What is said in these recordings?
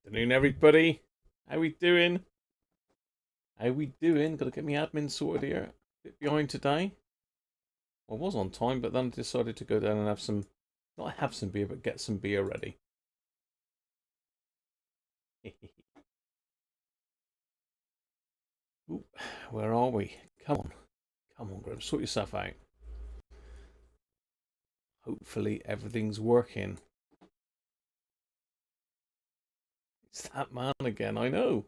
Afternoon, everybody. How we doing? How we doing? Got to get my admin sorted here. Bit behind today. Well, I was on time, but then I decided to go down and have some, not have some beer, but get some beer ready. Ooh, where are we? Come on, Grim. Sort yourself out. Hopefully everything's working. It's that man again. I know.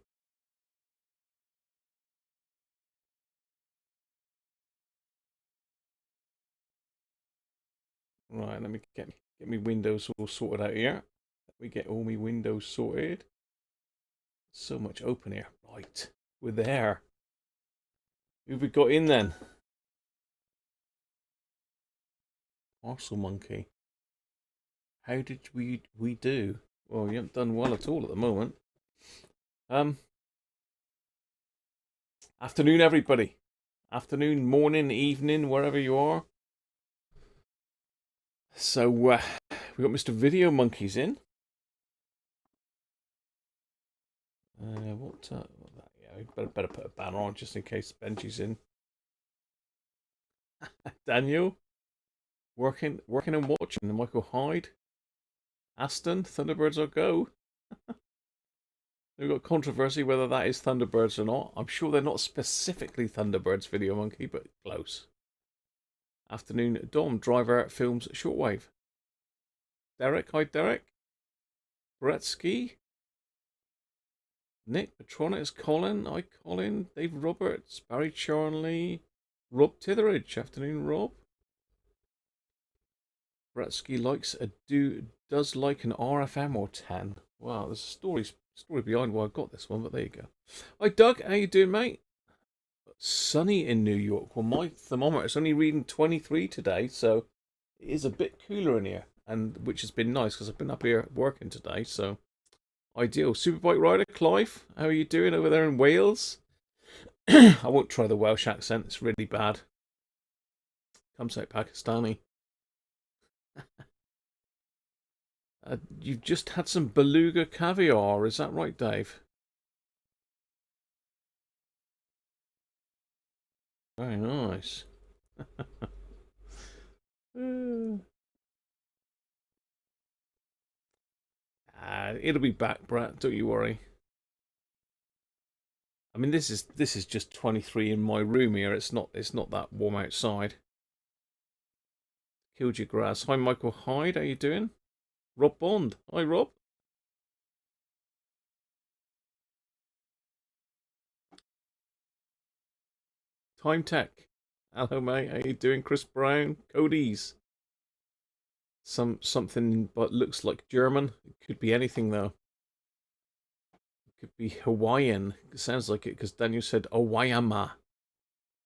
Right, let me get me windows all sorted out here. Let me get all my windows sorted. So much open here. Right, we're there. Who've we got in then? Parcel monkey. How did we do? Well, you haven't done well at all at the moment. Um, Afternoon, everybody. Afternoon, morning, evening, wherever you are. So we got Mr. Video Monkeys in. Yeah, we better put a banner on just in case Benji's in. Daniel, working and watching. Michael Hyde, Aston, Thunderbirds or go. We've got controversy whether that is Thunderbirds or not. I'm sure they're not specifically Thunderbirds, Video Monkey, but close. Afternoon, Dom, Driver Films Shortwave. Derek, hi Derek. Bretsky. Nick, Petronics, Colin, hi Colin. Dave Roberts, Barry Charnley. Rob Titheridge, afternoon Rob. Bretsky does like an RFM or 10. Wow, there's a story behind why I got this one, but there you go. Hi Doug, how you doing, mate? Sunny in New York. Well, my thermometer is only reading 23 today, so it is a bit cooler in here, and which has been nice because I've been up here working today, so ideal. Superbike rider Clive, how are you doing over there in Wales? I won't try the Welsh accent; it's really bad. Comes out Pakistani. You've just had some beluga caviar, is that right, Dave? Very nice. It'll be back, Brett. Don't you worry. I mean, this is just 23 in my room here. It's not that warm outside. Killed your grass. Hi, Michael Hyde. How you doing? Rob Bond. Hi, Rob. Time Tech. Hello, mate. How you doing? Chris Brown. Cody's. Something but looks like German. It could be anything though. It could be Hawaiian. It sounds like it because Daniel said Owayama.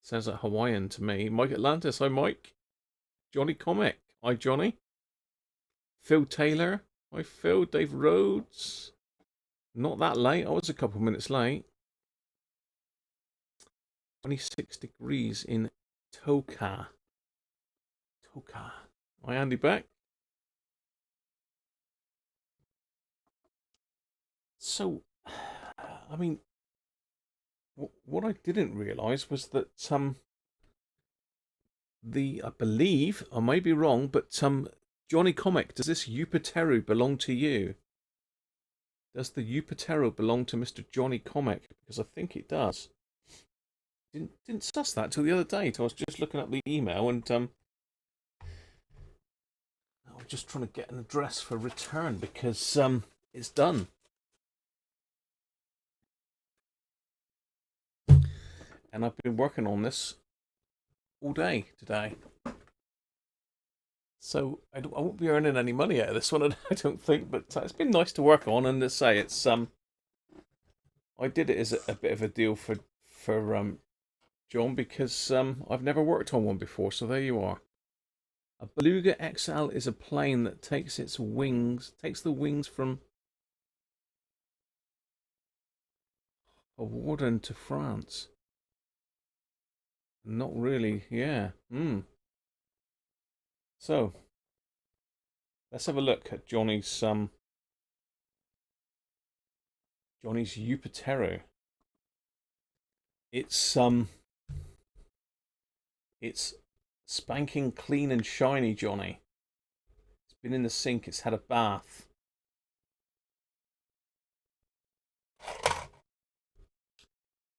Sounds like Hawaiian to me. Mike Atlantis. Hi, Mike. Johnny Comic. Hi, Johnny. Phil Taylor. Hi, Phil. Dave Rhodes. Not that late. I was a couple minutes late. 26 degrees in Toka. Hi, Andy Beck. So, I mean, what I didn't realise was that I believe I may be wrong, but Johnny Comic, does this Yupateru belong to you? Does the Yupateru belong to Mr. Johnny Comic? Because I think it does. Didn't suss that till the other day. I was just looking up the email and I was just trying to get an address for return because it's done. And I've been working on this all day today. So I won't be earning any money out of this one, I don't think. But it's been nice to work on, and to say it's I did it as a bit of a deal for John because I've never worked on one before. So there you are. A Beluga XL is a plane that takes the wings from a warden to France. Not really, yeah. So, let's have a look at Johnny's Johnny's Upatero. It's spanking clean and shiny, Johnny. It's been in the sink, it's had a bath.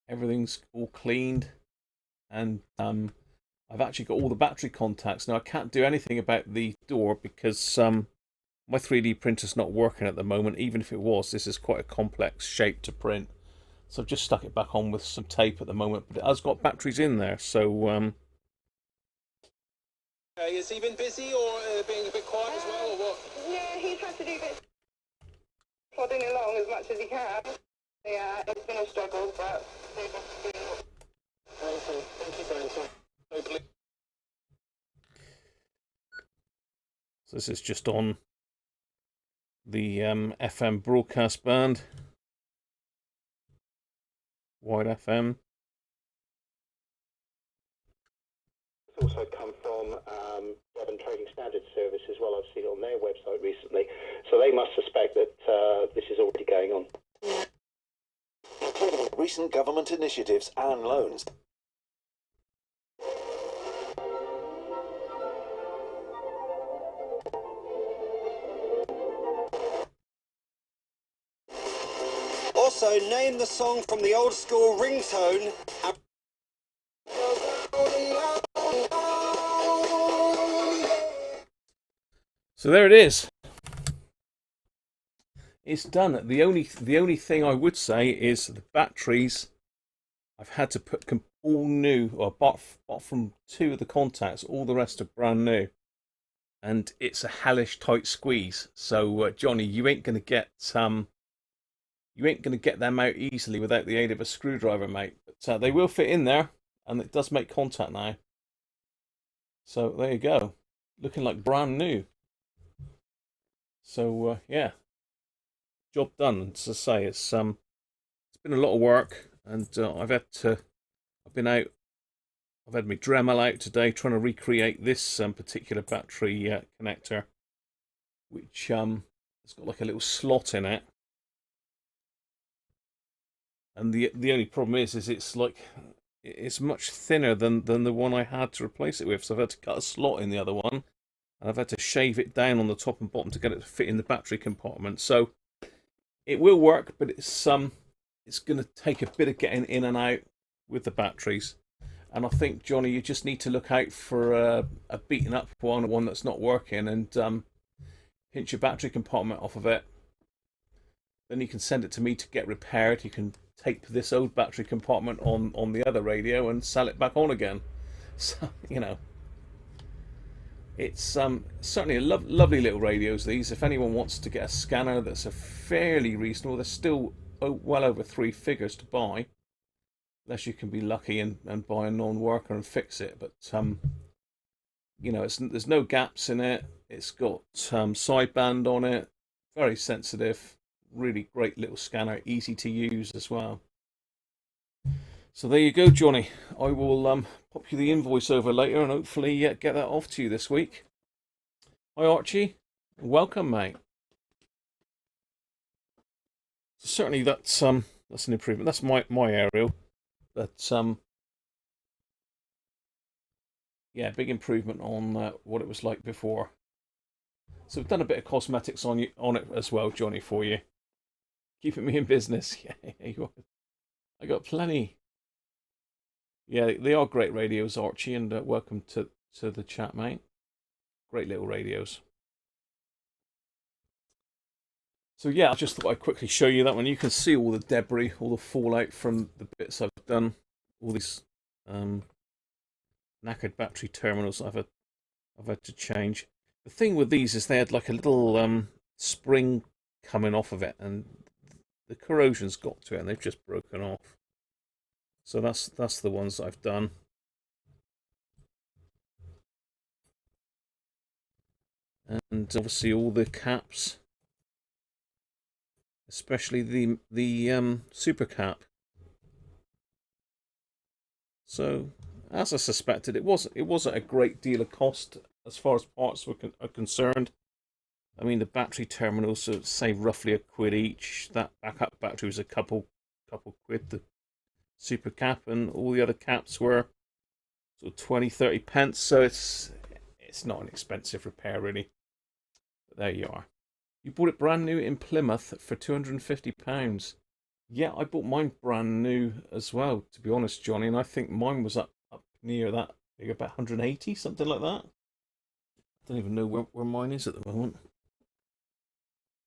Everything's all cleaned, and I've actually got all the battery contacts. Now I can't do anything about the door because my 3D printer's not working at the moment. Even if it was, this is quite a complex shape to print. So I've just stuck it back on with some tape at the moment, but it has got batteries in there, so has he been busy or being a bit quiet as well, or what? Yeah, he's had to do bits plodding along as much as he can. Yeah, it's been a struggle, but Thank you for answering. So this is just on the FM broadcast band, wide FM. It's also come from Devon Trading Standards Service as well. I've seen it on their website recently. So they must suspect that this is already going on. Including recent government initiatives and loans. Also, name the song from the old school ringtone. So there it is. It's done. The only thing I would say is the batteries. I've had to put all new, or apart from two of the contacts, all the rest are brand new, and it's a hellish tight squeeze. So Johnny, you ain't gonna get them out easily without the aid of a screwdriver, mate. But they will fit in there, and it does make contact now. So there you go, looking like brand new. So yeah, job done. As I say, it's been a lot of work, and I've had my Dremel out today trying to recreate this particular battery connector, which has got like a little slot in it. And the only problem is it's much thinner than the one I had to replace it with. So I've had to cut a slot in the other one, and I've had to shave it down on the top and bottom to get it to fit in the battery compartment. So it will work, but it's going to take a bit of getting in and out with the batteries. And I think, Johnny, you just need to look out for a beaten up one that's not working, and pinch your battery compartment off of it. Then you can send it to me to get repaired. You can tape this old battery compartment on the other radio and sell it back on again. So, you know, it's certainly a lovely little radios, these. If anyone wants to get a scanner that's a fairly reasonable, they're still well over 3 figures to buy, unless you can be lucky and buy a non-worker and fix it. But you know, there's no gaps in it. It's got sideband on it, very sensitive, really great little scanner, easy to use as well. So there you go, Johnny. I will pop you the invoice over later and hopefully get that off to you this week. Hi Archie, welcome, mate. So certainly that's an improvement. That's my aerial, but yeah, big improvement on what it was like before. So we've done a bit of cosmetics on it as well, Johnny, for you. Keeping me in business. Yeah, I got plenty. Yeah, they are great radios, Archie, and welcome to the chat, mate. Great little radios. So yeah, I just thought I'd quickly show you that one. You can see all the debris, all the fallout from the bits I've done. All these knackered battery terminals I've had to change. The thing with these is they had like a little spring coming off of it, and the corrosion's got to it, and they've just broken off. So that's the ones I've done. And obviously all the caps, especially the super cap. So as I suspected, it wasn't a great deal of cost as far as parts are concerned. I mean, the battery terminals say roughly £1 each. That backup battery was a couple quid. The super cap and all the other caps were sort of 20-30 pence. So it's not an expensive repair really. But there you are. You bought it brand new in Plymouth for £250. Yeah, I bought mine brand new as well, to be honest, Johnny, and I think mine was up near that, maybe about 180, something like that. I don't even know where mine is at the moment.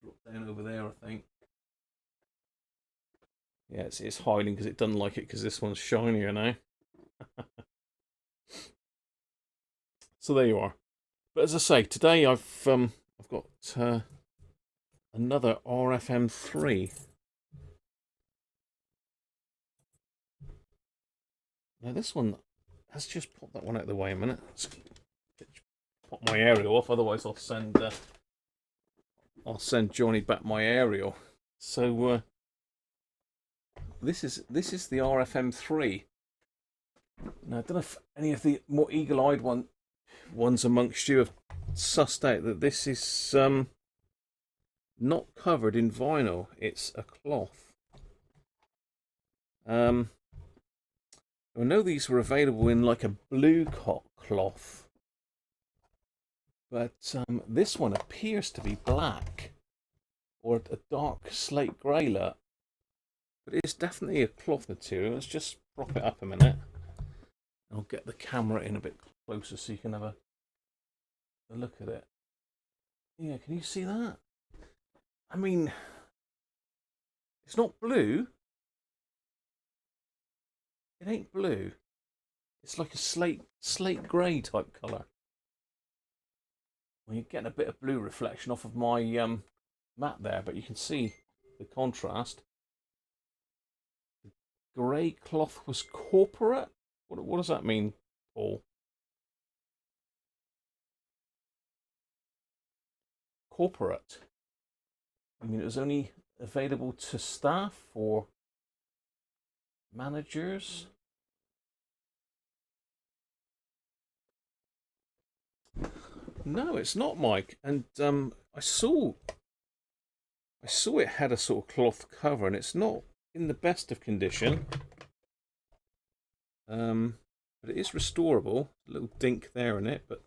Drop down over there, I think. Yeah, it's hiding because it doesn't like it because this one's shinier now. So there you are. But as I say, today I've got another RFM3. Now this one, let's just pop that one out of the way a minute. Let's pop my aerial off, otherwise I'll send Johnny back my aerial. So this is the RFM3. Now I don't know if any of the more eagle-eyed ones amongst you have sussed out that this is not covered in vinyl. It's a cloth. I know these were available in like a blue cloth, but this one appears to be black or a dark slate grey look. But it's definitely a cloth material. Let's just prop it up a minute. I'll get the camera in a bit closer so you can have a look at it. Yeah, can you see that? I mean, it's not blue. It ain't blue. It's like a slate grey type colour. Well, you're getting a bit of blue reflection off of my mat there, but you can see the contrast. The grey cloth was corporate. What does that mean, Paul? Corporate. I mean, it was only available to staff or managers. No, it's not, Mike. And I saw it had a sort of cloth cover, and it's not in the best of condition. But it is restorable. A little dink there in it, but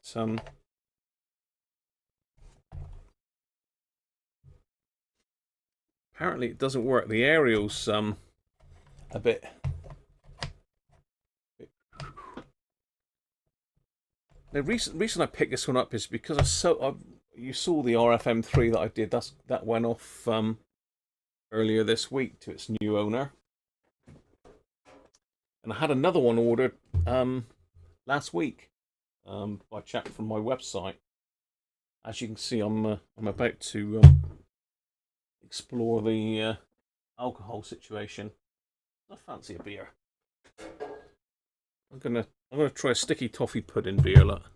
apparently it doesn't work. The aerial's a bit. The reason I picked this one up is because you saw the RFM3 that I did. That went off earlier this week to its new owner. And I had another one ordered last week by a chap from my website. As you can see, I'm about to explore the alcohol situation. I fancy a beer. I'm gonna try a sticky toffee pudding beer. Look,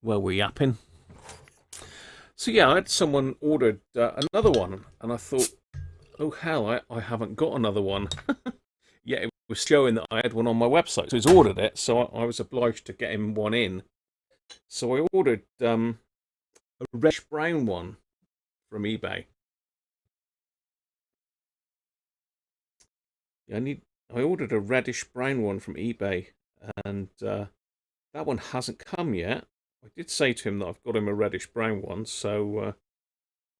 well, we're yapping. So yeah, I had someone ordered another one, and I thought, oh hell, I haven't got another one. Yeah, it was showing that I had one on my website, so he's ordered it. So I was obliged to get him one in. So I ordered a reddish brown one from eBay. Yeah, I ordered a reddish brown one from eBay, and that one hasn't come yet. I did say to him that I've got him a reddish brown one, so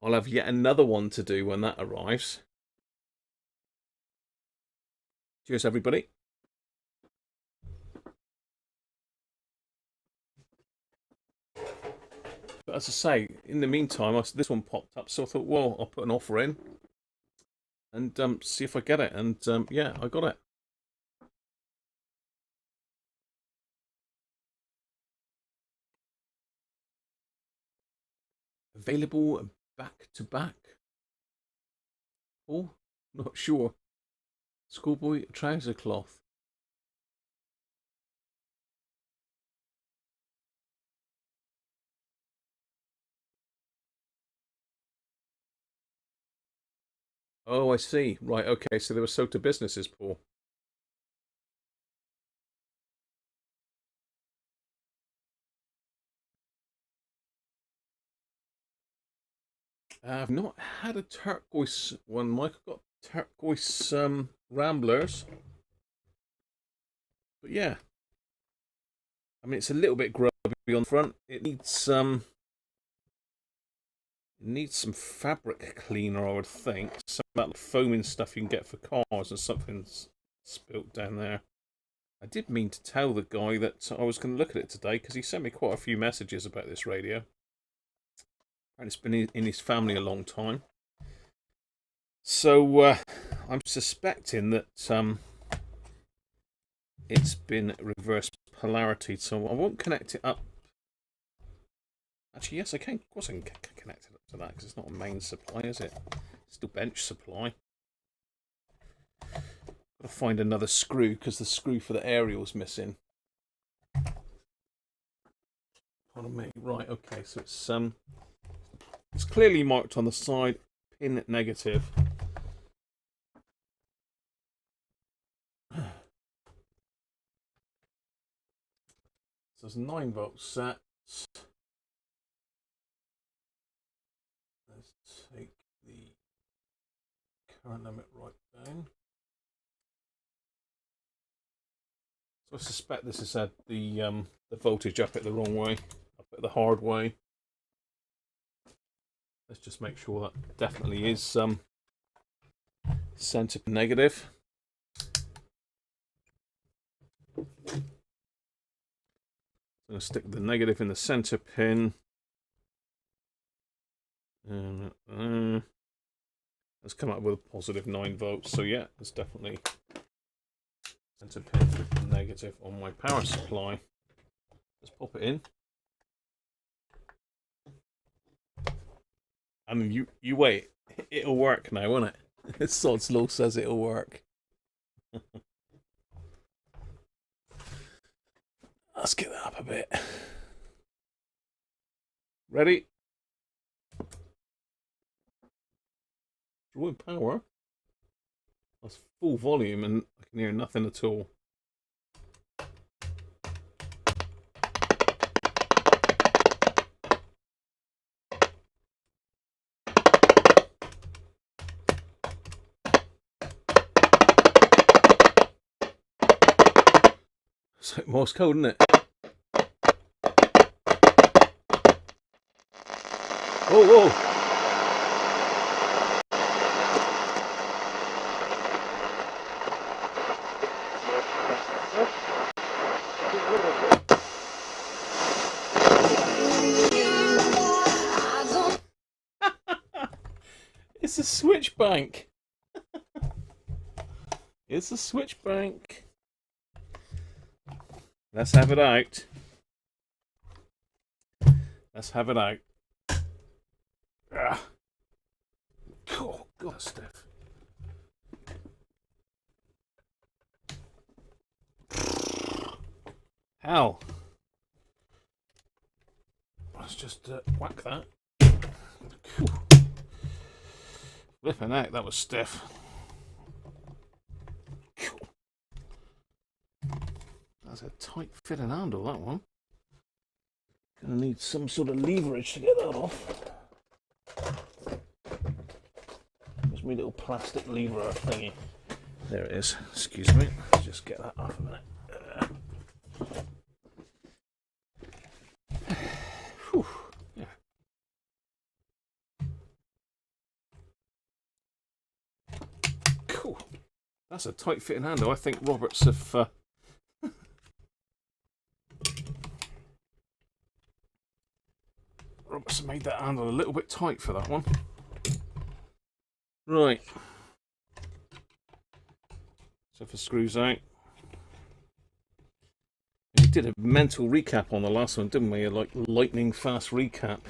I'll have yet another one to do when that arrives. Cheers, everybody. But as I say, in the meantime, this one popped up, so I thought, well, I'll put an offer in and see if I get it. And yeah, I got it. Available back to back. Oh, not sure. Schoolboy trouser cloth. Oh, I see. Right, okay, so they were sold to businesses, Paul. I've not had a turquoise one, Mike. I've got turquoise Ramblers. But yeah. I mean, it's a little bit grubby on the front. It needs some fabric cleaner, I would think. Some of that foaming stuff you can get for cars, and something's spilt down there. I did mean to tell the guy that I was going to look at it today, because he sent me quite a few messages about this radio. And it's been in his family a long time. So I'm suspecting that it's been reverse polarity, so I won't connect it up. Actually, yes, I can. Of course I can connect it up to that, because it's not a main supply, is it? It's still bench supply. Got to find another screw, because the screw for the aerial's missing. Pardon me. Right, okay, so it's clearly marked on the side, pin negative. So there's 9-volt set. Let's take the current limit right down. So I suspect this has had the voltage up it the wrong way, up it the hard way. Let's just make sure that definitely is center negative. I'm going to stick the negative in the center pin. And let's come up with a positive 9 volts. So yeah, it's definitely center pin with negative on my power supply. Let's pop it in. And you wait. It'll work now, won't it? Sod's Law says it'll work. Let's get that up a bit. Ready? Drawing power. That's full volume and I can hear nothing at all. It's like Morse code, isn't it? Oh, whoa! It's a switch bank. It's a switch bank. Let's have it out. Let's have it out. Ah. Oh, God, Steph. Hell. Let's just whack that. Flipping out, that was stiff. That's a tight fitting handle, that one. Gonna need some sort of leverage to get that off. There's my little plastic lever thingy. There it is. Excuse me. Let's just get that off a minute. Whew. Yeah. Cool. That's a tight fitting handle. I think Roberts have Roberts made that handle a little bit tight for that one. Right. So for screws out. We did a mental recap on the last one, didn't we? A like lightning fast recap.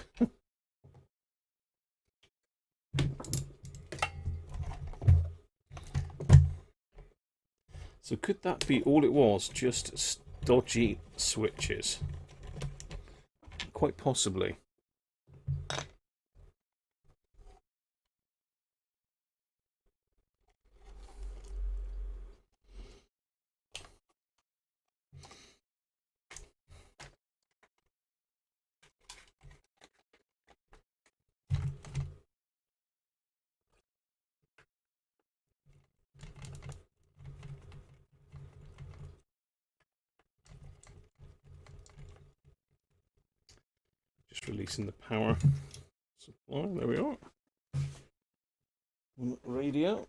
So could that be all it was? Just dodgy switches? Quite possibly. Just releasing the power supply. There we are. Radio.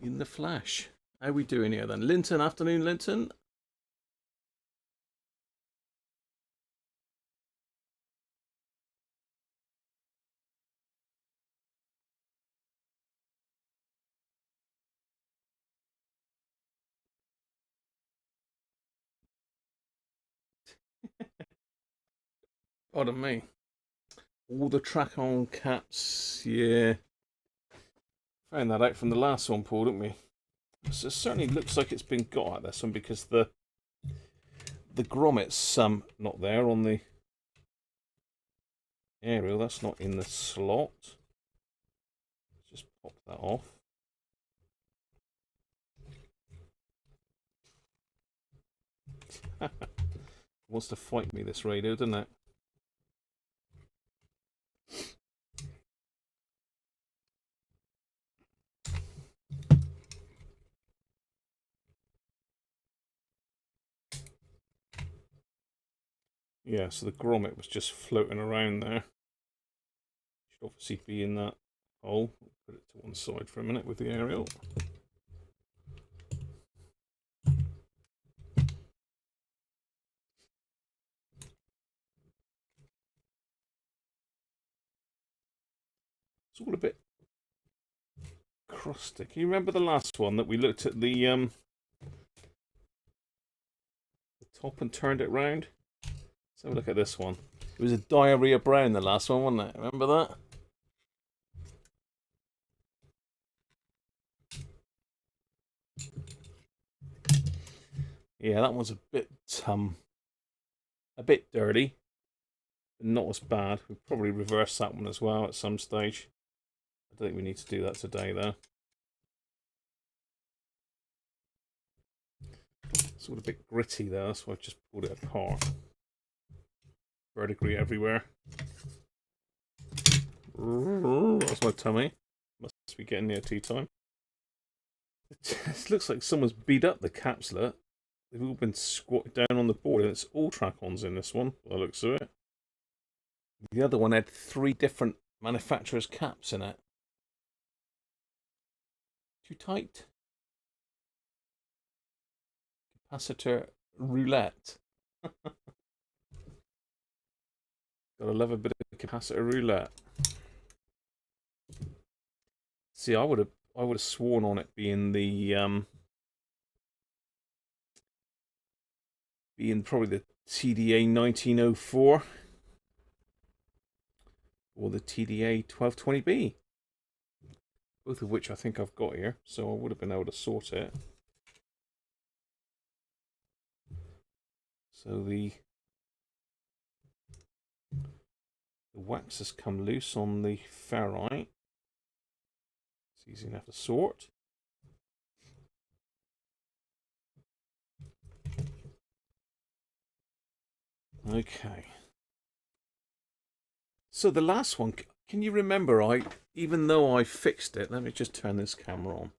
In the flash. How we doing here then? Linton, afternoon, Linton. Pardon me. All the track-on caps, yeah. Found that out from the last one, Paul, didn't we? So it certainly looks like it's been got at this one because the grommet's not there on the aerial. That's not in the slot. Let's just pop that off. Wants to fight me, this radio, doesn't it? Yeah, so the grommet was just floating around there. Should obviously be in that hole. Put it to one side for a minute with the aerial. It's all a bit crusty. Can you remember the last one that we looked at the top and turned it round? Let's have a look at this one. It was a diarrhea brown, the last one, wasn't it? Remember that? Yeah, that one's a bit dirty, but not as bad. We'll probably reverse that one as well at some stage. I don't think we need to do that today, though. It's all a bit gritty, though. That's why I've just pulled it apart. Verdigris everywhere. That's my tummy. Must be getting near tea time. It looks like someone's beat up the capsule. They've all been squatted down on the board, and it's all track-ons in this one, by the looks of it. The other one had 3 different manufacturers' caps in it. Too tight. Capacitor roulette. Gotta love a bit of capacitor roulette. See, I would have sworn on it being the being probably the TDA 1904 or the TDA 1220B, both of which I think I've got here, so I would have been able to sort it. So the wax has come loose on the ferrite. It's easy enough to sort. Okay. So the last one, can you remember, even though I fixed it, let me just turn this camera on.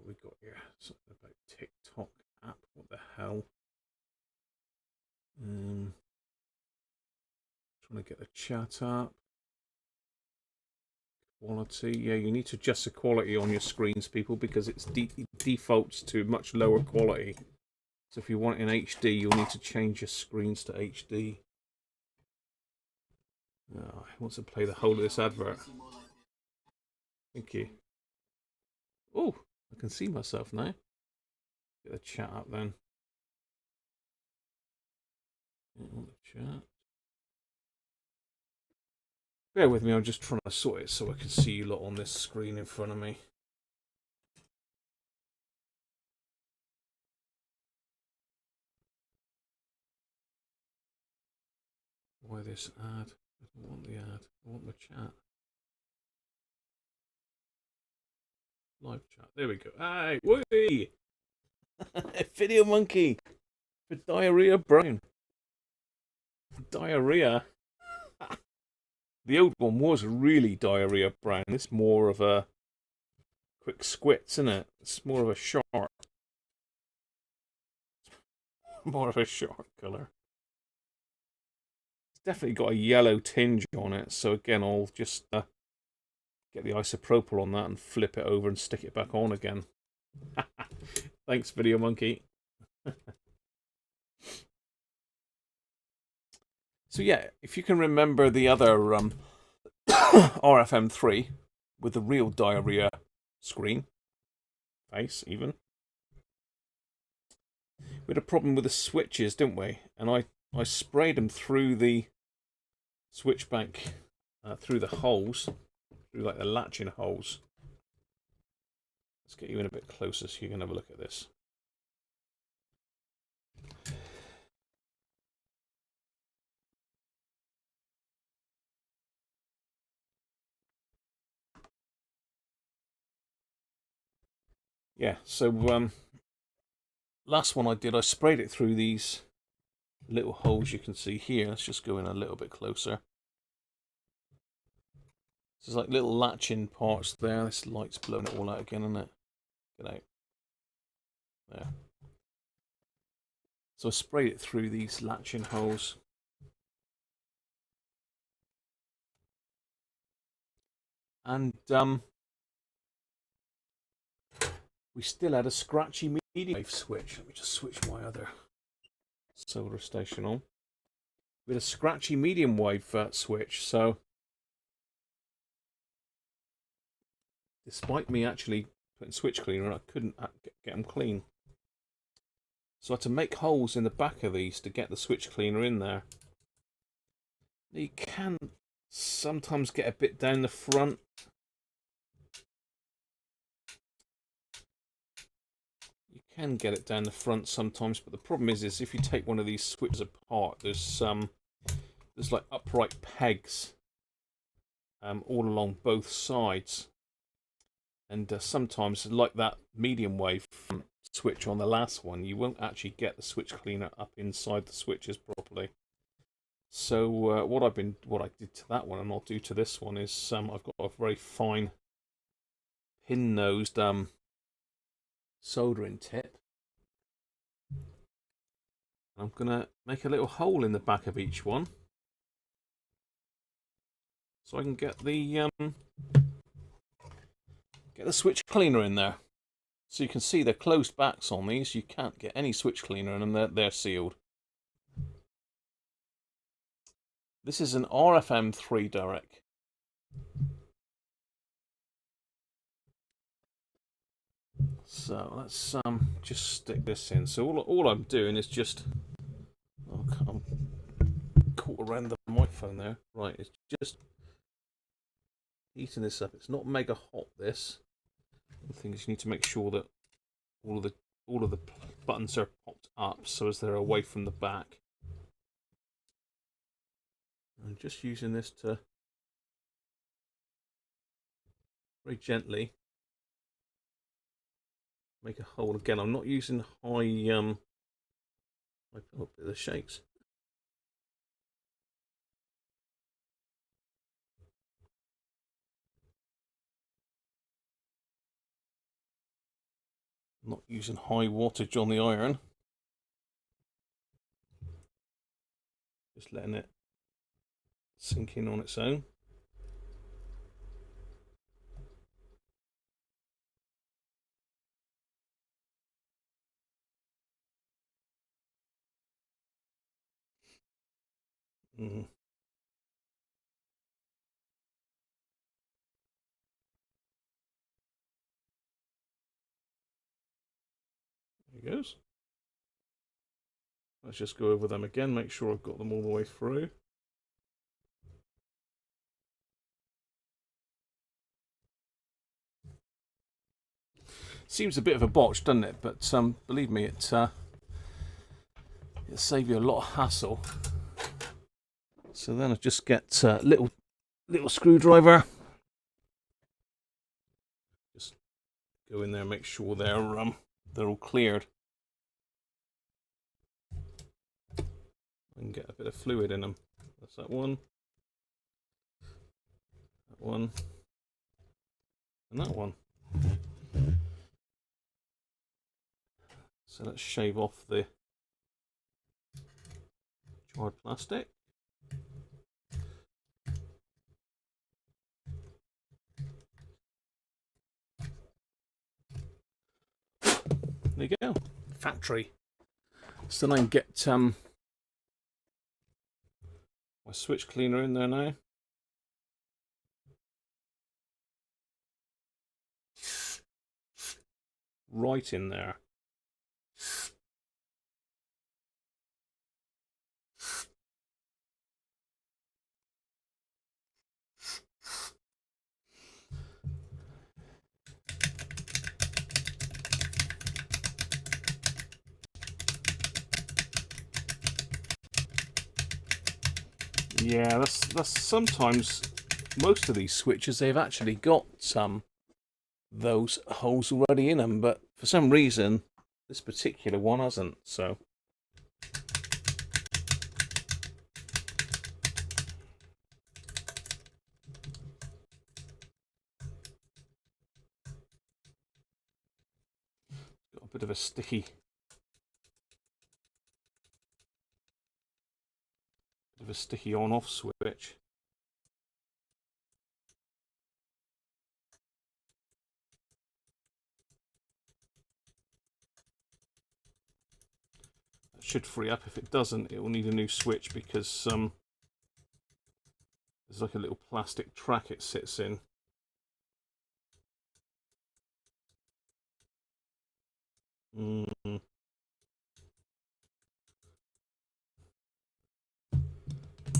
We got here something about TikTok app. What the hell? Trying to get the chat up. Quality. Yeah, you need to adjust the quality on your screens, people, because it's defaults to much lower quality. So if you want it in HD, you'll need to change your screens to HD. Oh, he wants to play the whole of this advert. Thank you. Oh, I can see myself now. Get the chat up then. The chat. Bear with me, I'm just trying to sort it so I can see you lot on this screen in front of me. Why this ad? I don't want the ad. I want the chat. Live chat. There we go. Hey, whee! Video monkey for diarrhea brown. Diarrhea. The old one was really diarrhea brown. This more of a quick squits, isn't it? It's more of a sharp. More of a sharp colour. It's definitely got a yellow tinge on it, so again I'll just get the isopropyl on that and flip it over and stick it back on again. Thanks, Video Monkey. So yeah, if you can remember the other RFM3 with the real diarrhea screen, face even, we had a problem with the switches, didn't we? And I sprayed them through the switch bank, through the holes, through like the latching holes. Let's get you in a bit closer so you can have a look at this. Yeah, so last one I did, I sprayed it through these little holes you can see here. Let's just go in a little bit closer. There's like little latching parts there. This light's blowing it all out again, isn't it? Get out. There. So I sprayed it through these latching holes. And we still had a scratchy medium wave switch. Let me just switch my other solar station on. We had a scratchy medium wave switch, so despite me actually putting switch cleaner, I couldn't get them clean. So I had to make holes in the back of these to get the switch cleaner in there. You can sometimes get a bit down the front. You can get it down the front sometimes, but the problem is if you take one of these switches apart, there's like upright pegs all along both sides. And sometimes, like that medium wave switch on the last one, you won't actually get the switch cleaner up inside the switches properly. So what I did to that one, and I'll do to this one, is I've got a very fine pin-nosed soldering tip. I'm gonna make a little hole in the back of each one, so I can get the switch cleaner in there. So you can see they're closed backs on these. You can't get any switch cleaner in them. They're sealed. This is an RFM3 direct. So let's just stick this in. So all I'm doing is just, I'm caught around the microphone there. Right, it's just heating this up. It's not mega hot, this. The thing is, you need to make sure that all of the buttons are popped up so as they're away from the back. I'm just using this to very gently make a hole. Again, I'm not using high oh, the shakes. I'm not using high wattage on the iron. Just letting it sink in on its own. There he goes. Let's just go over them again, make sure I've got them all the way through. Seems a bit of a botch, doesn't it? But believe me, it'll save you a lot of hassle. So then I just get a little screwdriver. Just go in there and make sure they're all cleared. And get a bit of fluid in them. That's that one, and that one. So let's shave off the charred plastic. There you go. Factory. So then I can get my switch cleaner in there now. Right in there. Yeah, that's sometimes most of these switches they've actually got those holes already in them, but for some reason this particular one hasn't. So got a bit of a sticky on-off switch. That should free up. If it doesn't, it will need a new switch because there's like a little plastic track it sits in.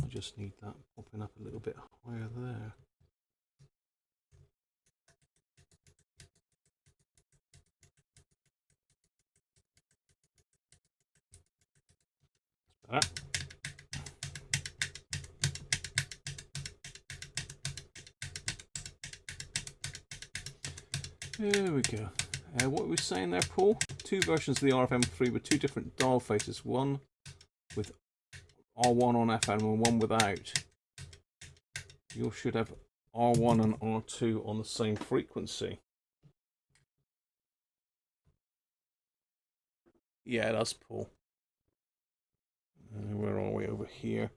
I just need that popping up a little bit higher there. That's better. There we go. What were we saying there, Paul? Two versions of the RFM3 with two different dial faces. One with R1 on FM and one without. You should have R1 and R2 on the same frequency. Yeah, that's Paul. Where are we over here?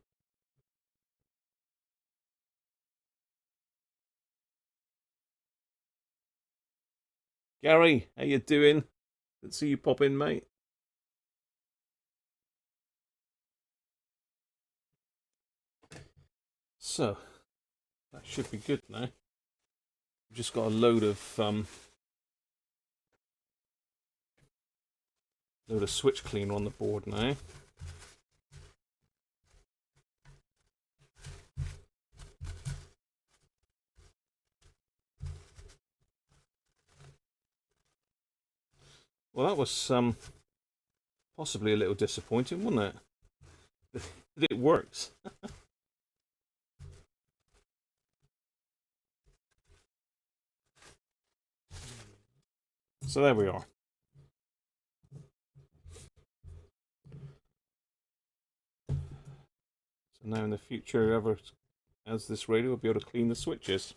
Gary, how you doing? Let's see you pop in, mate. So that should be good now. We've just got a load of switch cleaner on the board now. Well, that was possibly a little disappointing, wasn't it? That it works. So there we are. So now in the future, whoever has this radio will be able to clean the switches.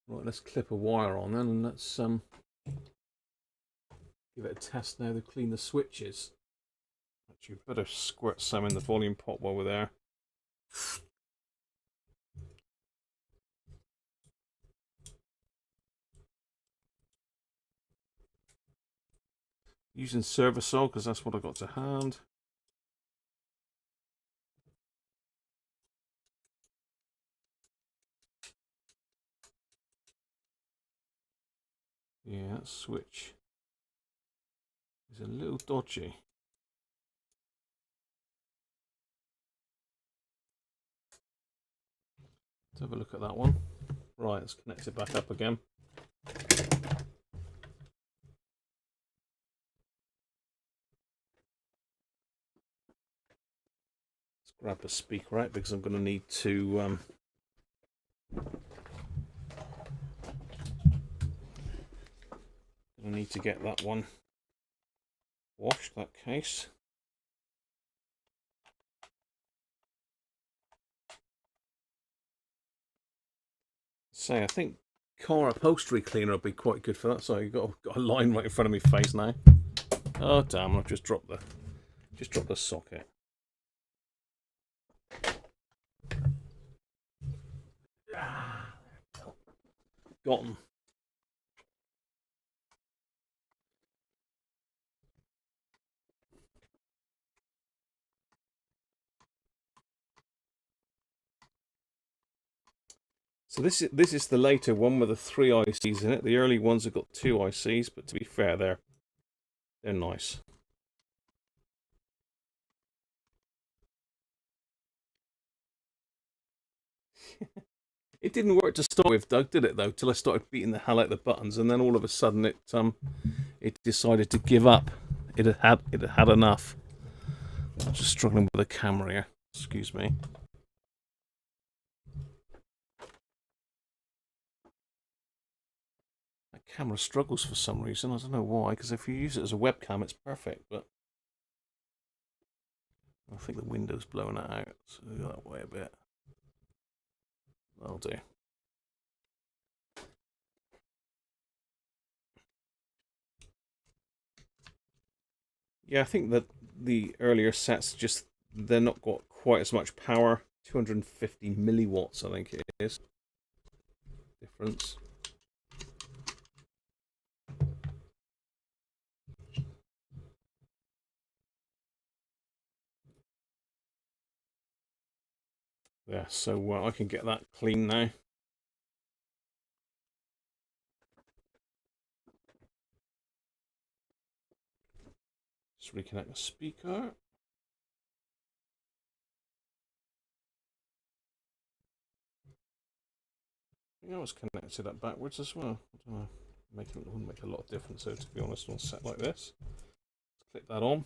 Right, let's clip a wire on then, and let's give it a test now to clean the switches. Actually, better squirt some in the volume pot while we're there. Using Servicol because that's what I got to hand. Yeah, that switch is a little dodgy. Let's have a look at that one. Right, let's connect it back up again. Let's grab the speaker out because I'm going to need to get that one washed, that case. Say, I think car upholstery cleaner would be quite good for that. So you've got a line right in front of my face now. Oh damn! I've just dropped the socket. Got 'em. So this is the later one with the 3 ICs in it. The early ones have got 2 ICs, but to be fair, they're nice. It didn't work to start with, Doug, did it though? Till I started beating the hell out of the buttons, and then all of a sudden it decided to give up. It had enough. I'm just struggling with the camera here. Excuse me. That camera struggles for some reason. I don't know why. Because if you use it as a webcam, it's perfect. But I think the window's blowing it out. So go that way a bit. That'll do. Yeah, I think that the earlier sets they're not got quite as much power. 250 milliwatts, I think it is. Difference. Yeah, so I can get that clean now. Just reconnect the speaker. I think I was connected that backwards as well. I don't know. It wouldn't make a lot of difference, though, to be honest, on a set like this. Let's click that on.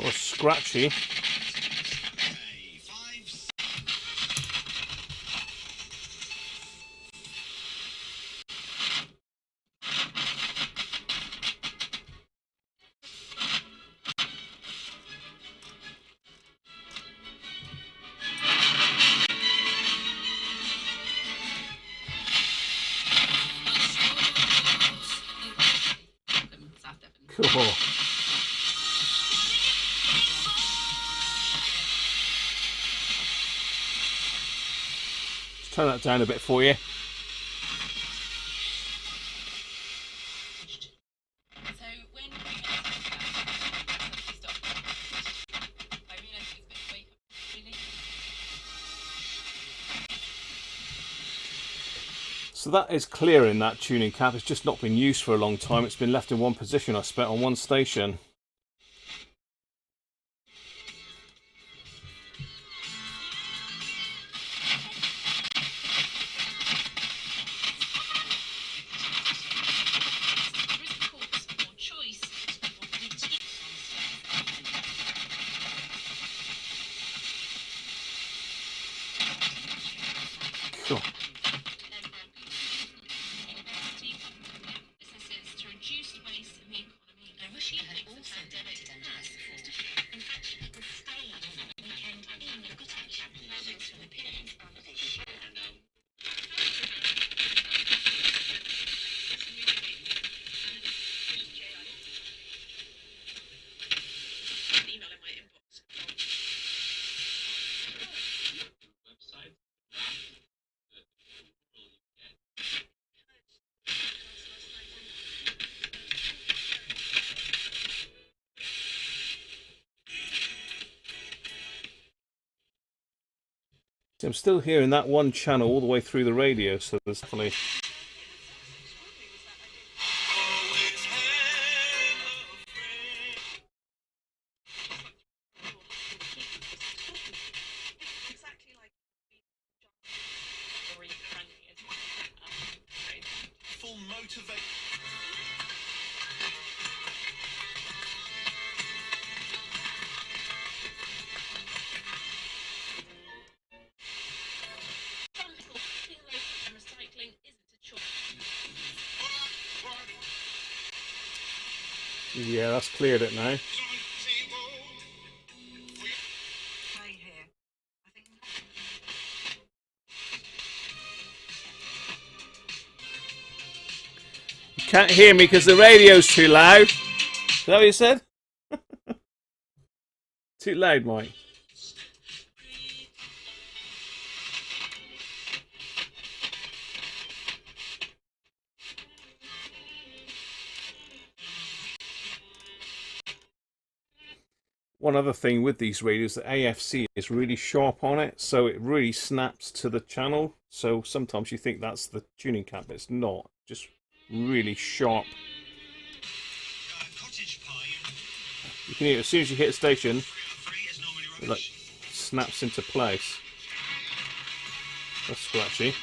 Oh, scratchy. Cool. Just turn that down a bit for you. So that is clear in that tuning cap. It's just not been used for a long time. It's been left in one position, I spent on one station. Cool. I'm still hearing that one channel all the way through the radio, so there's definitely... Full motivate. Yeah, that's cleared it now. You can't hear me because the radio's too loud. Is that what you said? Too loud, Mike. One other thing with these radios, the AFC is really sharp on it, so it really snaps to the channel. So sometimes you think that's the tuning cap, but it's not. Just really sharp. You can hear it as soon as you hit a station, it like snaps into place. That's scratchy.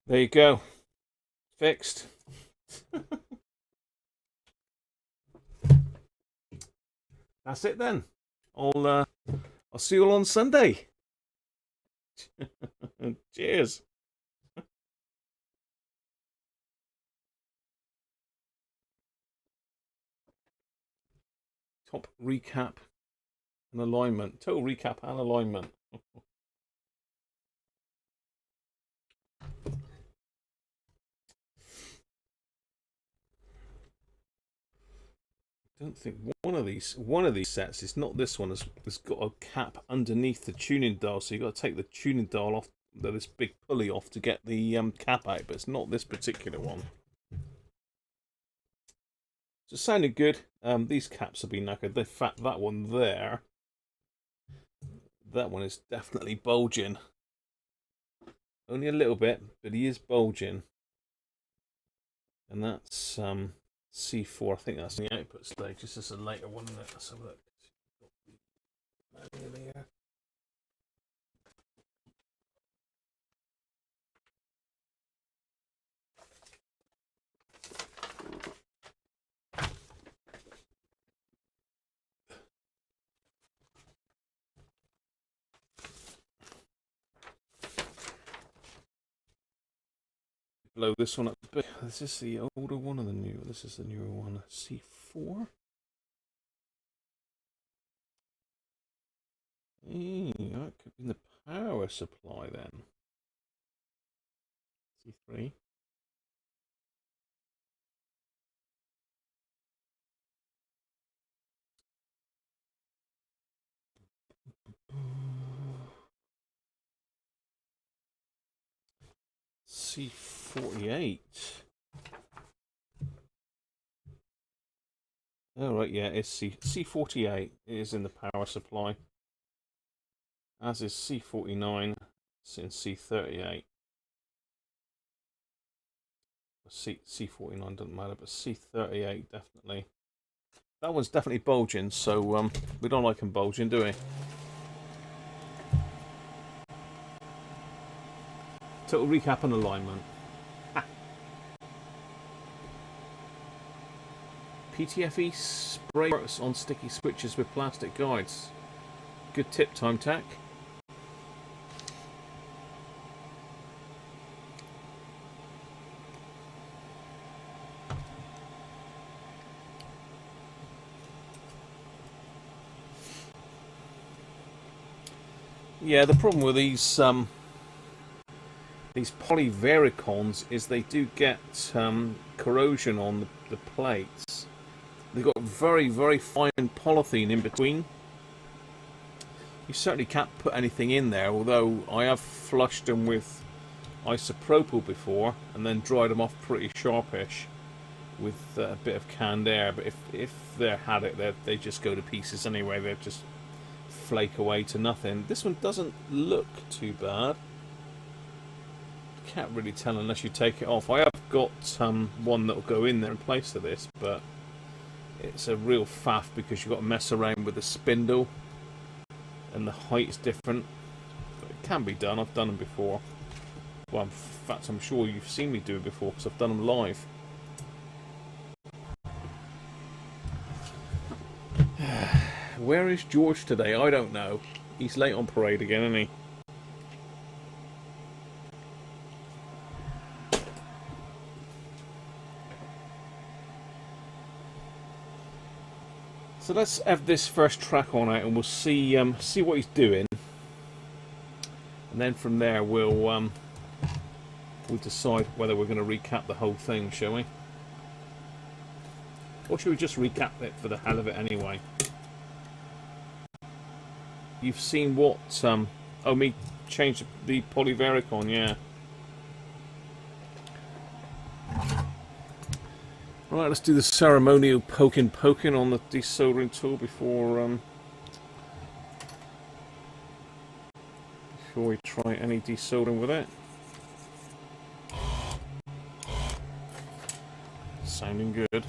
There you go. Fixed. That's it then. I'll see you all on Sunday. Cheers. Top recap and alignment. Total recap and alignment. I don't think one of these sets is not this one. Has got a cap underneath the tuning dial, so you've got to take the tuning dial off, this big pulley off to get the cap out. But it's not this particular one. So it sounded good. These caps have been knackered. In fact, that one there, that one is definitely bulging. Only a little bit, but he is bulging. And that's C4, I think that's the output stage. This is a later one, isn't it? Let's have a look. Blow this one up a bit. Is this the older one or the new? This is the newer one. C4. That could be the power supply then. C3. C48. Oh right, yeah, it's C48 is in the power supply. As is C49, it's in C38. C49 doesn't matter, but C38 definitely. That one's definitely bulging, so we don't like them bulging, do we? Total recap and alignment. PTFE spray works on sticky switches with plastic guides. Good tip, Time Tac. Yeah, the problem with these polyvaricons is they do get corrosion on the plates. They've got very, very fine polythene in between. You certainly can't put anything in there, although I have flushed them with isopropyl before and then dried them off pretty sharpish with a bit of canned air. But if they had it, they just go to pieces anyway. They just flake away to nothing. This one doesn't look too bad. Can't really tell unless you take it off. I have got one that will go in there in place of this, but it's a real faff because you've got to mess around with the spindle and the height is different. But it can be done. I've done them before. Well, in fact, I'm sure you've seen me do it before because I've done them live. Where is George today? I don't know. He's late on parade again, isn't he? So let's have this first track on out, and we'll see what he's doing, and then from there we'll decide whether we're going to recap the whole thing, shall we? Or should we just recap it for the hell of it anyway? You've seen what? Oh, me change the polyveric on, yeah. Right, let's do the ceremonial poking on the desoldering tool before we try any desoldering with it. Sounding good.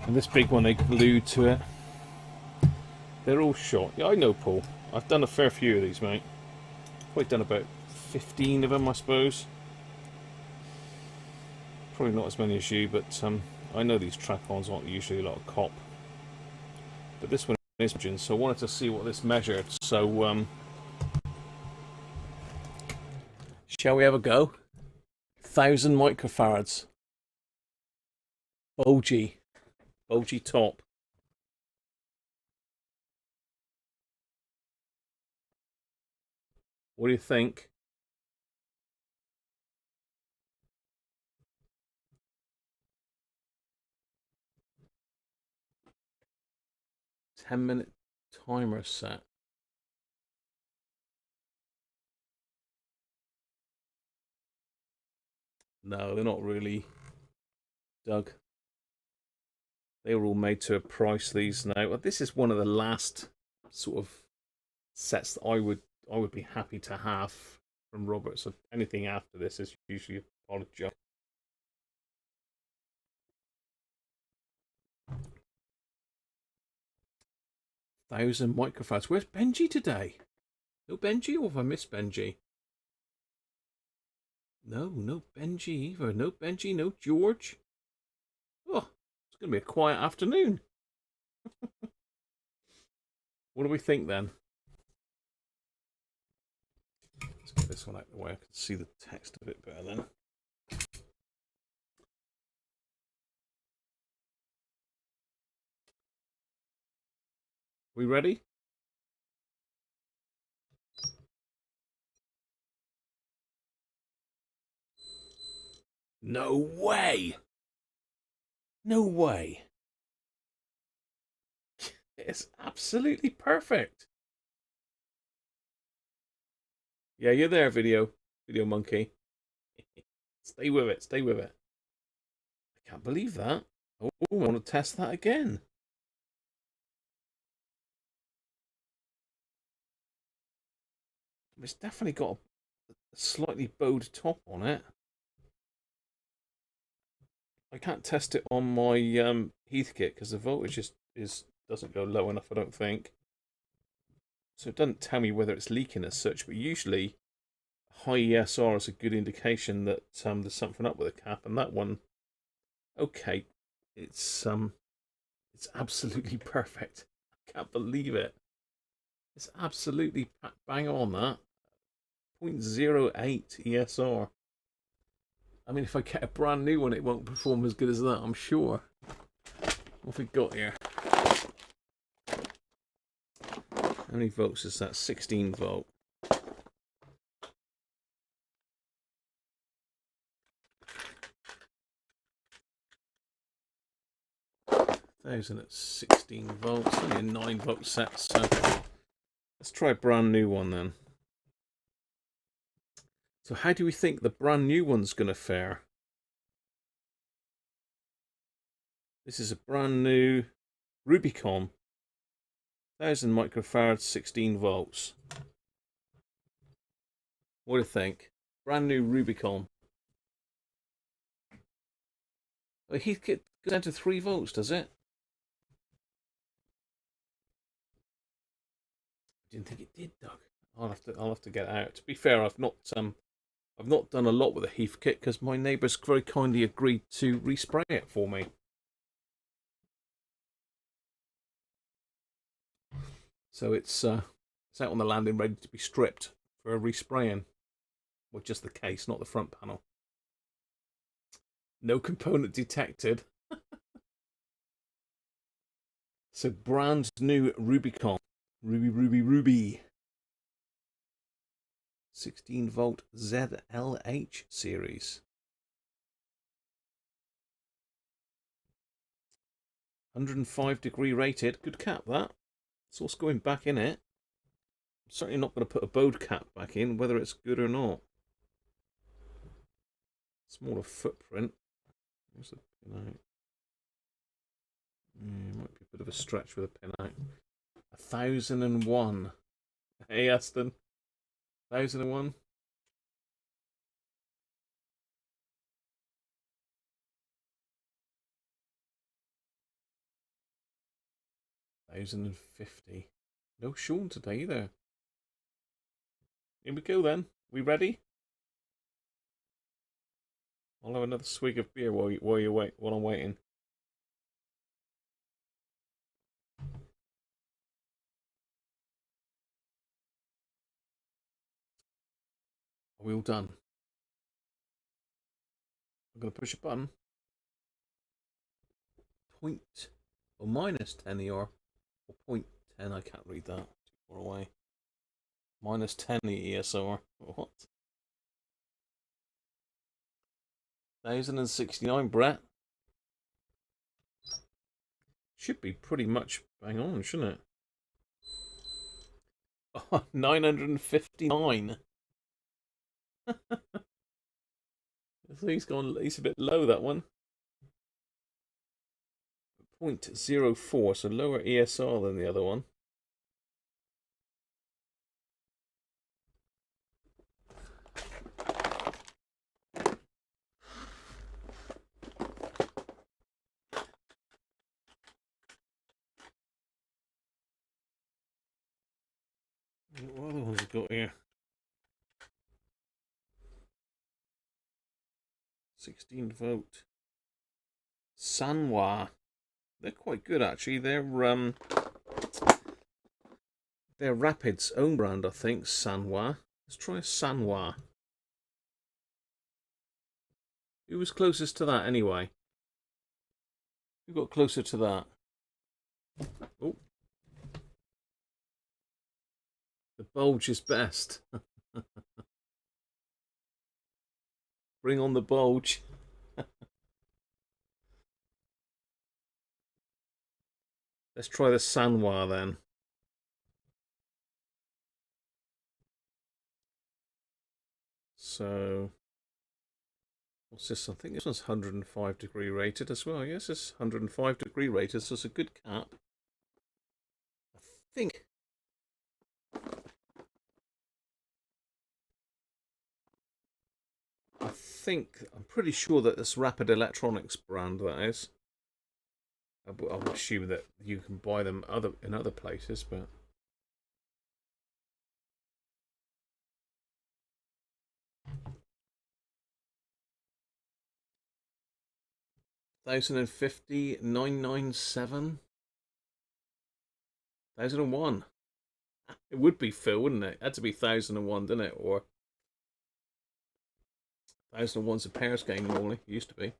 And this big one they glued to it. They're all shot. Yeah, I know, Paul. I've done a fair few of these, mate. Probably done about 15 of them, I suppose. Probably not as many as you, but I know these track-ons aren't usually a lot of cop. But this one is, so I wanted to see what this measured. So, shall we have a go? 1,000 microfarads. Bulgy top. What do you think? Ten-minute timer set. No, they're not really, Doug. They were all made to a price, these now. Well, this is one of the last sort of sets that I would be happy to have from Robert. So anything after this is usually a pile of junk. Thousand microfarads. Where's Benji today? No Benji, or have I missed Benji? No Benji either. No Benji, no George. Oh, it's going to be a quiet afternoon. What do we think then? Let's get this one out of the way. I can see the text a bit better then. We ready? No way! No way! It's absolutely perfect. Yeah, you're there, video monkey. Stay with it, stay with it. I can't believe that. Oh, I want to test that again. It's definitely got a slightly bowed top on it. I can't test it on my Heathkit because the voltage doesn't go low enough, I don't think. So it doesn't tell me whether it's leaking as such, but usually high ESR is a good indication that there's something up with the cap, and that one, okay, it's absolutely perfect. I can't believe it. It's absolutely bang on that. 0.08 ESR. I mean, if I get a brand new one, it won't perform as good as that, I'm sure. What have we got here? How many volts is that? 16 volt. 1000 at 16 volts, only a 9-volt set, so let's try a brand new one then. So how do we think the brand new one's going to fare? This is a brand new Rubicon, 1000 microfarads, 16 volts. What do you think? Brand new Rubicon. The heat kit goes down to 3 volts, does it? I didn't think it did, Doug. I'll have to get it out. To be fair, I've not done a lot with the Heath kit because my neighbours very kindly agreed to respray it for me. So it's out on the landing ready to be stripped for a respraying. Well, just the case, not the front panel. No component detected. So brand new Rubicon. Ruby. 16 volt ZLH series. 105-degree rated. Good cap, that. It's what's going back in it. I'm certainly not going to put a bowed cap back in, whether it's good or not. Smaller footprint. Where's the pin out? Might be a bit of a stretch with a pin out. 1001. Hey, Aston. 1001. $1,050. No Sean today either. Here we go then. We ready? I'll have another swig of beer while I'm waiting. Are we all done? I'm going to push a button. Point or minus 10 ER or 0.10. I can't read that. Too far away. Minus 10 ESR. What? 1069, Brett. Should be pretty much bang on, shouldn't it? Oh, 959. So he's a bit low, that one. 0.04, so lower ESR than the other one. What other ones have got here? 16 volt. Sanwa. They're quite good actually. They're Rapid's own brand, I think. Sanwa. Let's try Sanwa. Who was closest to that anyway? Who got closer to that? Oh. The bulge is best. Bring on the bulge. Let's try the Sanwa then. So, what's this? I think this one's 105-degree rated as well. Yes, it's 105-degree rated, so it's a good cap. I'm pretty sure that this Rapid Electronics brand, that is. I'm assuming that you can buy them in other places, but... $1,050, 997, 1001. It would be Phil, wouldn't it? It had to be 1001, didn't it? Or 1001's a pairs game normally. It used to be.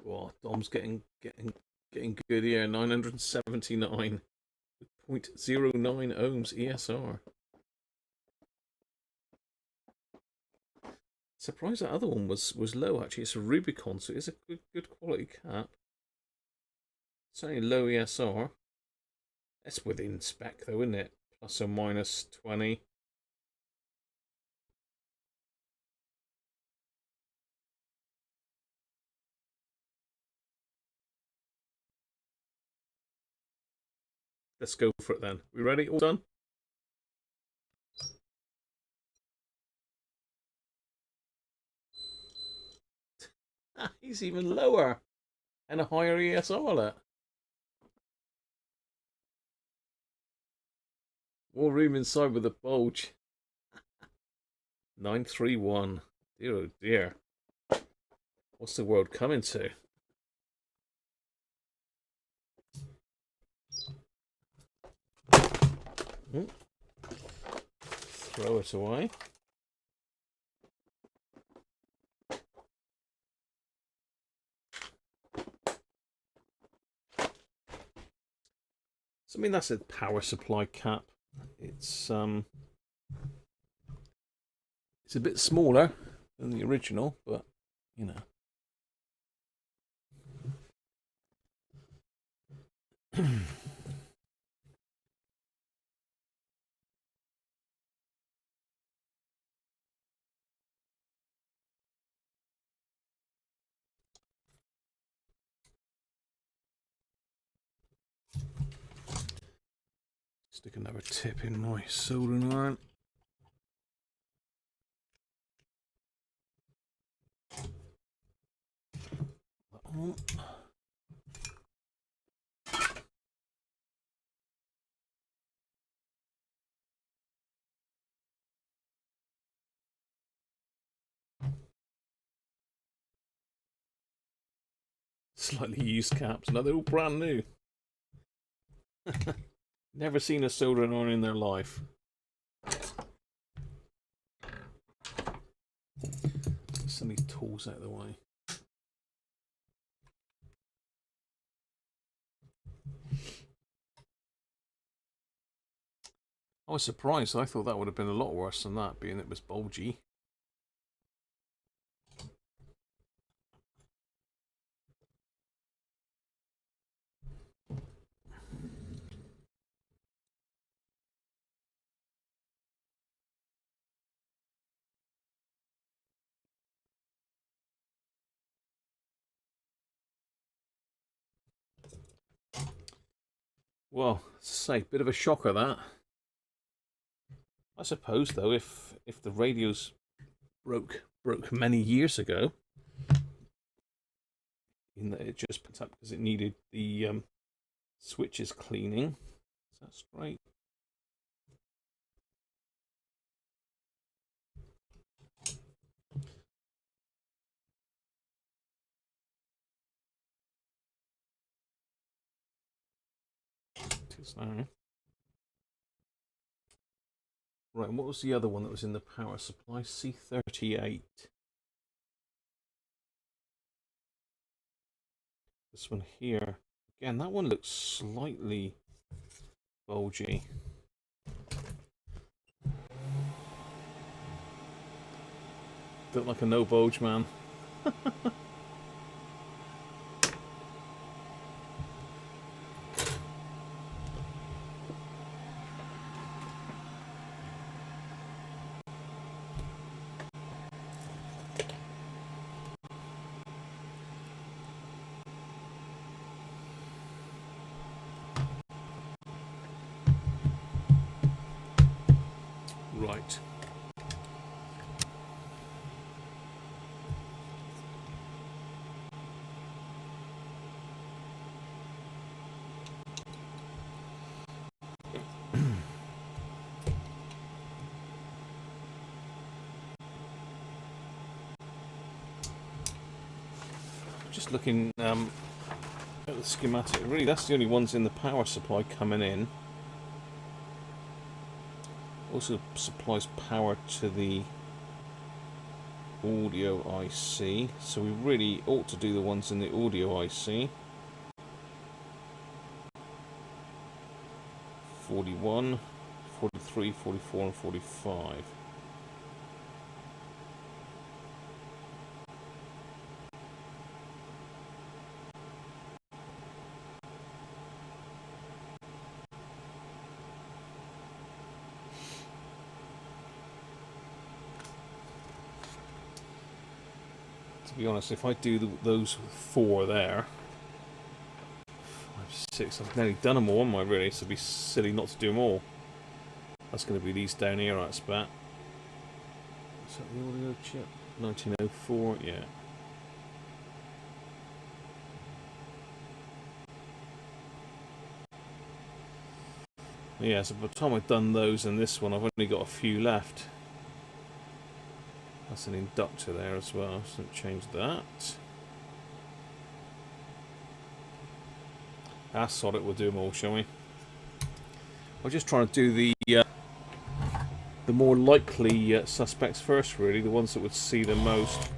Oh, Dom's getting good here. 979 with 0.09 ohms ESR. Surprised that other one was low. Actually, it's a Rubicon, so it's a good quality cap. Certainly low ESR. That's within spec though, isn't it? Plus or minus 20. Let's go for it then. We ready? All done? He's even lower. And a higher ESR on it. More room inside with a bulge. 931. Dear oh dear. What's the world coming to? Throw it away. So, I mean, that's a power supply cap. It's a bit smaller than the original, but you know. Stick another tip in my soldering iron. That one. Slightly used caps. No, they're all brand new. Never seen a soldering iron in their life. Send these tools out of the way. I was surprised. I thought that would have been a lot worse than that, being it was bulgy. Well, say, bit of a shocker that. I suppose though, if the radios broke many years ago, in that it just put up because it needed the switches cleaning. So that's great. Now. Right, and what was the other one that was in the power supply? C38. This one here. Again, that one looks slightly bulgy. Built like a no bulge man. Right. Just looking at the schematic, really that's the only ones in the power supply coming in. Also supplies power to the audio IC, so we really ought to do the ones in the audio IC. 41, 43, 44 and 45. be honest, if I do those 4 there, 5, 6, I've nearly done them all, haven't I, really? So it'd be silly not to do them all. That's going to be these down here, I expect. Is that the audio chip? 1904, yeah. Yeah, so by the time I've done those and this one, I've only got a few left. That's an inductor there as well, so change that. That's solid, we'll do them all, shall we? I'm just trying to do the more likely suspects first, really, the ones that would see the most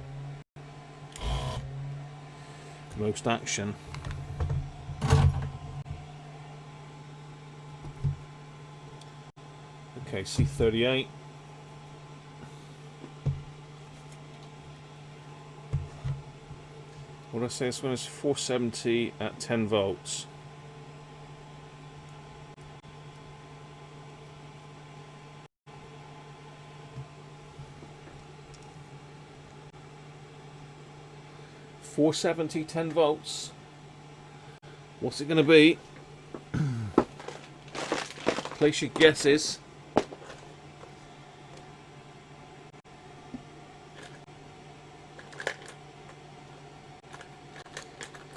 action. Okay, C38. What did I say? This one is 470 at 10 volts. .470, 10 volts. What's it going to be? Place your guesses. I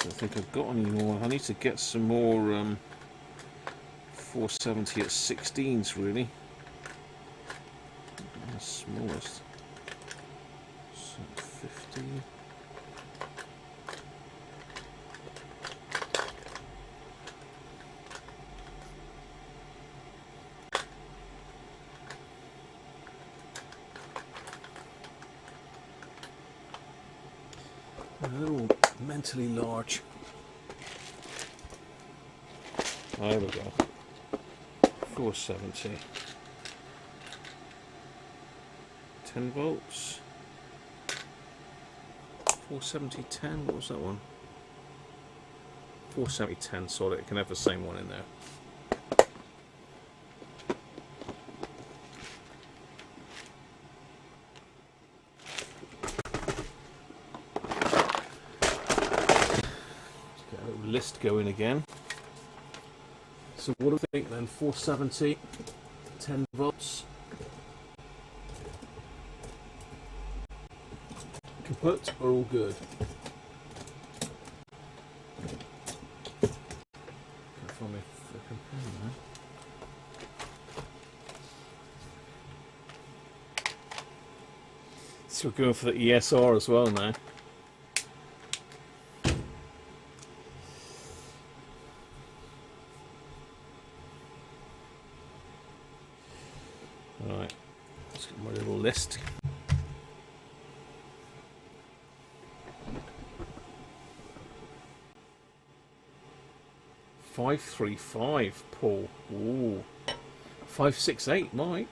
don't think I've got any more. I need to get some more 470 at 16s, really. The smallest. So 50. They're all mentally large. There we go. 470. 10 volts. 470, 10. What was that one? 470, 10. Solid. It can have the same one in there. List going again. So what do we think then? 470, 10 volts. Kaput are all good. Can't find my flipping pen now. So we're going for the ESR as well now. Alright, let's get my little list. .535, Paul. Ooh. 568, Mike.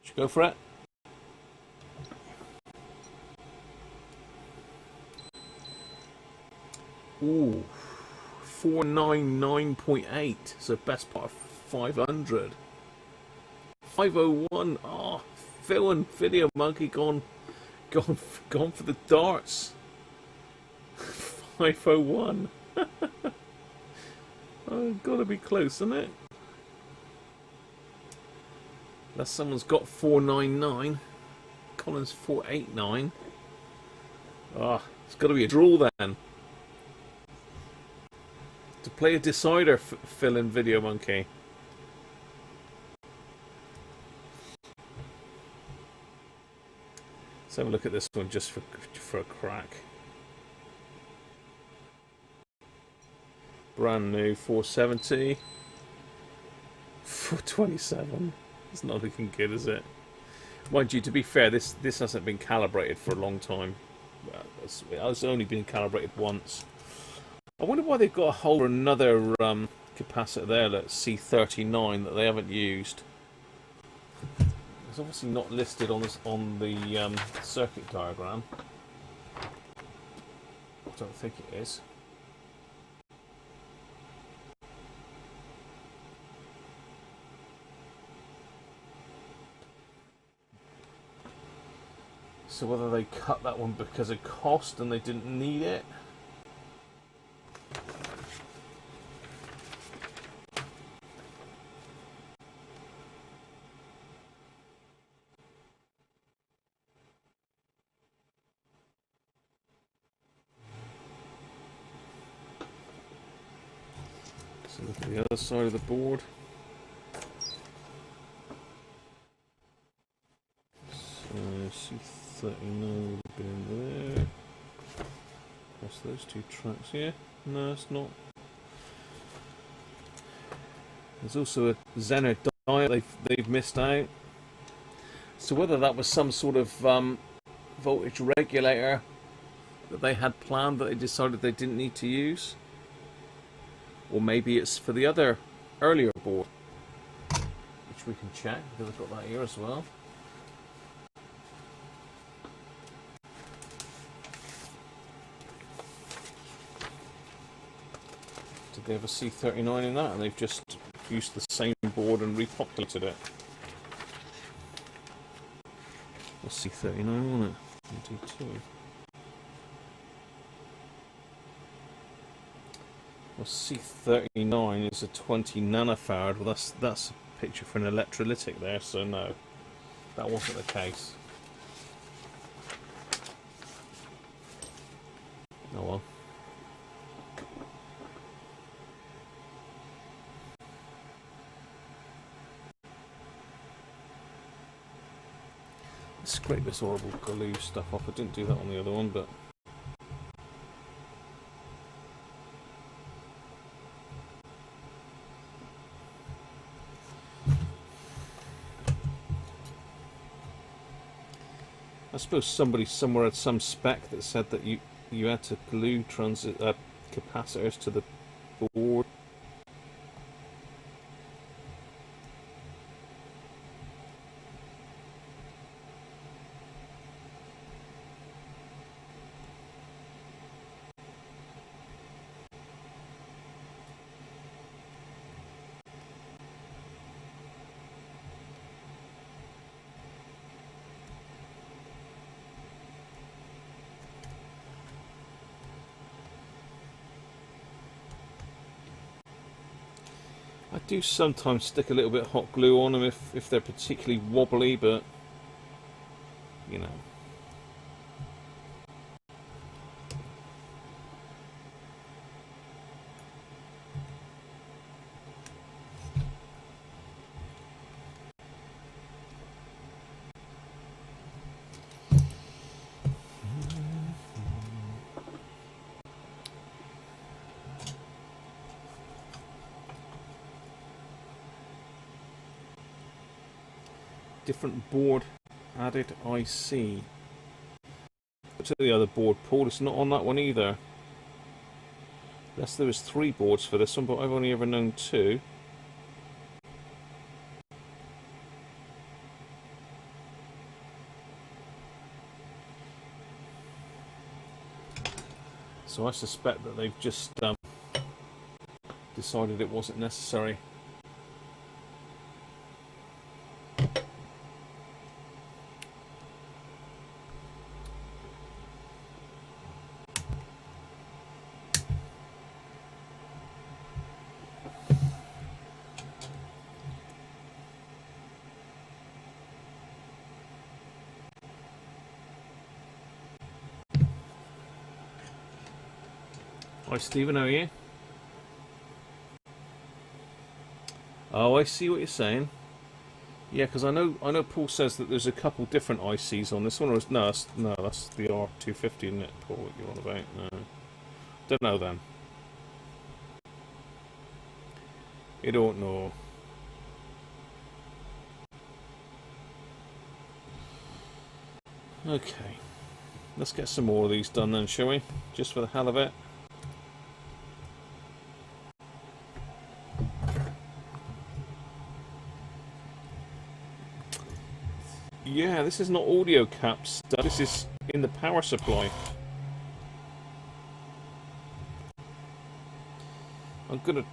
Should we go for it? Ooh, 499.8. So best part of 500. 501. Oh, Phil and Video Monkey gone for the darts. 501. Oh, gotta be close, isn't it? Unless someone's got 499. Colin's 489. Ah, it's got to be a draw then. To play a decider, Phil and Video Monkey. Let's have a look at this one just for a crack. Brand new 470. 427. It's not looking good, is it? Mind you, to be fair, this hasn't been calibrated for a long time. It's only been calibrated once. I wonder why they've got a whole another capacitor there, that's C39, that they haven't used. It's obviously not listed on the circuit diagram. I don't think it is. So whether they cut that one because of cost and they didn't need it. So look at the other side of the board. So C39 would have been there. Press those two tracks here. No, it's not. There's also a Zener dial they've missed out. So whether that was some sort of voltage regulator that they had planned that they decided they didn't need to use, or maybe it's for the other earlier board, which we can check because I've got that here as well. Did they have a C39 in that, and they've just used the same board and repopulated it? What's C39 on it? D2. Well, C39 is a 20 nanofarad. Well, that's a picture for an electrolytic there, so no, that wasn't the case. Oh well. Scrape this horrible glue stuff off. I didn't do that on the other one, but I suppose somebody somewhere had some spec that said that you had to glue capacitors to the board. I do sometimes stick a little bit of hot glue on them if they're particularly wobbly, but you know. Different board added IC. But to the other board, Paul, it's not on that one either. Unless there was 3 boards for this one, but I've only ever known 2. So I suspect that they've just decided it wasn't necessary. Hi Stephen, how are you? Oh, I see what you're saying. Yeah, because I know Paul says that there's a couple different ICs on this one. Or no, that's the R250, isn't it, Paul? What you're on about? No, don't know then. You don't know. Okay, let's get some more of these done then, shall we? Just for the hell of it. Yeah, this is not audio caps. This is in the power supply. I'm gonna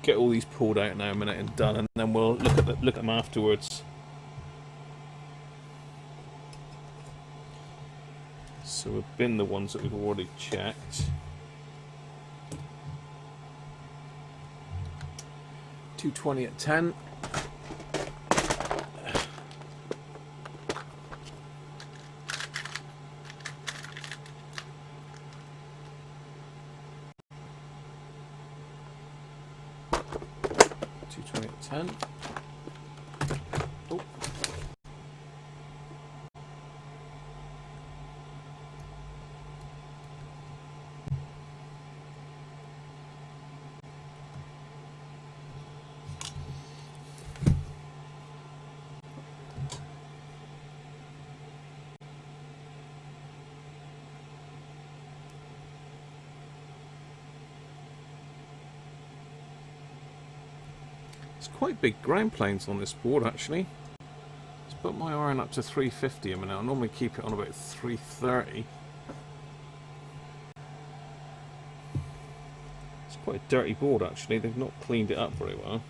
get all these pulled out now in a minute and done, and then we'll look at them afterwards. So we've been the ones that we've already checked. 220 at 10. At 10. Oh. Quite big ground planes on this board actually. Let's put my iron up to 350 a minute. I normally keep it on about 330. It's quite a dirty board actually. They've not cleaned it up very well.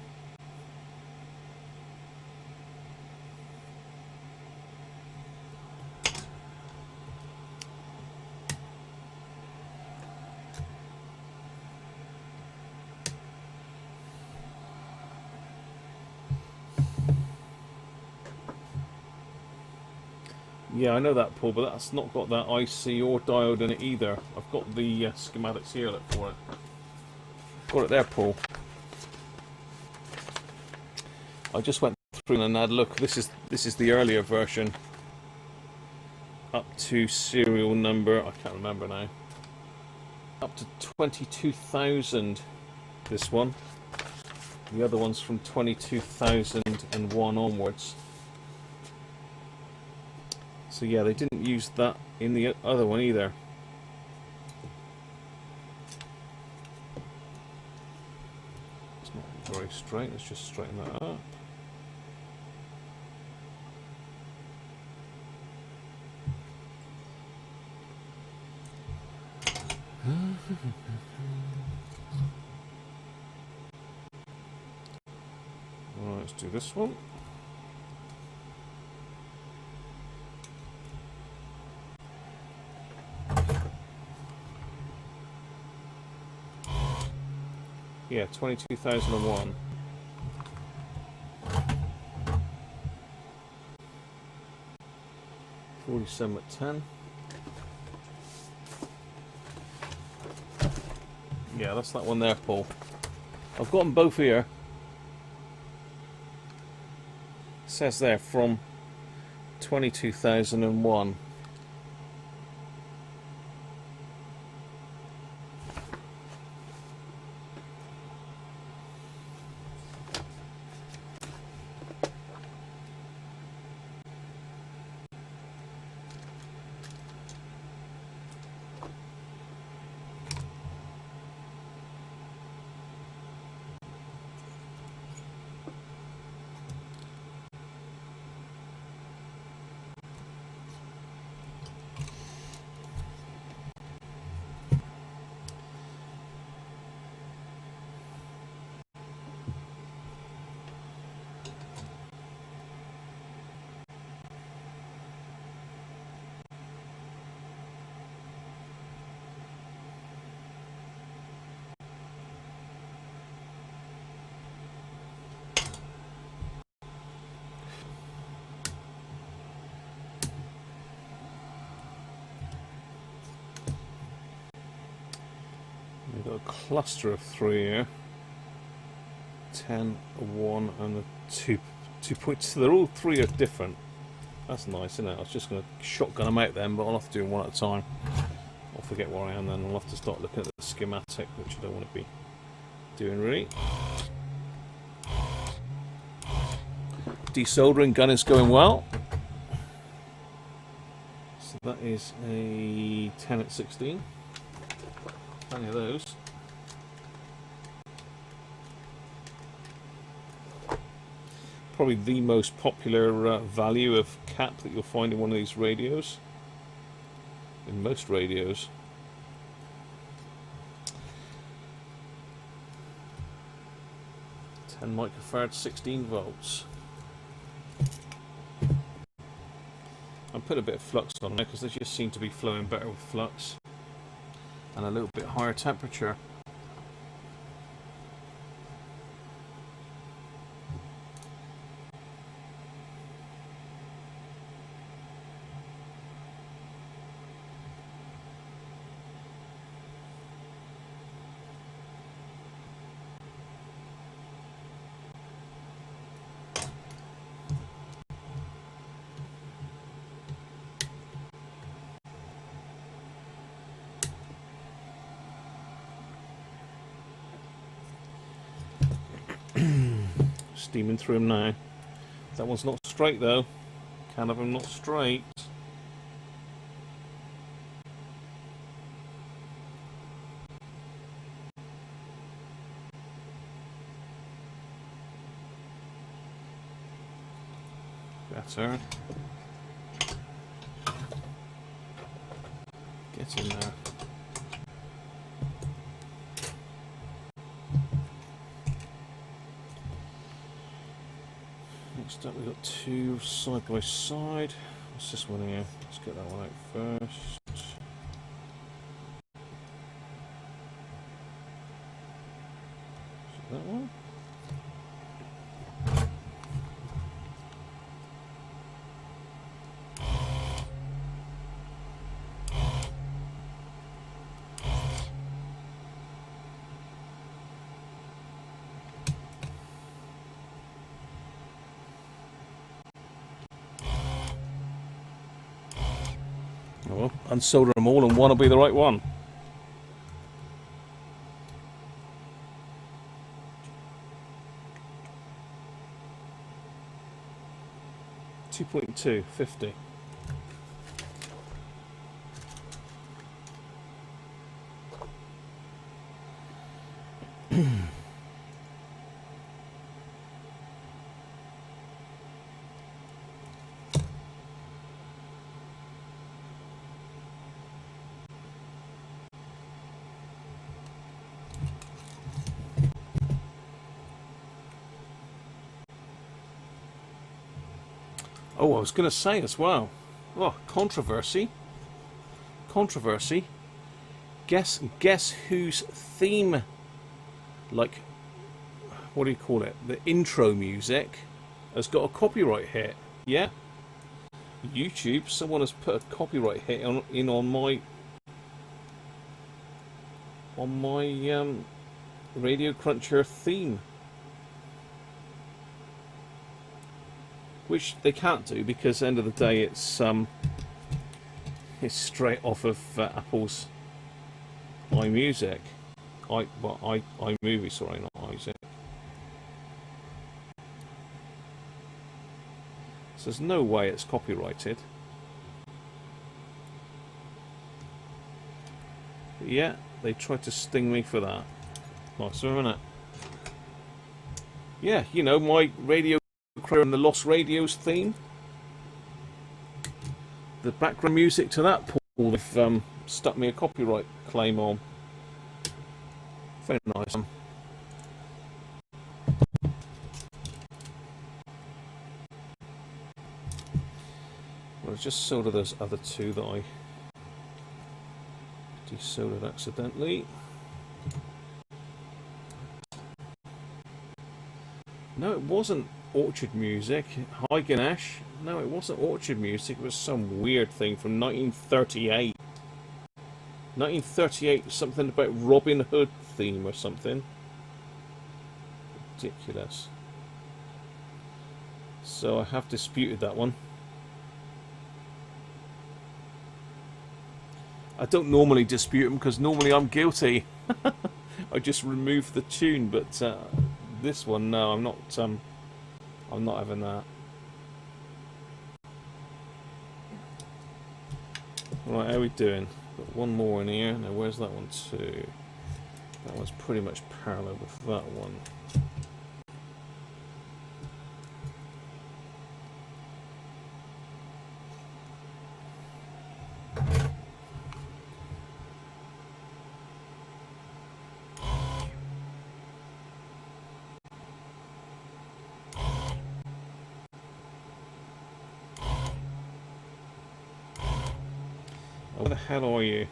Yeah, I know that, Paul, but that's not got that IC or diode in it either. I've got the schematics here, look for it. Got it there, Paul. I just went through and had a look. This is the earlier version. Up to serial number, I can't remember now. Up to 22,000, this one. The other one's from 22,001 onwards. So yeah, they didn't use that in the other one either. It's not very straight, let's just straighten that up. Alright, let's do this one. Yeah, 22,001. $47 at 10. Yeah, that's that one there, Paul. I've got them both here. It says there from 22,001. We've got a cluster of 3 here. 10, a 1 and a 2 points. So they're all 3 are different. That's nice, isn't it? I was just going to shotgun them out then, but I'll have to do them one at a time. I'll forget where I am then. I'll have to start looking at the schematic, which I don't want to be doing really. Desoldering gun is going well. So that is a 10 at 16. Plenty of those. Probably the most popular value of cap that you'll find in one of these radios. In most radios. (10 microfarad, 16 volts). I put a bit of flux on there because they just seem to be flowing better with flux and a little bit higher temperature. Steaming through them now. That one's not straight though. Can of them not straight. Better. Get in there. Next up, we've got two side by side. What's this one here? Let's get that one out first. Is it that one? Oh well, unsolder them all and one will be the right one. .2, 50. Oh, I was going to say as well. Oh, controversy. Controversy. Guess whose theme, like, what do you call it? The intro music has got a copyright hit. Yeah. YouTube. Someone has put a copyright hit on my Radio Cruncher theme. Which they can't do because at the end of the day it's straight off of Apple's iMusic, iMovie, sorry, not iMusic. So there's no way it's copyrighted. But yeah, they tried to sting me for that. Nice, isn't it? Yeah, you know, my Radio and the Lost Radios theme, the background music to that, Paul, they've stuck me a copyright claim on. Very nice. Well, I just soldered those other two that I desoldered accidentally. No, it wasn't Orchard Music. Hi Ganesh. No, it wasn't Orchard Music. It was some weird thing from 1938. 1938, something about Robin Hood theme or something. Ridiculous. So I have disputed that one. I don't normally dispute them because normally I'm guilty. I just remove the tune, but this one, no, I'm not having that. Right, how are we doing? Got one more in here. Now, where's that one too? That one's pretty much parallel with that one. Oh, where the hell are you?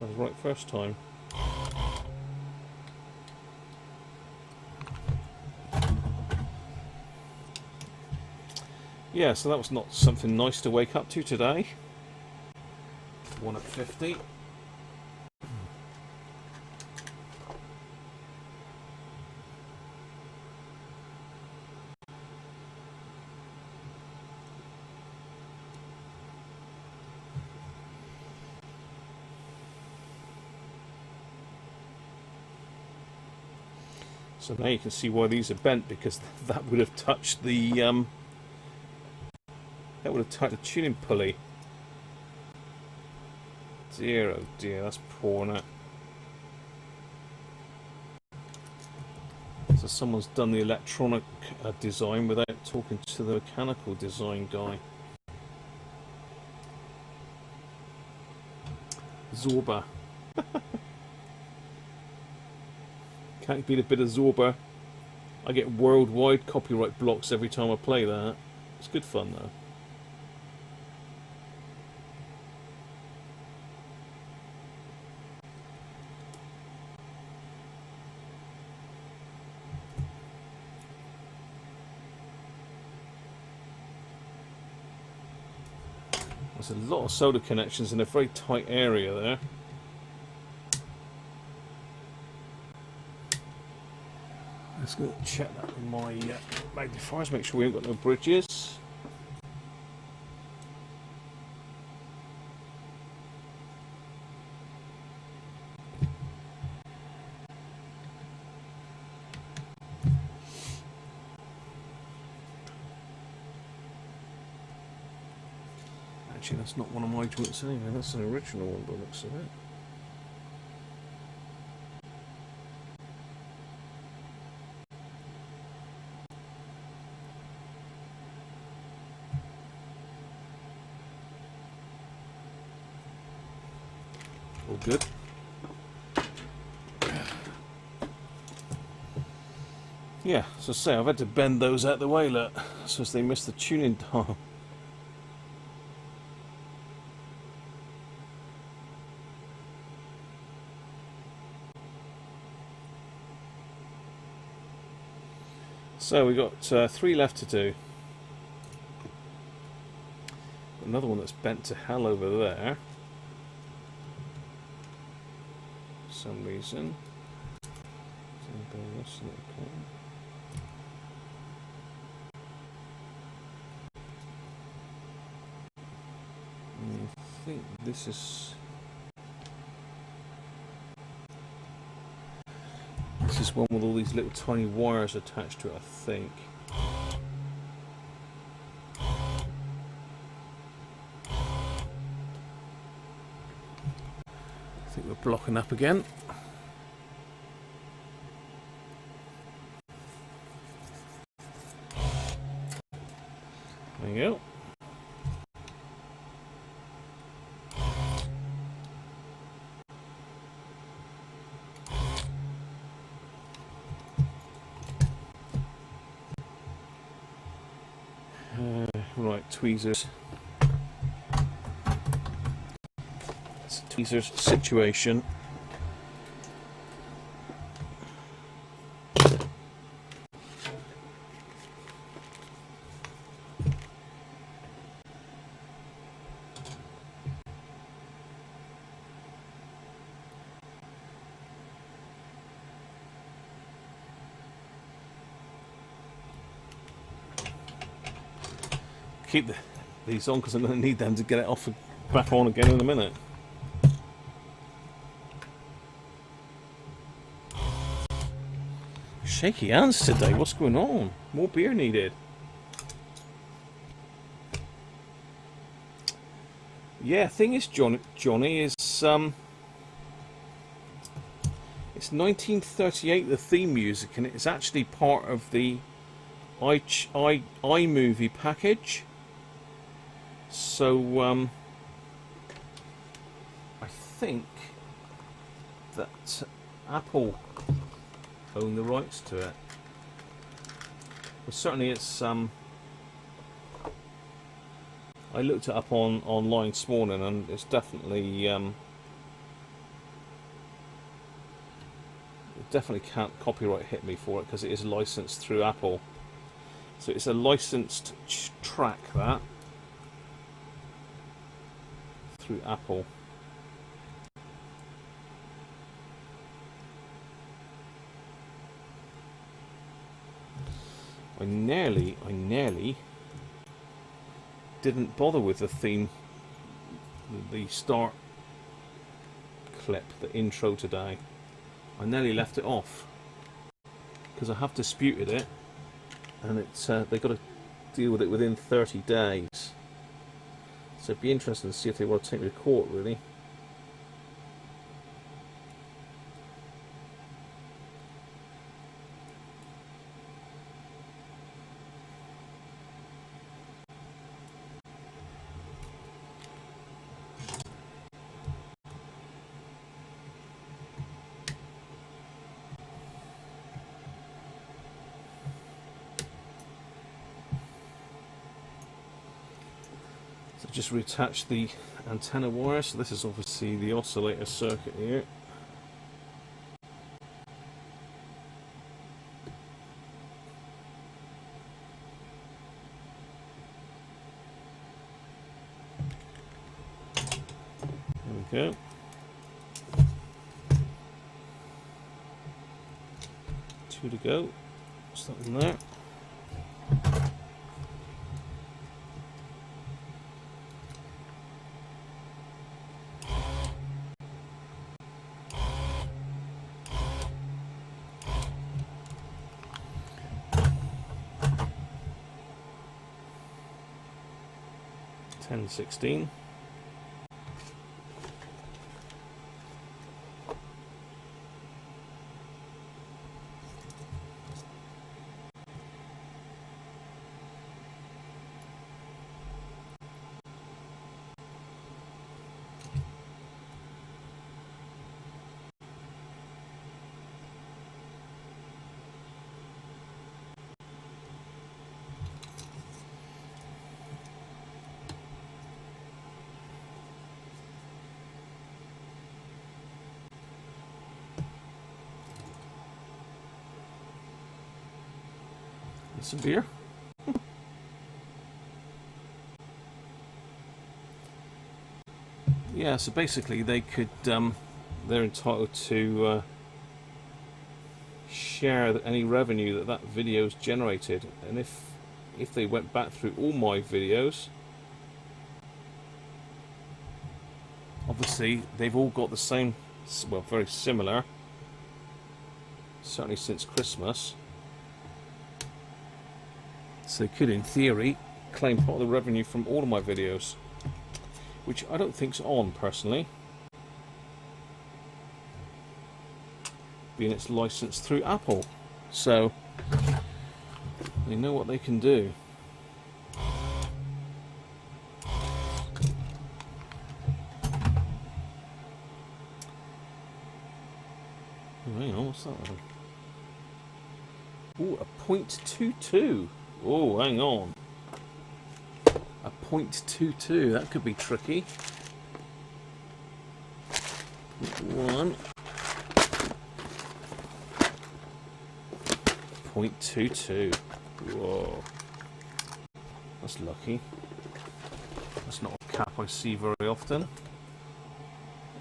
That was right first time. Yeah, so that was not something nice to wake up to today. 1 at 50. So now you can see why these are bent, because that would have touched the tuning pulley. Dear, oh dear, that's poor, isn't it? So someone's done the electronic design without talking to the mechanical design guy. Zorba. Can't beat a bit of Zorba. I get worldwide copyright blocks every time I play that. It's good fun though. There's a lot of solder connections in a very tight area there. Let's go check that with my magnifiers, make sure we haven't got no bridges. Actually, that's not one of my joints anyway, that's an original one by the looks of it. All good. Yeah, so I say, I've had to bend those out the way, look, so as they miss the tuning dial. So we got 3 left to do. Another one that's bent to hell over there. For some reason. I think this is... This is one with all these little tiny wires attached to it, I think. I think we're blocking up again. There you go. Right, tweezers. It's a tweezers situation. Keep these on because I'm going to need them to get it off and back on again in a minute. Shaky hands today, what's going on? More beer needed. Yeah, thing is, Johnny is it's 1938, the theme music, and it's actually part of the iMovie package. So I think that Apple own the rights to it. But certainly it's I looked it up online this morning, and it's definitely it definitely can't copyright hit me for it because it is licensed through Apple. So it's a licensed track that through Apple. I nearly didn't bother with the theme, the start clip, the intro today. I nearly left it off because I have disputed it, and it's they've got to deal with it within 30 days. So it'd be interesting to see if they want to take me to court, really. Just reattach the antenna wire. So this is obviously the oscillator circuit here. There we go. Two to go. What's that in there? And 16. Some beer. Yeah, so basically they could, they're entitled to share any revenue that that video's generated, and if they went back through all my videos, obviously they've all got the same, well, very similar, certainly since Christmas. So they could, in theory, claim part of the revenue from all of my videos, which I don't think's on, personally, being it's licensed through Apple. So they know what they can do. Oh, hang on, what's that one? Ooh, a .22. Oh, hang on. A .22, that could be tricky. 1. .22. Whoa. That's lucky. That's not a cap I see very often.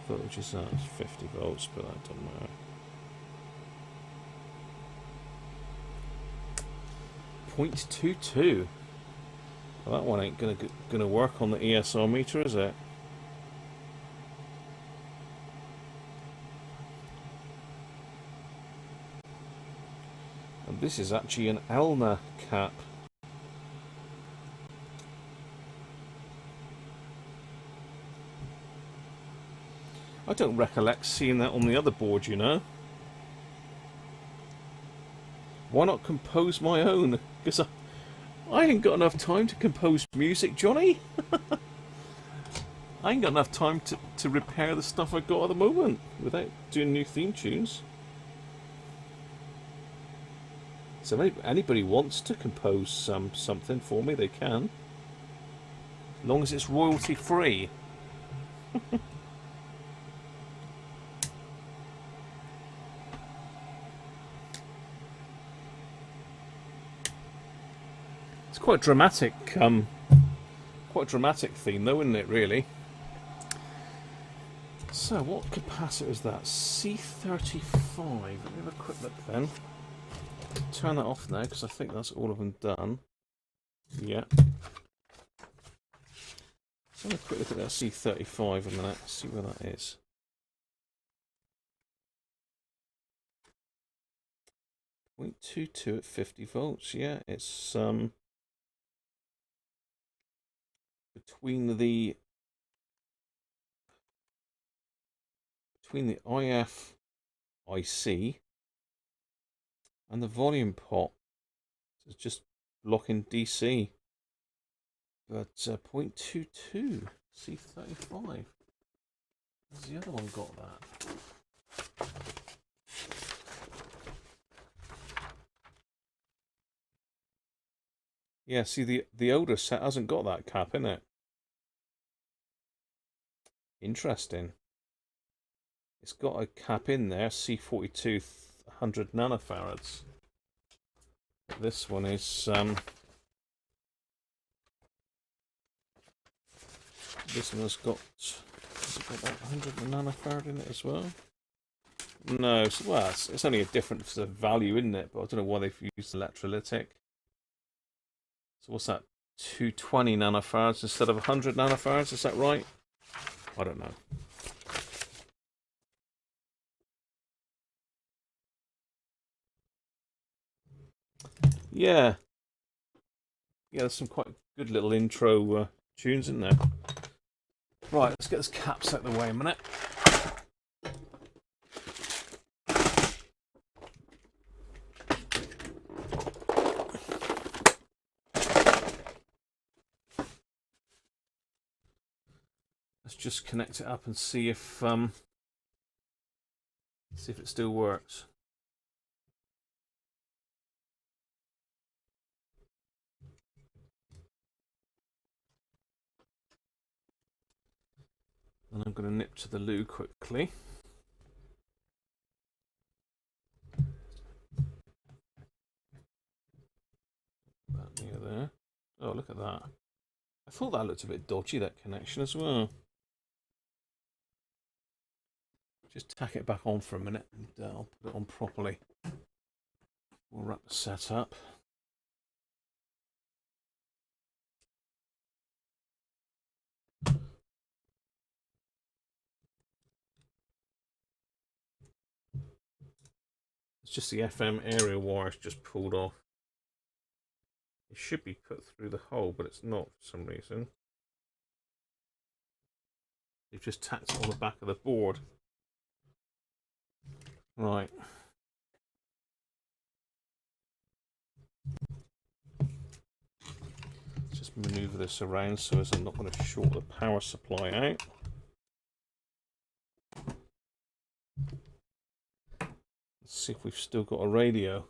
Voltage is that? It's 50 volts, but that doesn't matter. .22. Well, that one ain't gonna work on the ESR meter, is it? And this is actually an Elna cap. I don't recollect seeing that on the other board, you know. Why not compose my own? Because I ain't got enough time to compose music, Johnny. I ain't got enough time to repair the stuff I got at the moment without doing new theme tunes. So if anybody wants to compose something for me, they can. As long as it's royalty free. It's quite dramatic, quite dramatic theme though, isn't it, really? So, what capacitor is that? C35. Let me have a quick look then. Turn that off now, because I think that's all of them done. Yeah. So have a quick look at that C35 a minute, see where that is. .22 at 50 volts, yeah, it's between the IF IC and the volume pot. It's just blocking DC. But .22 C35. Has the other one got that? Yeah, see the older set hasn't got that cap in it. Interesting. It's got a cap in there, C42 100 nanofarads. But this one is this one has got that 100 nanofarad in it as well. No, well, it's only a difference of value, isn't it? But I don't know why they've used electrolytic. So what's that? 220 nanofarads instead of 100 nanofarads, is that right? I don't know. Yeah. Yeah, there's some quite good little intro tunes in there. Right, let's get this caps out of the way a minute. Let's just connect it up and see if it still works. And I'm going to nip to the loo quickly. That near there. Oh, look at that. I thought that looked a bit dodgy, that connection as well. Just tack it back on for a minute and I'll put it on properly. We'll wrap the set up. It's just the FM area wires just pulled off. It should be put through the hole, but it's not for some reason. They've just tacked it on the back of the board. Right. Let's just manoeuvre this around so as I'm not going to short the power supply out. Let's see if we've still got a radio.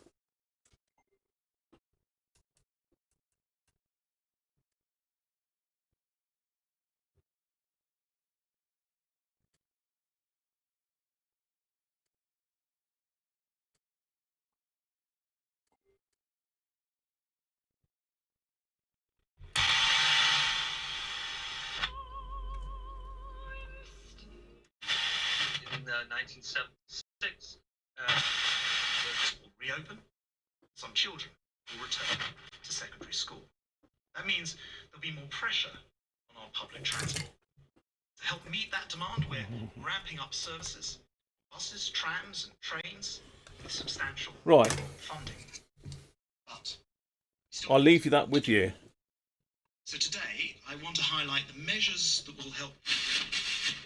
In 1976, the will reopen. Some children will return to secondary school. That means there'll be more pressure on our public transport. To help meet that demand, we're ramping up services, buses, trams, and trains with substantial funding. But I'll leave you that with you. So today, I want to highlight the measures that will help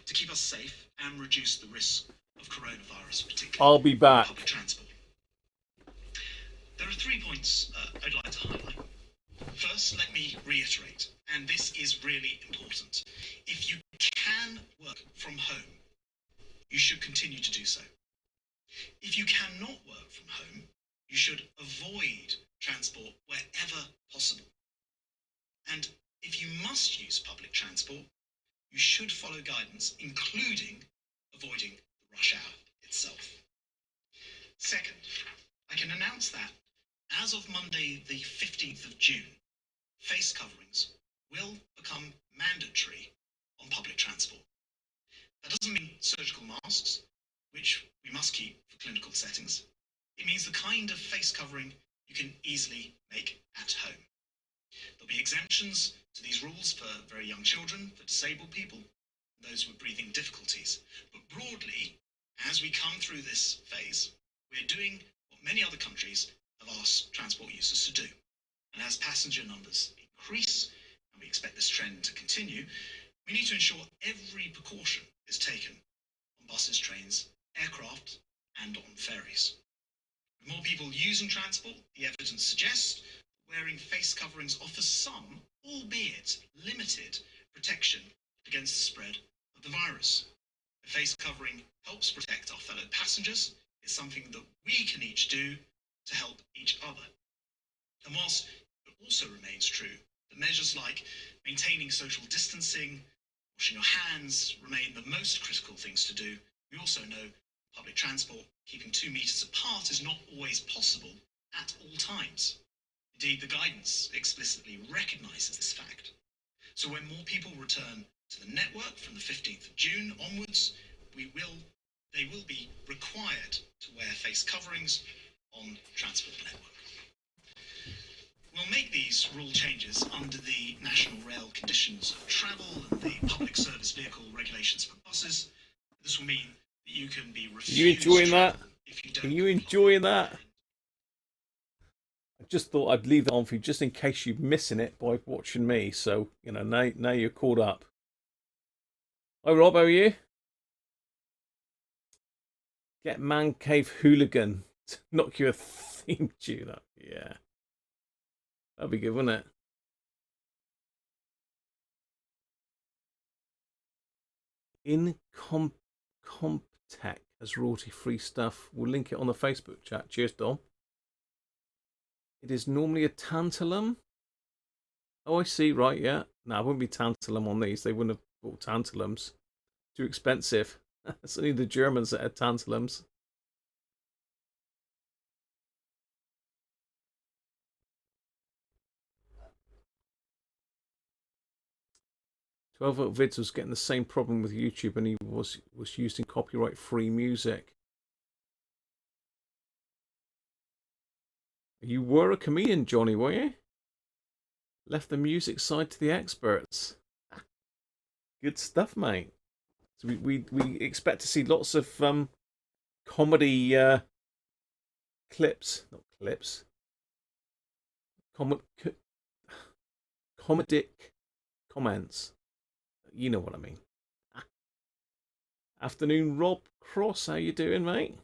to keep us safe and reduce the risk of coronavirus, particularly I'll be back. public transport. There are 3 points I'd like to highlight. First, let me reiterate, and this is really important. If you can work from home, you should continue to do so. If you cannot work from home, you should avoid transport wherever possible. And if you must must use public transport, you should follow guidance, including avoiding the rush hour itself. Second, I can announce that as of Monday the 15th of June, face coverings will become mandatory on public transport. That doesn't mean surgical masks, which we must keep for clinical settings. It means the kind of face covering you can easily make at home. There'll be exemptions to these rules for very young children, for disabled people, and those with breathing difficulties. But broadly, as we come through this phase, we're doing what many other countries have asked transport users to do. And as passenger numbers increase, and we expect this trend to continue, we need to ensure every precaution is taken on buses, trains, aircraft, and on ferries. With more people using transport, the evidence suggests wearing face coverings offers some, albeit limited, protection against the spread of the virus. A face covering helps protect our fellow passengers. It's something that we can each do to help each other. And whilst it also remains true that measures like maintaining social distancing, washing your hands remain the most critical things to do, we also know public transport keeping 2 meters apart is not always possible at all times. Indeed, the guidance explicitly recognises this fact. So when more people return to the network from the 15th of June onwards, they will be required to wear face coverings on transport network. We'll make these rule changes under the National Rail Conditions of Travel and the Public Service Vehicle Regulations for buses. This will mean that you can be refused. You enjoying that? If you don't Are you enjoying that? I just thought I'd leave that on for you just in case you're missing it by watching me. So, you know, now you're caught up. Hi Rob, how are you? Get Man Cave Hooligan to knock you a theme tune up. Yeah. That'd be good, wouldn't it? In Comptech as royalty-free stuff. We'll link it on the Facebook chat. Cheers, Dom. It is normally a tantalum. Oh, I see. Right, yeah. No, it wouldn't be tantalum on these. They wouldn't have bought tantalums. Too expensive. It's only the Germans that had tantalums. 12-volt vids was getting the same problem with YouTube, and he was using copyright-free music. You were a comedian, Johnny, were you? Left the music side to the experts. Good stuff, mate. So we expect to see lots of comedy clips, not clips. Comedic comments. You know what I mean. Afternoon, Rob Cross. How you doing, mate?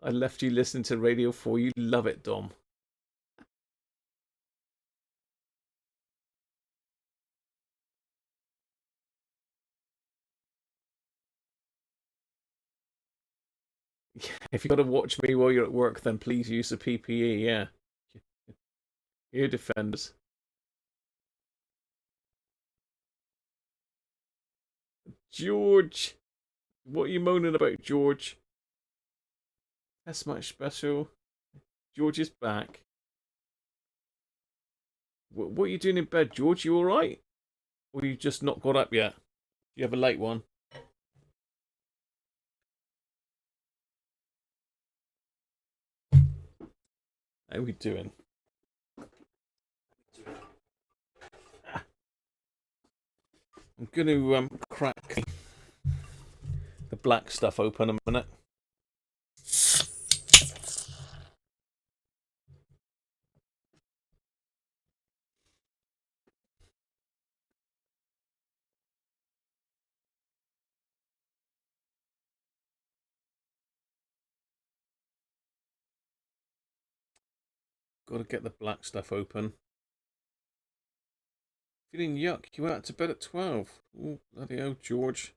I left you listening to Radio 4. You love it, Dom. Yeah, if you've got to watch me while you're at work, then please use the PPE, yeah. Ear defenders. George! What are you moaning about, George? That's much special. George is back. What are you doing in bed, George? You alright? Or you just not got up yet? You have a late one? How are we doing? I'm going to crack the black stuff open a minute. Got to get the black stuff open. Feeling yuck. You went out to bed at 12. Oh, bloody hell, George.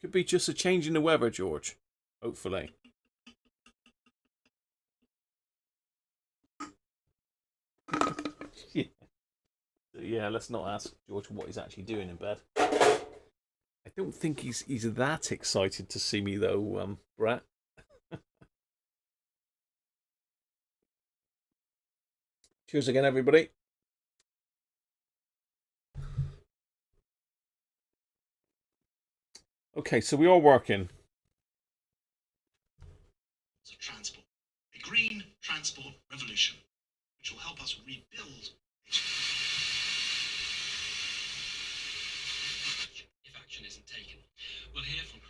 Could be just a change in the weather, George. Hopefully. Yeah, let's not ask George what he's actually doing in bed. I don't think he's that excited to see me though, Brett. Cheers again, everybody. Okay, so we are working. Transport. A green transport revolution, which will help us rebuild. If action isn't taken, we'll hear from.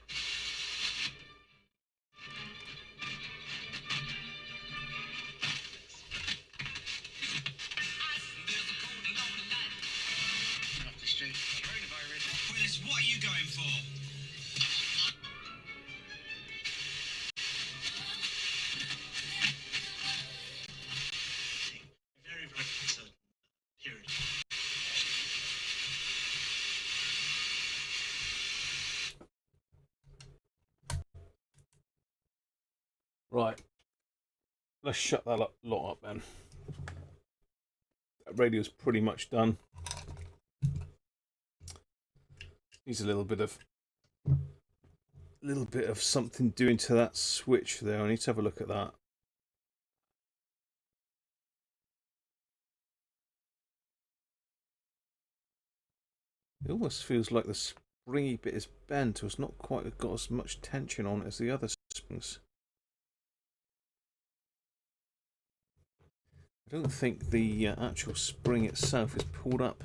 Chris, what are you going for? Very, very certain period. Right. Let's shut that lot up then. That radio's pretty much done. Needs a little bit of something doing to that switch there. I need to have a look at that. It almost feels like the springy bit is bent, or it's not quite got as much tension on it as the other springs. I don't think the actual spring itself is pulled up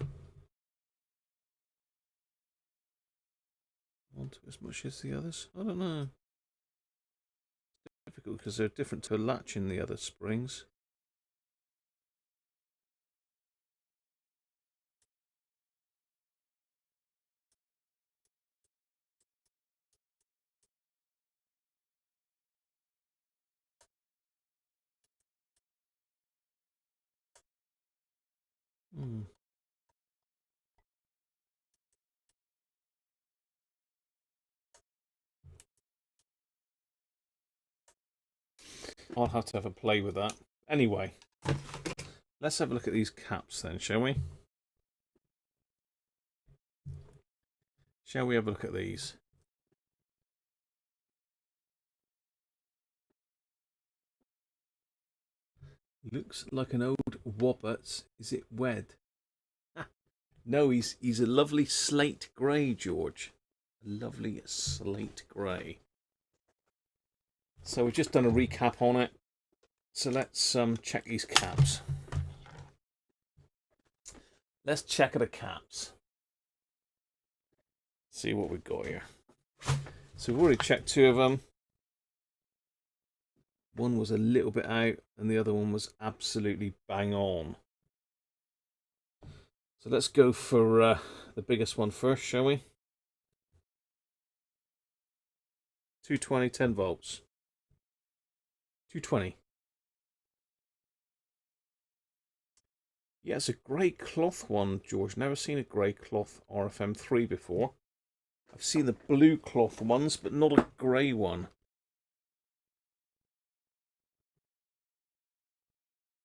onto as much as the others. I don't know. It's difficult because they're different to a latch in the other springs. I'll have to have a play with that. Anyway, let's have a look at these caps then, shall we? Shall we have a look at these? Looks like an old Wobbert. Is it wed? No, he's a lovely slate grey, George. A lovely slate grey. So we've just done a recap on it. So let's check these caps. Let's check the caps. See what we've got here. So we've already checked 2 of them. One was a little bit out and the other one was absolutely bang on. So let's go for the biggest one first, shall we? 220, 10 volts. 220. Yeah, it's a grey cloth one, George. Never seen a grey cloth RFM3 before. I've seen the blue cloth ones, but not a grey one.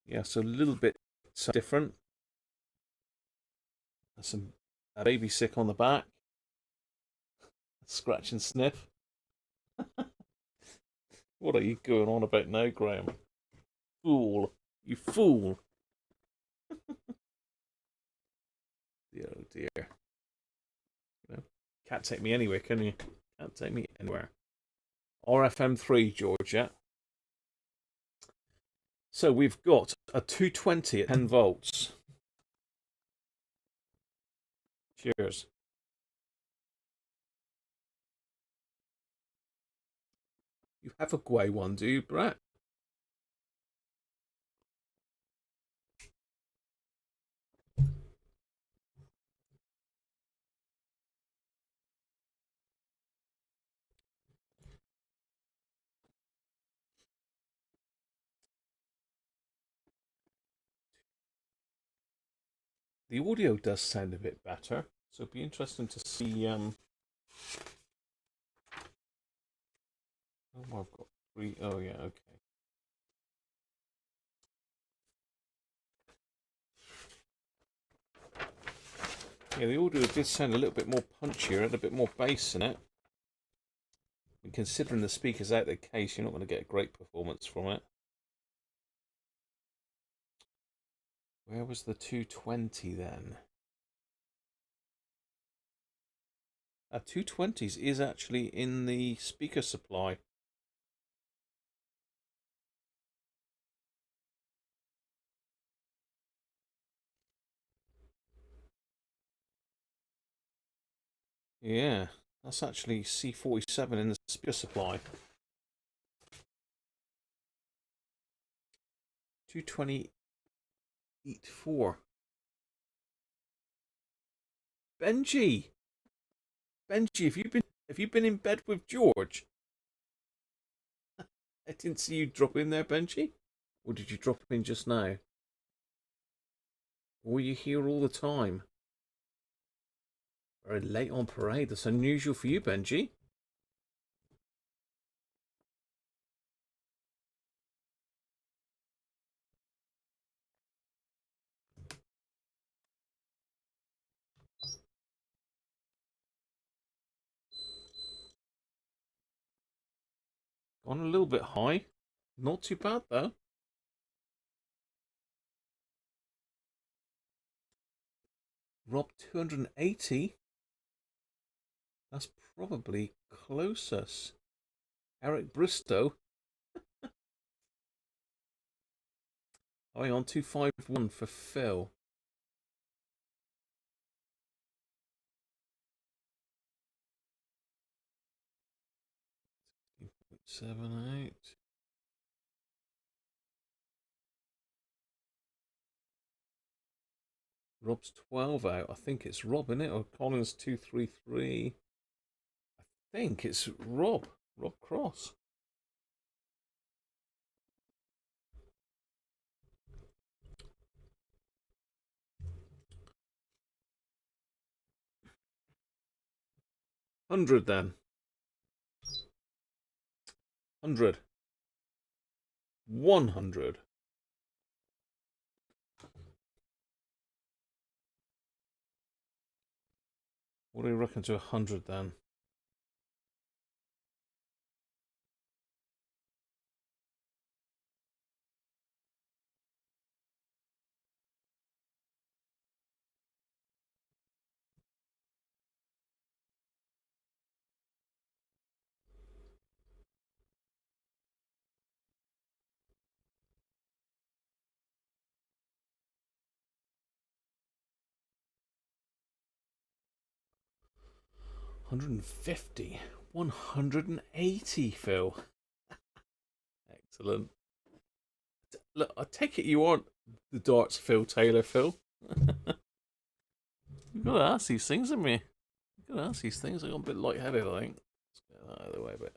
Yeah, so a little bit different. There's a baby sick on the back. Scratch and sniff. What are you going on about now, Graham? Fool. You fool. Dear, oh dear. You know, can't take me anywhere, can you? Can't take me anywhere. RFM3, George, yeah? So we've got a 220 at 10 volts. Cheers. You have a grey one, do you, Brett? The audio does sound a bit better, so it'd be interesting to see. Oh, I've got 3. Oh, yeah, okay. Yeah, the audio did sound a little bit more punchier, had a bit more bass in it. And considering the speaker's out of the case, you're not going to get a great performance from it. Where was the 220 then? 220s is actually in the speaker supply. Yeah, that's actually C47 in the speaker supply. 220 Eat 4. Benji! Benji, have you been in bed with George? I didn't see you drop in there, Benji. Or did you drop in just now? Or were you here all the time? Very late on parade. That's unusual for you, Benji. Gone a little bit high. Not too bad, though. Rob 280. That's probably closest. Eric Bristow. Hang on, 251 for Phil. Seven, 8. Rob's 12 out. I think it's Rob, isn't it? Or Collins 233. I think it's Rob. Rob Cross. $100 then. 100. 100. What do you reckon to 100 then? $150. 180, Phil. Excellent. Look, I take it you aren't the darts Phil Taylor, Phil. You've got to ask these things, haven't you? You've got to ask these things. I got a bit lightheaded, I think. Let's get that out of the way a bit.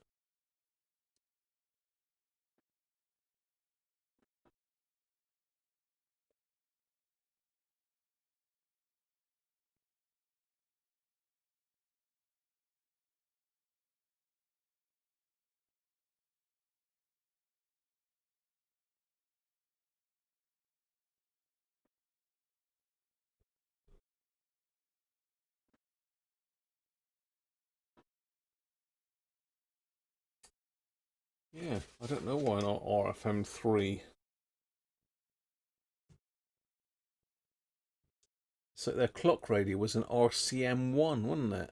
Yeah, I don't know why not RFM3. So their clock radio was an RCM1, wasn't it?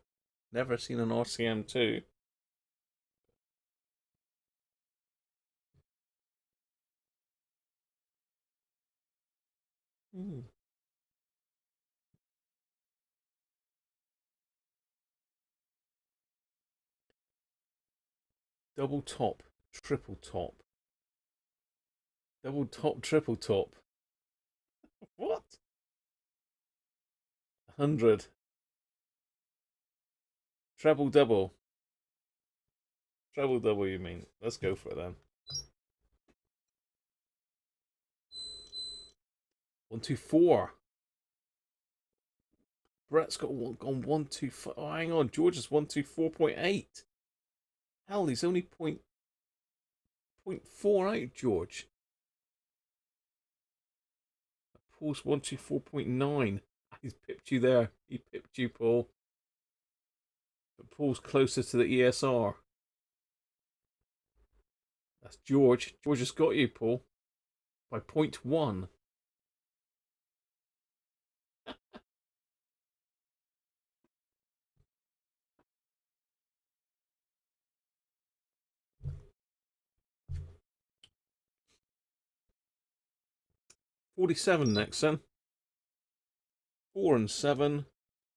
Never seen an RCM2. Double top, triple top. Double top, triple top. What? 100. Treble double. Treble double, you mean? Let's go for it then. 124. Brett's got gone 125. Oh, hang on. George is 124.8. Hell, he's only 0.48, George. Paul's 124.9. A He's pipped you there. He pipped you, Paul. But Paul's closer to the ESR. That's George. George has got you, Paul. By 0.1. $47 next, then. 4 and 7.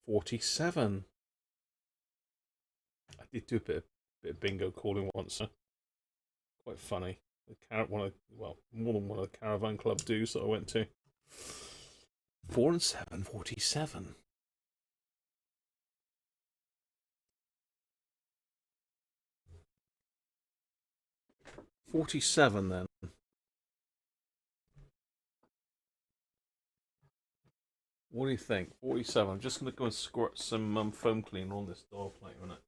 47. I did do a bit of bingo calling once. Huh? Quite funny. More than one of the caravan club dues that I went to. 4 and 7. 47. $47 then. What do you think? 47. I'm just going to go and squirt some foam cleaner on this dial plate a minute.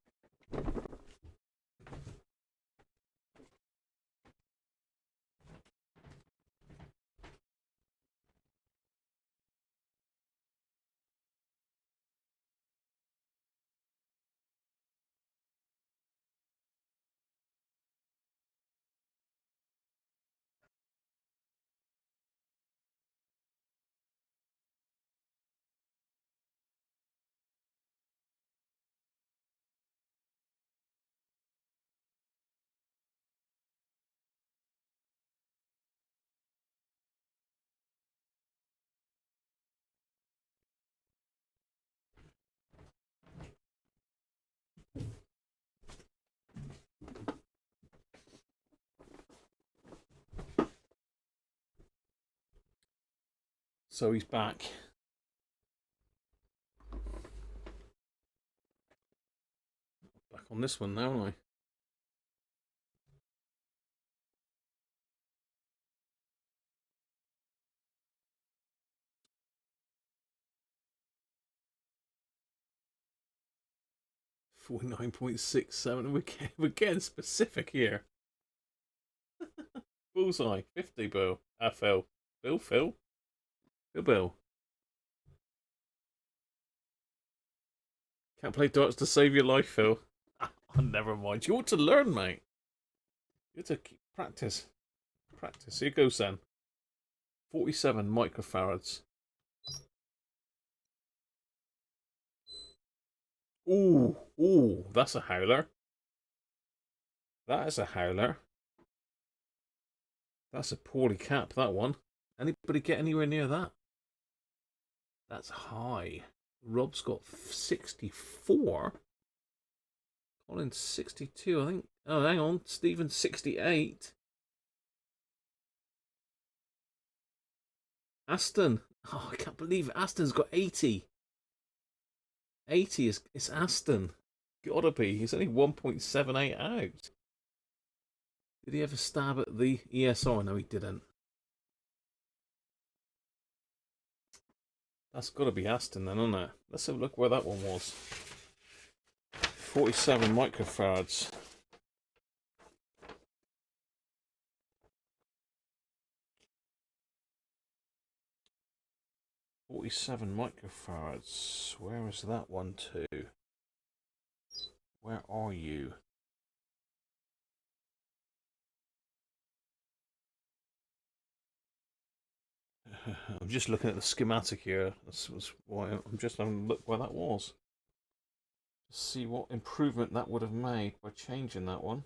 So he's back. Back on this one now, aren't I? $49.67. We're getting specific here. Bullseye. 50, Bill. Phil. Phil. Can't play darts to save your life, Phil. Oh, never mind. You ought to learn, mate. You ought to keep practice. Here goes then. 47 microfarads. Ooh, that's a howler. That is a howler. That's a poorly capped, that one. Anybody get anywhere near that? That's high. Rob's got 64. Colin's 62, I think. Oh, hang on. Stephen's 68. Aston. Oh, I can't believe it. Aston's got 80. 80 is it's Aston. Gotta be. He's only 1.78 out. Did he ever stab at the ESR? No, he didn't. That's got to be Aston then, isn't it? Let's have a look where that one was. 47 microfarads. $47 microfarads. Where is that one to? Where are you? I'm just looking at the schematic here. That's why I'm just having a look where that was. To see what improvement that would have made by changing that one.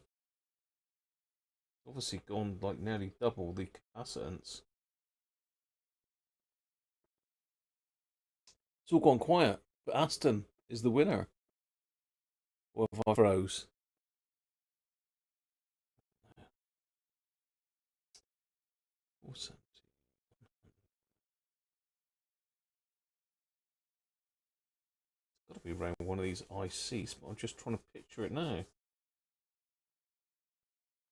Obviously gone like nearly double the capacitance. It's all gone quiet, but Aston is the winner. Or if I froze. Awesome. It's got to be around one of these ICs, but I'm just trying to picture it now.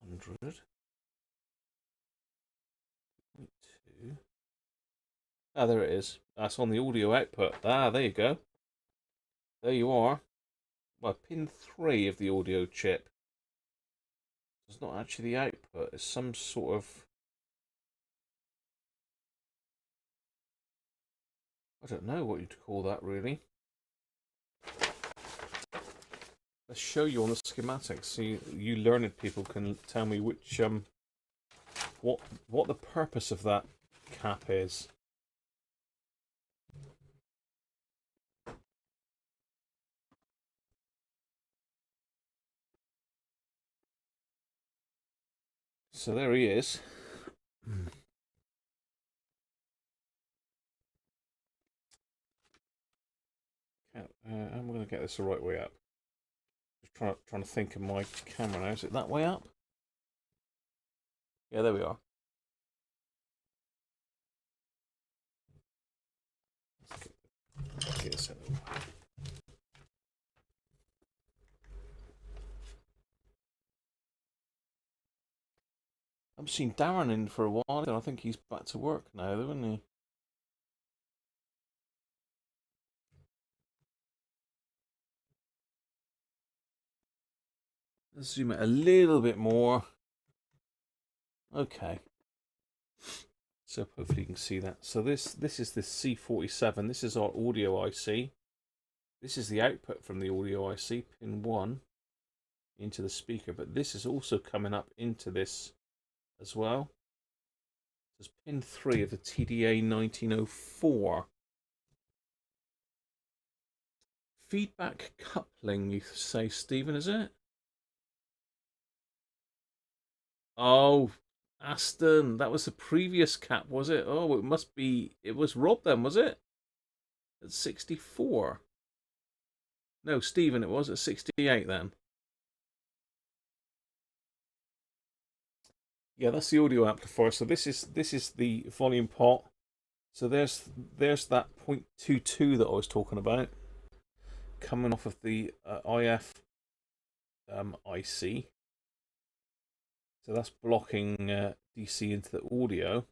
100. 2. Ah, there it is. That's on the audio output. Ah, there you go. There you are. Well, pin 3 of the audio chip. It's not actually the output. It's some sort of... I don't know what you'd call that really. Let's show you on the schematics so you learned people can tell me which what the purpose of that cap is. So there he is. I'm going to get this the right way up. Just trying to think of my camera now. Is it that way up? Yeah, there we are. I haven't seen Darren in for a while, and I think he's back to work now, though, isn't he? Let's zoom it a little bit more. Okay. So hopefully you can see that. So this is the C47. This is our audio IC. This is the output from the audio IC, pin 1, into the speaker. But this is also coming up into this as well. There's pin 3 of the TDA 1904. Feedback coupling, you say, Stephen, is it? Oh, Aston, that was the previous cap, was it? Oh, it must be, it was Rob then, was it? At 64. No, Stephen, it was at 68 then. Yeah, that's the audio amplifier. So this is the volume pot. So there's that 0.22 that I was talking about, coming off of the IF IC. So that's blocking DC into the audio.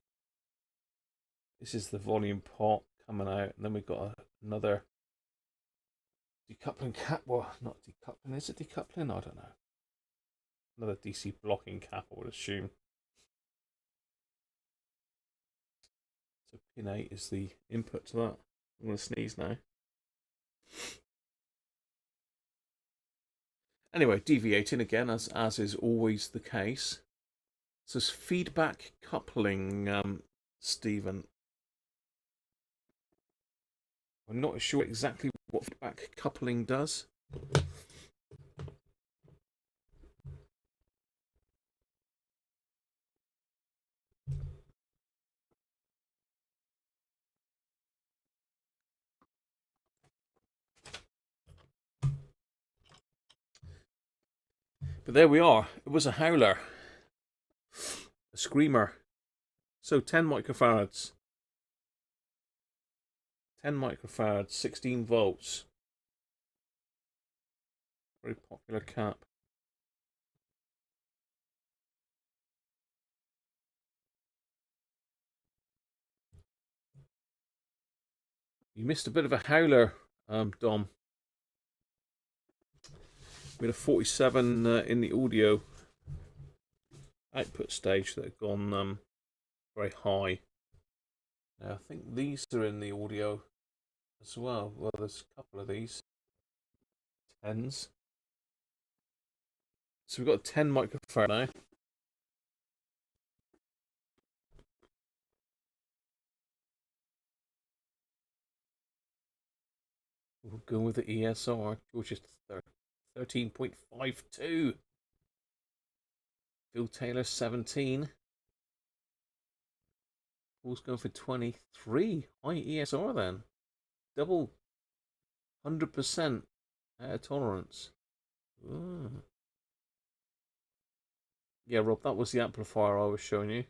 This is the volume pot coming out, and then we've got another decoupling cap. Well, not decoupling. Is it decoupling? I don't know. Another DC blocking cap, I would assume. So pin 8 is the input to that. I'm going to sneeze now. Anyway, deviating again, as is always the case. So it's feedback coupling, Stephen. I'm not sure exactly what feedback coupling does. But there we are. It was a howler. A screamer. So 10 microfarads. 10 microfarads, 16 volts. Very popular cap. You missed a bit of a howler, Dom. We had a 47 in the audio output stage that had gone very high. Now I think these are in the audio as well. Well, there's a couple of these 10s. So we've got a 10 microfarad now. We'll go with the ESR, which is 13.52. Phil Taylor 17. Paul's going for 23. High ESR then. Double 100% tolerance. Ooh. Yeah, Rob, that was the amplifier I was showing you.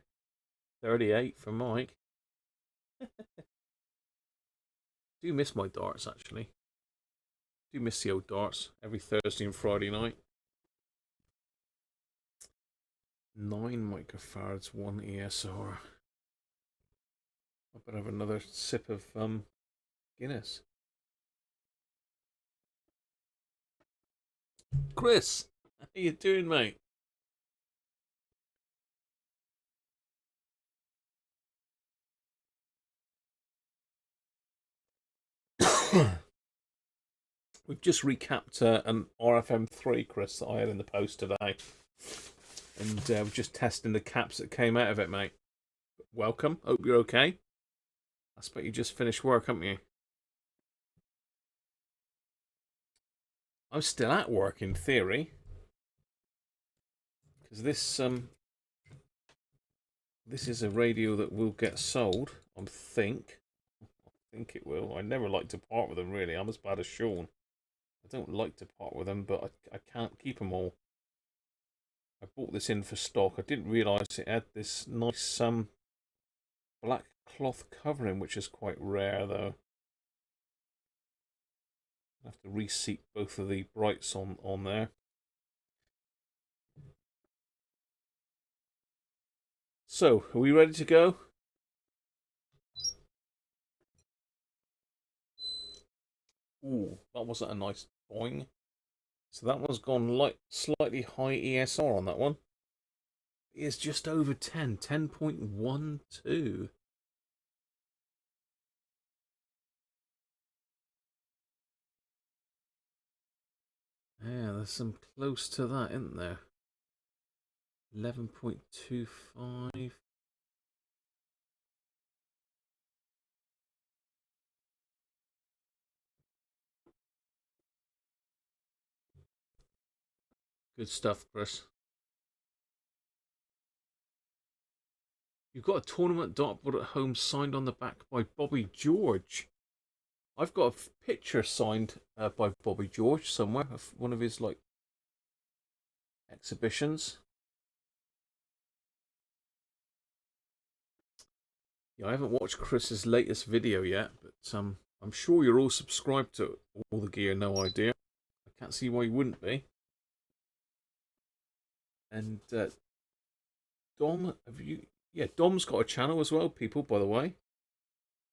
38 for Mike. Do miss my darts, actually. Do miss the old darts every Thursday and Friday night. 9 microfarads, 1 ESR. I better have another sip of Guinness. Chris, how you doing, mate? We've just recapped an RFM3, Chris, that I had in the post today. And we're just testing the caps that came out of it, mate. Welcome. Hope you're okay. I expect you just finished work, haven't you? I'm still at work, in theory. Because this is a radio that will get sold, I think. I think it will. I never like to part with them, really. I'm as bad as Sean. I don't like to part with them, but I can't keep them all. I bought this in for stock. I didn't realise it had this nice black cloth covering, which is quite rare, though. I have to reseat both of the brights on there. So, are we ready to go? Ooh, that wasn't a nice boing. So that one's gone slightly high ESR on that one. It is just over 10, 10.12. Yeah, there's some close to that, isn't there? 11.25. Good stuff, Chris. You've got a tournament dartboard at home signed on the back by Bobby George. I've got a picture signed by Bobby George somewhere of one of his exhibitions. Yeah, I haven't watched Chris's latest video yet, but I'm sure you're all subscribed to All the Gear, No Idea. I can't see why you wouldn't be. And Dom, Dom's got a channel as well, people, by the way.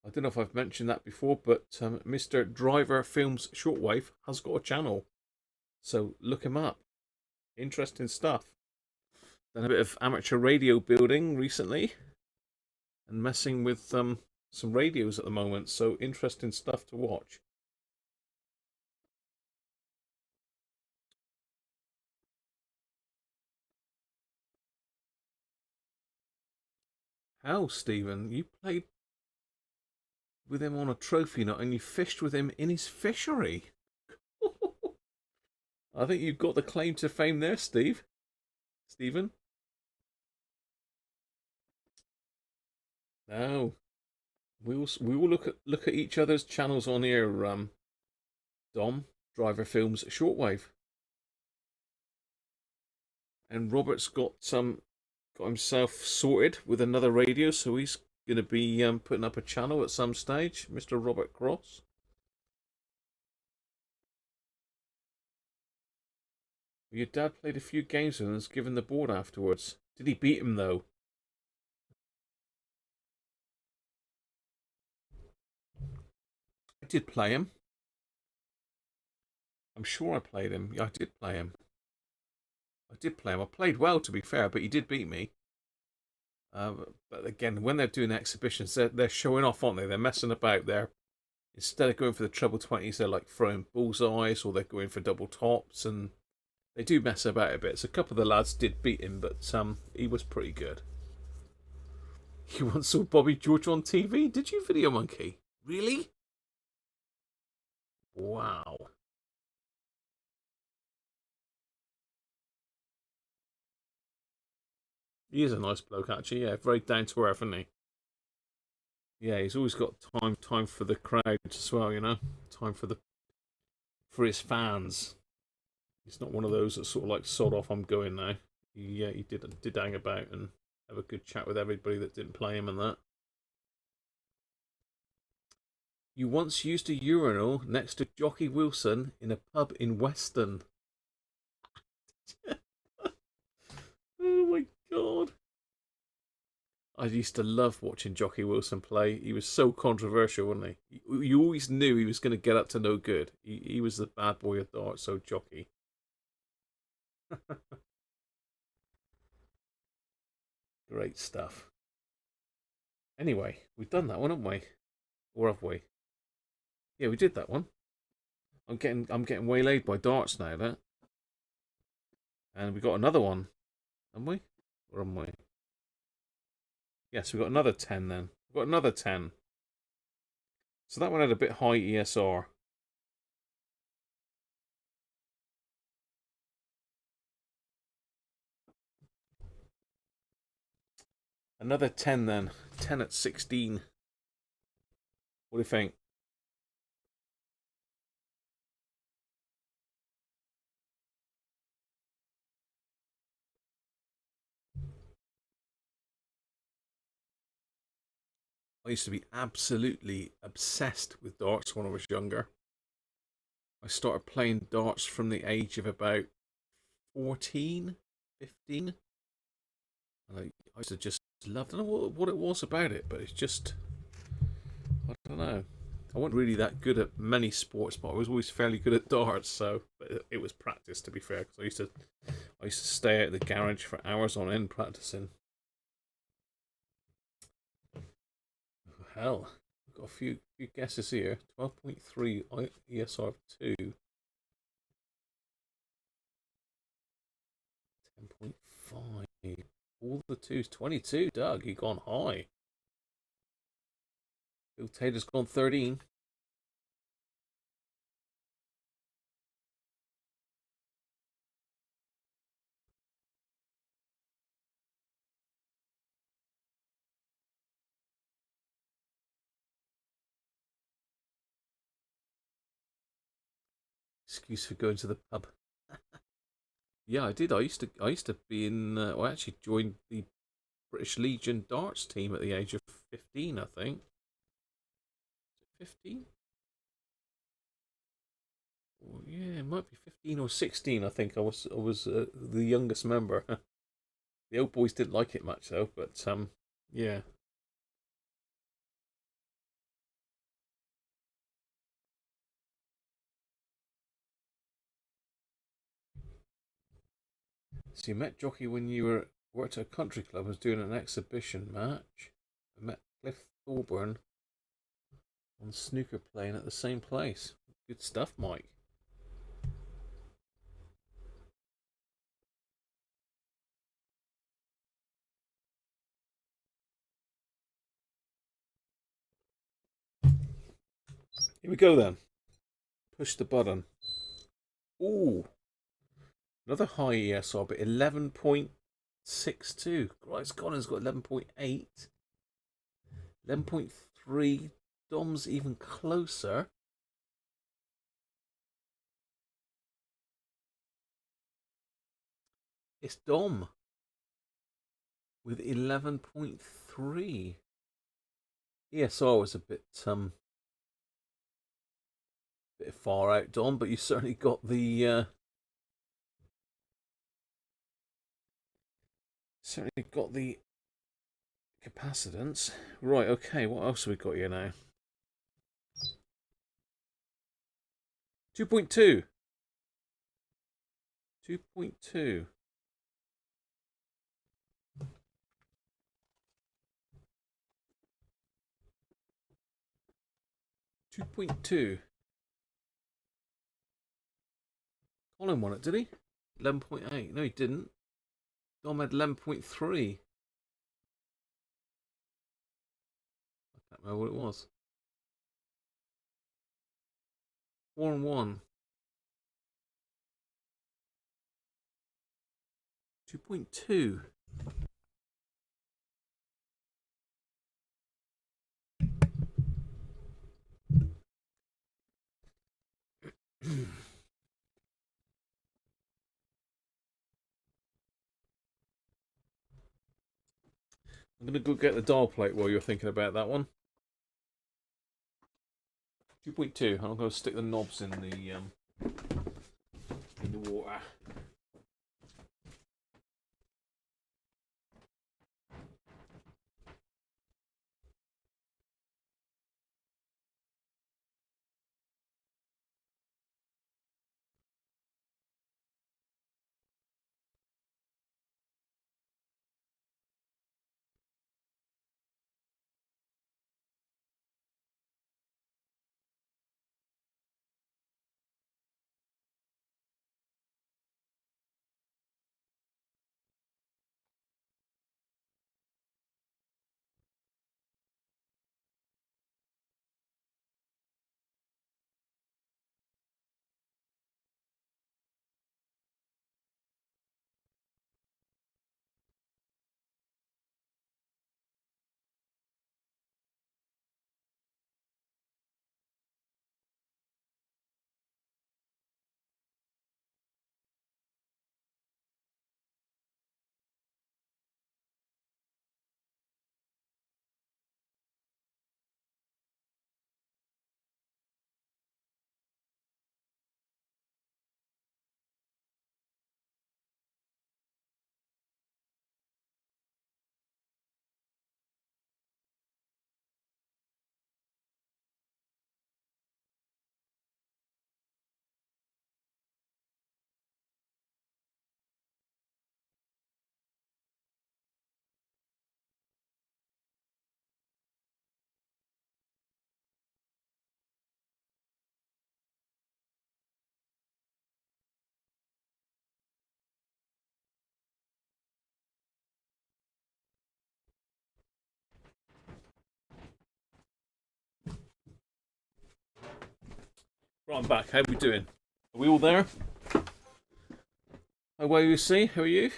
I don't know if I've mentioned that before, but Mr. Driver Films Shortwave has got a channel. So look him up. Interesting stuff. Done a bit of amateur radio building recently. And messing with some radios at the moment. So interesting stuff to watch. How, Stephen? You played with him on a trophy night and you fished with him in his fishery. I think you've got the claim to fame there, Stephen. No, we will look at each other's channels on here. Dom, Driver Films Shortwave, and Robert's got himself sorted with another radio, so he's going to be putting up a channel at some stage. Mr. Robert Cross. Your dad played a few games and was given the board afterwards. Did he beat him though? I did play him. I'm sure I played him. Yeah, I did play him. I played well, to be fair, but he did beat me. But again, when they're doing exhibitions, they're showing off, aren't they? They're messing about. Instead of going for the treble 20s, they're like throwing bullseyes, or they're going for double tops, and they do mess about a bit. So a couple of the lads did beat him, but he was pretty good. You once saw Bobby George on TV? Did you, Video Monkey? Really? Wow. He is a nice bloke, actually. Yeah, very down to earth, isn't he? Yeah, he's always got time for the crowd as well. You know, time for his fans. He's not one of those that sort of like sod off. I'm going now. He did hang about and have a good chat with everybody that didn't play him and that. You once used a urinal next to Jockey Wilson in a pub in Weston. Oh my god. I used to love watching Jockey Wilson play. He was so controversial, wasn't he? You always knew he was going to get up to no good. He was the bad boy of darts, so Jockey. Great stuff. Anyway, we've done that one, haven't we? Or have we? Yeah, we did that one. I'm getting waylaid by darts now, that. And we got another one, haven't we? Or am we? Yes, we got another 10 then. We've got another 10. So that one had a bit high ESR. Another 10 then. 10 at 16. What do you think? I used to be absolutely obsessed with darts when I was younger. I started playing darts from the age of about 14, 15. And I used to just love, I don't know what it was about it, but it's just, I don't know. I wasn't really that good at many sports, but I was always fairly good at darts, so it was practice, to be fair, because I used to stay out of the garage for hours on end practicing. Hell, we've got a few guesses here. 12.3 ESR of 2. 10.5. All the twos. 22. Doug, you gone high. Bill Taylor's gone 13. Excuse for going to the pub. Yeah, I did. I used to be in. I actually joined the British Legion darts team at the age of 15. I think. 15. Oh, yeah, it might be 15 or 16. I think I was the youngest member. The old boys didn't like it much though, but yeah. So you met Jockey when you worked at a country club and was doing an exhibition match. I met Cliff Thorburn on snooker playing at the same place. Good stuff, Mike. Here we go then. Push the button. Ooh. Another high ESR, but 11.62. Christ, Colin's got 11.8. 11.3. Dom's even closer. It's Dom with 11.3. ESR was a bit far out, Dom, but you certainly got the capacitance. Right, okay, what else have we got here now? 2.2. 2.2. 2.2. Colin won it, did he? 11.8. No, he didn't. Dom had 11.3. I can't remember what it was. 4 and 1. 2.2. I'm going to go get the dial plate while you're thinking about that one. 2.2. I'm going to stick the knobs in the water. Right, I'm back. How are we doing? Are we all there? How well you see? How are you?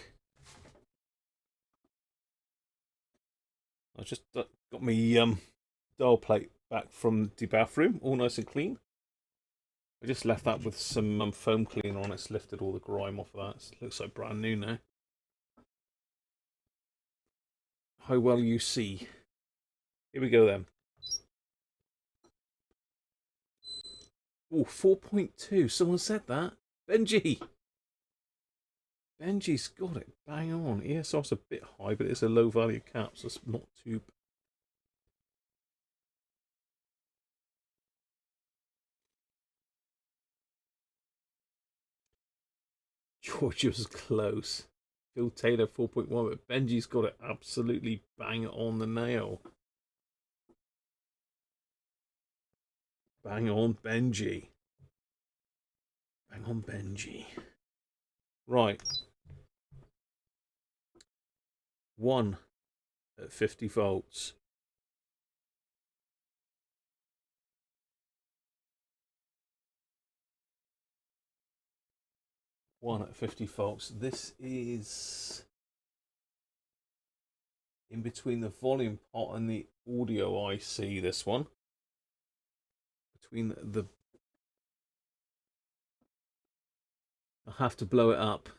I just got me dial plate back from the bathroom, all nice and clean. I just left that with some foam cleaner on it. It's lifted all the grime off of that. It looks like brand new now. How well you see? Here we go then. Oh, 4.2. Someone said that. Benji! Benji's got it bang on. ESR's a bit high, but it's a low value cap, so it's not too. George was close. Phil Taylor 4.1, but Benji's got it absolutely bang on the nail. Bang on Benji. Bang on Benji. Right. 1 at 50 volts. One at 50 volts. This is in between the volume pot and the audio IC, this one. Between the... I have to blow it up.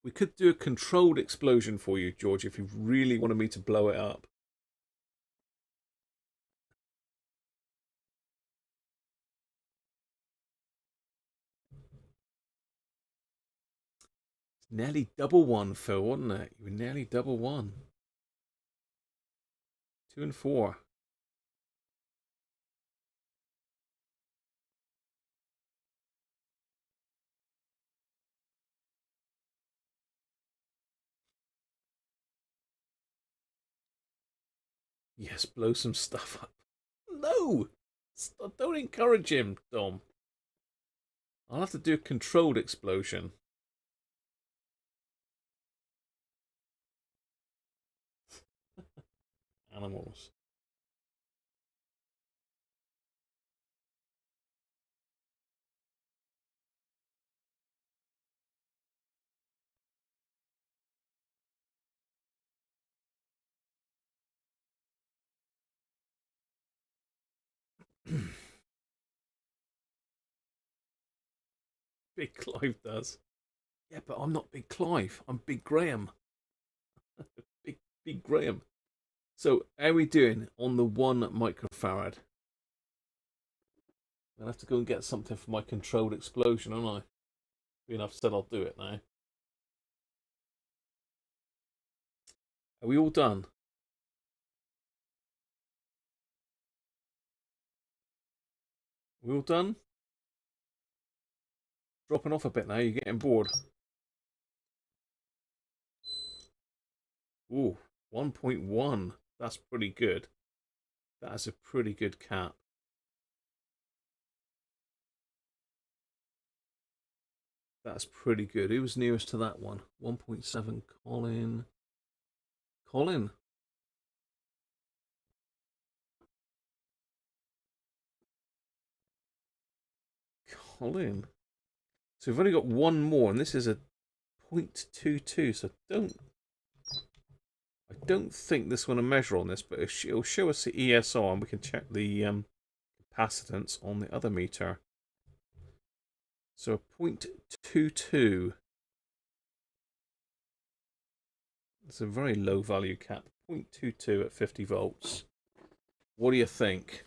We could do a controlled explosion for you, George, if you really wanted me to blow it up. It's nearly double one, Phil, wasn't it? You were nearly double one. 2 and 4. Yes, blow some stuff up. No! Stop, don't encourage him, Dom. I'll have to do a controlled explosion. Animals. Big Clive does. Yeah, but I'm not Big Clive. I'm Big Graham. Big Graham. So, how are we doing on the 1 microfarad? I'll have to go and get something for my controlled explosion, aren't I? Being I've said I'll do it now. Are we all done? We all done? Dropping off a bit now, you're getting bored. Ooh, 1.1. That's pretty good. That's a pretty good cap. That's pretty good. Who was nearest to that one? 1.7, Colin. Colin. Colin. So we've only got one more, and this is a 0.22, so I don't think this one will measure on this, but it'll show us the ESR, and we can check the capacitance on the other meter. So a 0.22. It's a very low value cap. 0.22 at 50 volts. What do you think?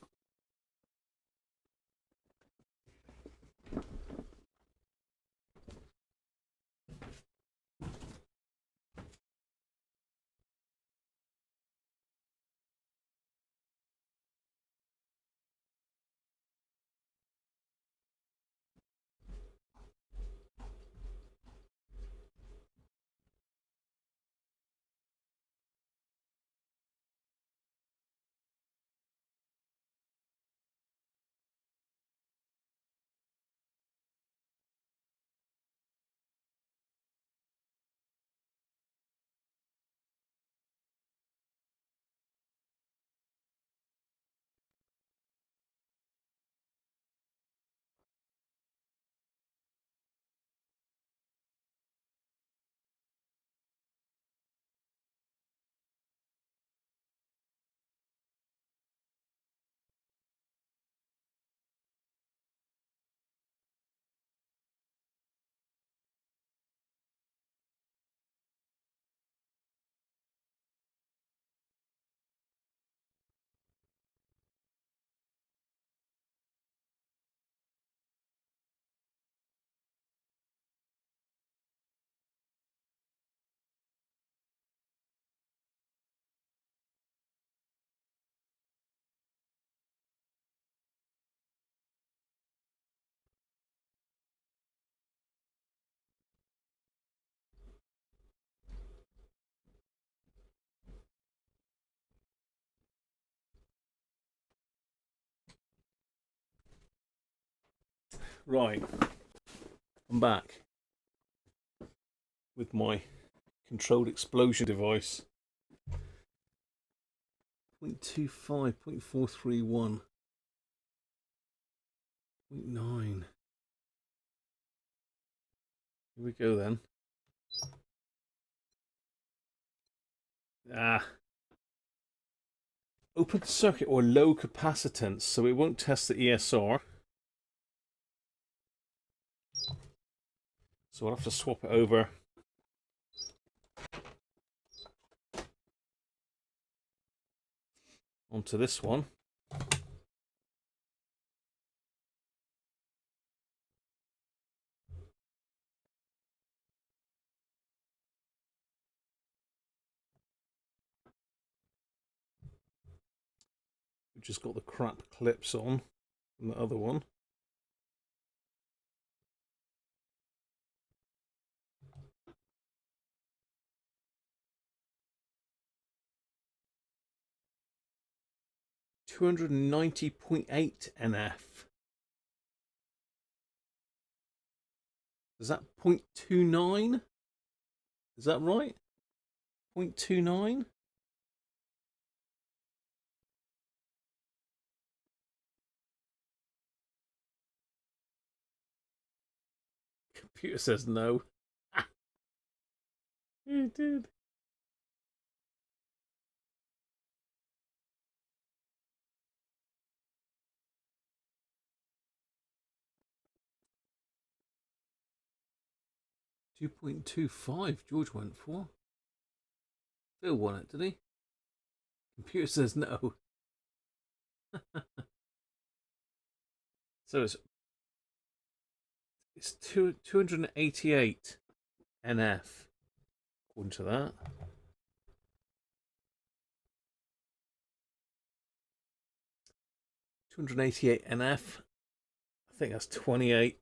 Right, I'm back with my controlled explosion device. 0.25, 0.431, 0.9. Here we go then. Open circuit or low capacitance, so it won't test the ESR. So I'll have to swap it over. Onto this one. We've just got the crap clips on from the other one. .290.8 NF. Is that 0.29? Is that right? 0.29? Computer says no. It did. .225 George went for. Phil won it, did he? Computer says no. So it's 288 NF according to that. .288 NF. I think that's 28.28.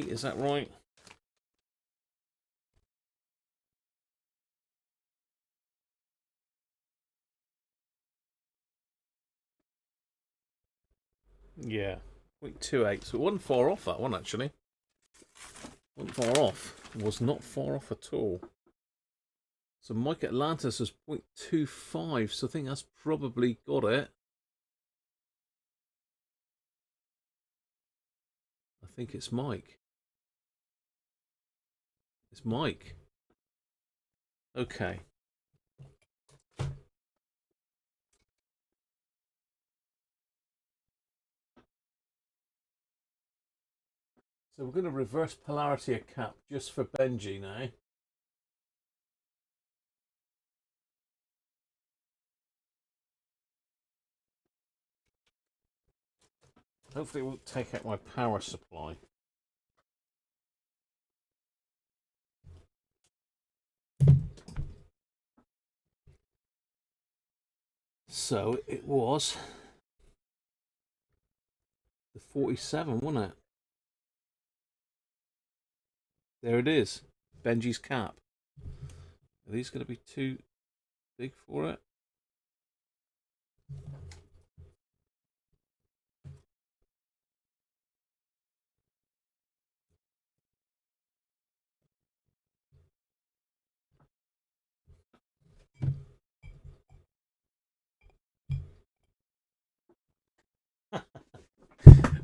Is that right? Yeah, 0.28. So it wasn't far off, that one, actually. Wasn't far off. Was not far off at all. So Mike Atlantis was 0.25, so I think that's probably got it. I think it's Mike. It's Mike. Okay. So we're going to reverse polarity a cap just for Benji now. Hopefully it won't take out my power supply. So it was the 47, wasn't it? There it is. Benji's cap. Are these going to be too big for it?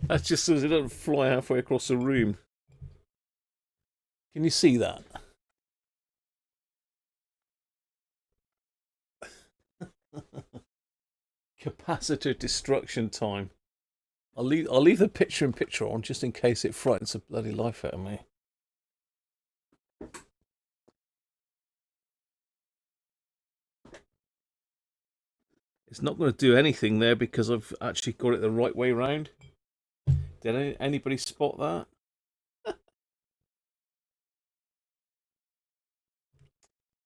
That's just so it doesn't fly halfway across the room. Can you see that? Capacitor destruction time. I'll leave the picture in picture on just in case it frightens the bloody life out of me. It's not going to do anything there because I've actually got it the right way round. Did anybody spot that?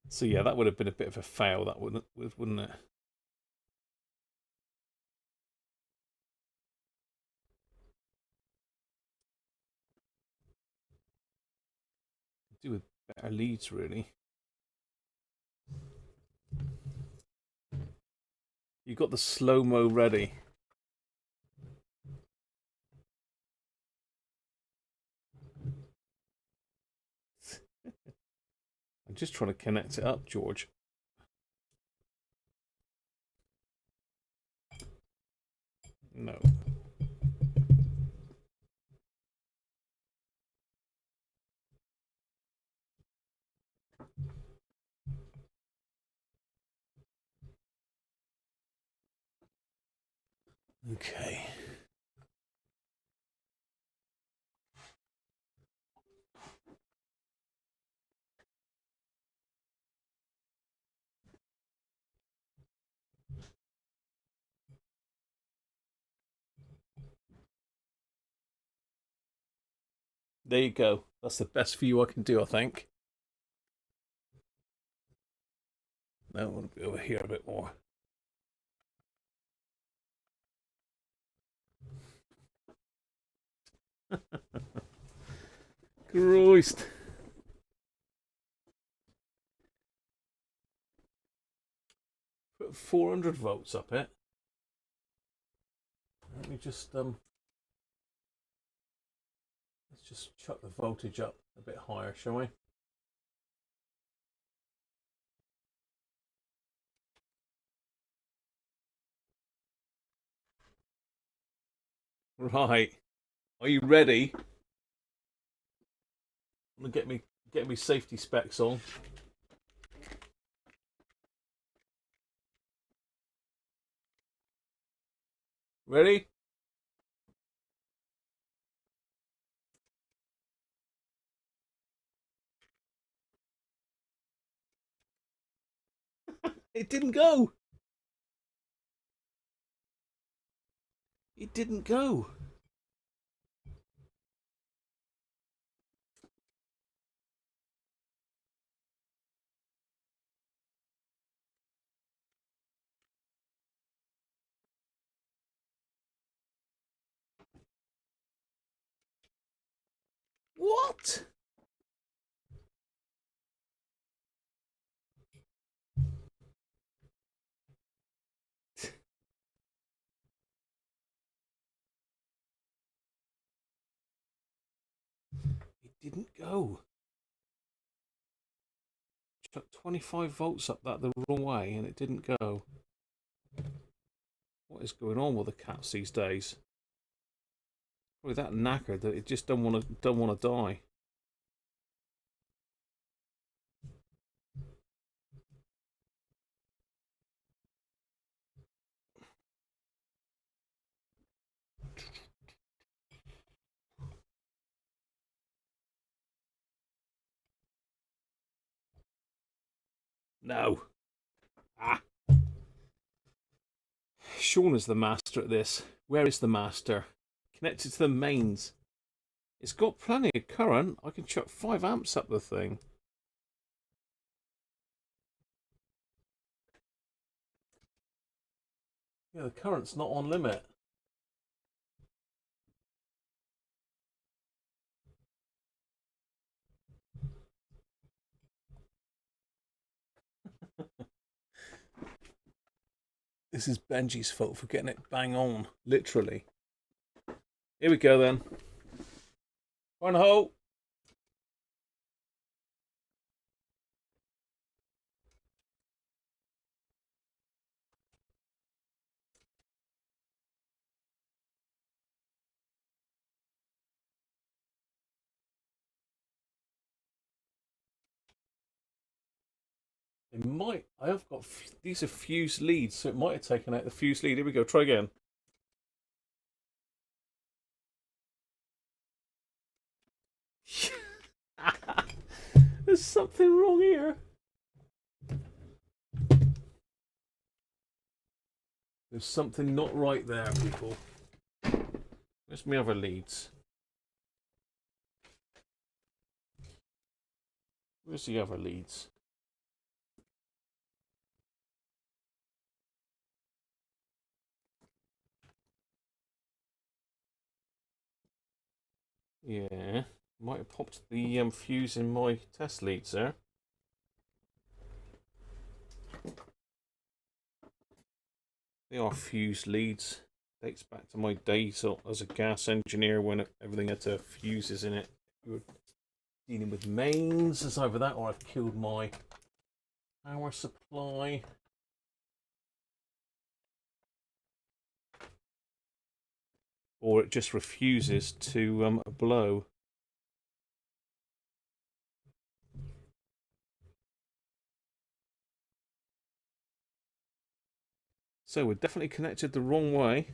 So yeah, that would have been a bit of a fail, that wouldn't it? Do with better leads, really. You got the slow-mo ready. just trying to connect it up, George. No. Okay. There you go. That's the best view I can do, I think. Now I want to be over here a bit more. Christ. Put 400 volts up it. Let me just let's just chuck the voltage up a bit higher, shall we? Right. Are you ready? I'm gonna get me safety specs on. Ready? It didn't go. It didn't go. What? It didn't go. Chuck 25 volts up that the wrong way and it didn't go. What is going on with the cats these days? Probably that knackered that it just don't want to die. No. Ah. Sean is the master at this. Where is the master? Connected to the mains. It's got plenty of current. I can chuck 5 amps up the thing. Yeah, the current's not on limit. This is Benji's fault for getting it bang on, literally. Here we go then. One hole. It might. I have got. These are fused leads, so it might have taken out the fused lead. Here we go. Try again. There's something wrong here. There's something not right there, people. Where's my other leads? Where's the other leads? Yeah, might have popped the fuse in my test leads there. They are fused leads. Dates back to my days as a gas engineer when everything had fuses in it. You would dealing with mains. It's either that or I've killed my power supply. Or it just refuses to blow. So we're definitely connected the wrong way.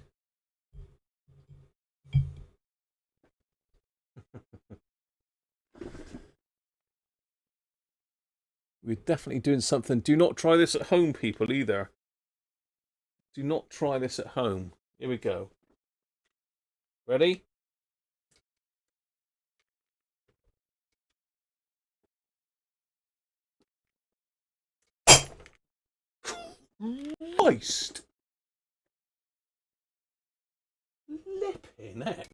We're definitely doing something. Do not try this at home, people, either. Do not try this at home. Here we go. Ready? Moist. Flipping heck.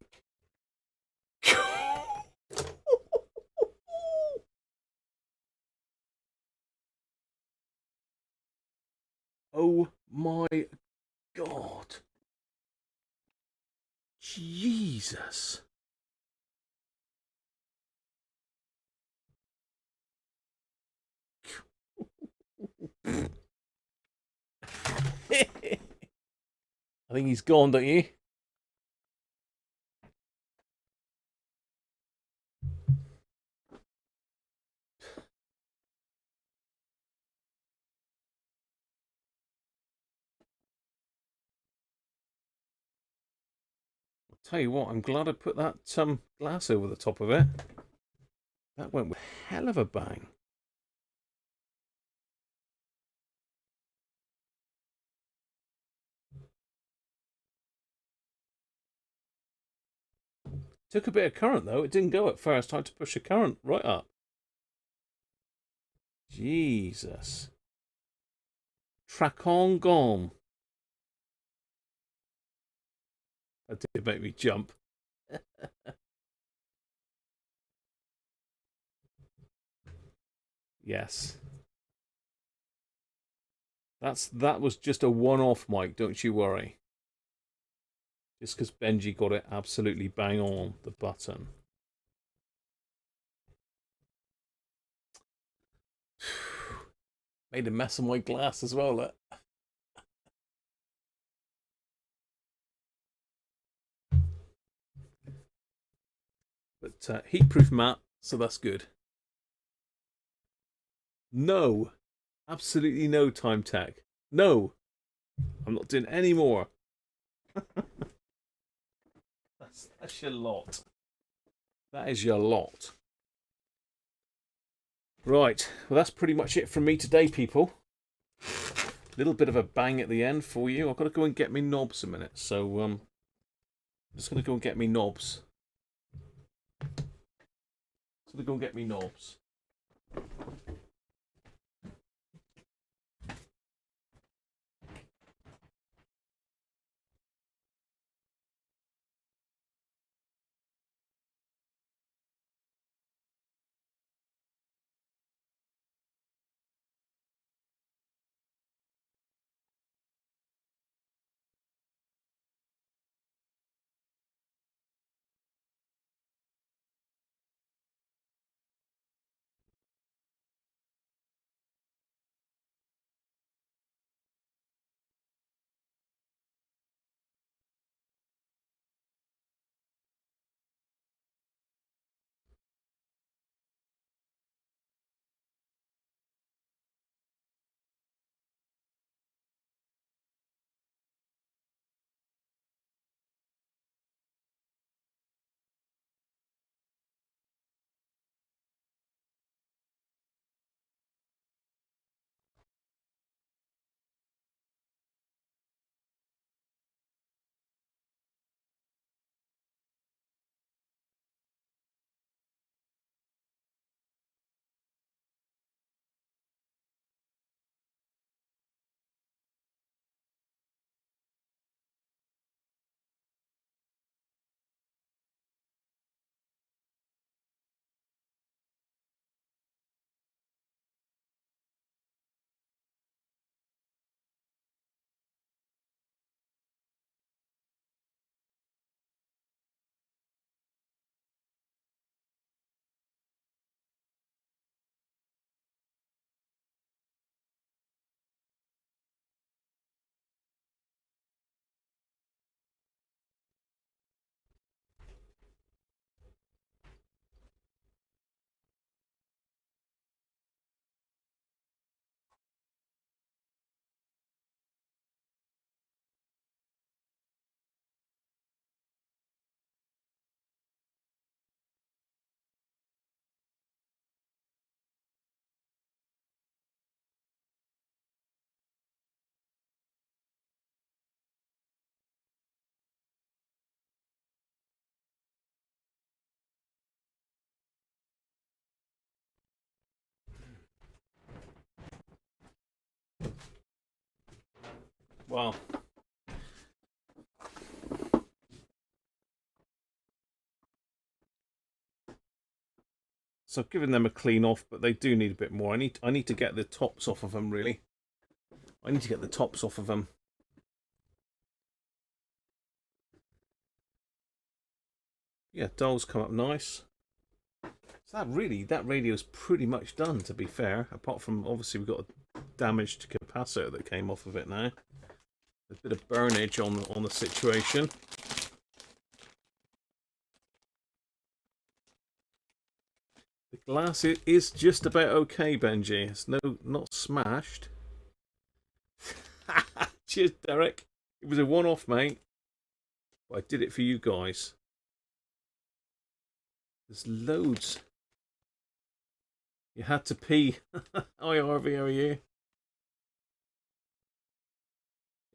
Oh my God. Jesus. I think he's gone, don't you? I'll tell you what, I'm glad I put that glass over the top of it. That went with a hell of a bang. Took a bit of current though. It didn't go at first. I had to push the current right up. Jesus. Track on gone. That did make me jump. Yes. That was just a one-off, Mike, don't you worry. Just because Benji got it absolutely bang on the button. Made a mess of my glass as well. Look. But heat-proof mat, so that's good. No. Absolutely no, Time Tech. No. I'm not doing any more. That's your lot. That is your lot. Right. Well, that's pretty much it from me today, people. A little bit of a bang at the end for you. I've got to go and get me knobs a minute. So, I'm just going to go and get me knobs. Just going to go and get me knobs. Well, so I've given them a clean off, but they do need a bit more. I need to get the tops off of them, really. I need to get the tops off of them. Yeah, dials come up nice. So that radio's pretty much done, to be fair. Apart from, obviously, we've got a damaged capacitor that came off of it now. A bit of burnage on the situation. The glass is just about okay, Benji. It's not smashed. Cheers, Derek. It was a one-off, mate. But I did it for you guys. There's loads. You had to pee. Hi, Harvey, how are you?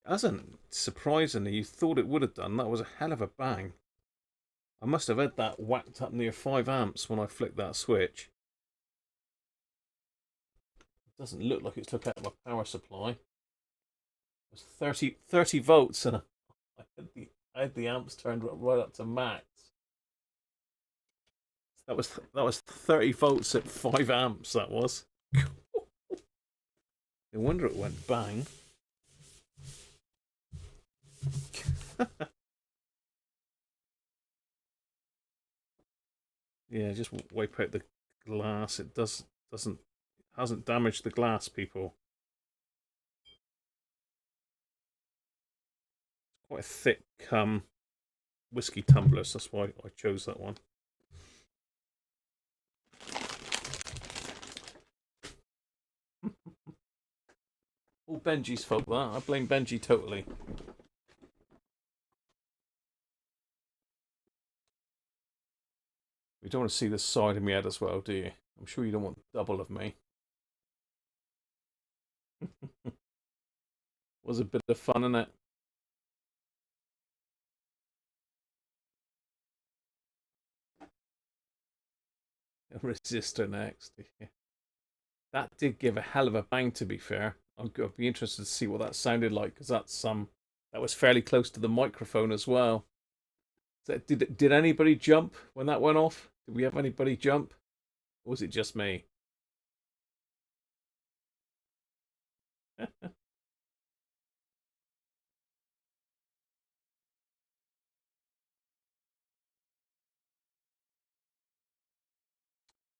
It hasn't, surprisingly. You thought it would have done. That was a hell of a bang. I must have had that whacked up near 5 amps when I flicked that switch. It doesn't look like it took out my power supply. It was 30 volts, and I had the amps turned right up to max. That was 30 volts at 5 amps. That was. No wonder it went bang. Yeah, just wipe out the glass. It hasn't damaged the glass, people. It's quite a thick whiskey tumbler, so that's why I chose that one. All Benji's fault, that. I blame Benji totally. You don't want to see the side of me head as well, do you? I'm sure you don't want double of me. Was a bit of fun, innit? A resistor next. Yeah. That did give a hell of a bang, to be fair. I'd be interested to see what that sounded like, because that was fairly close to the microphone as well. So did anybody jump when that went off? Did we have anybody jump? Or was it just me?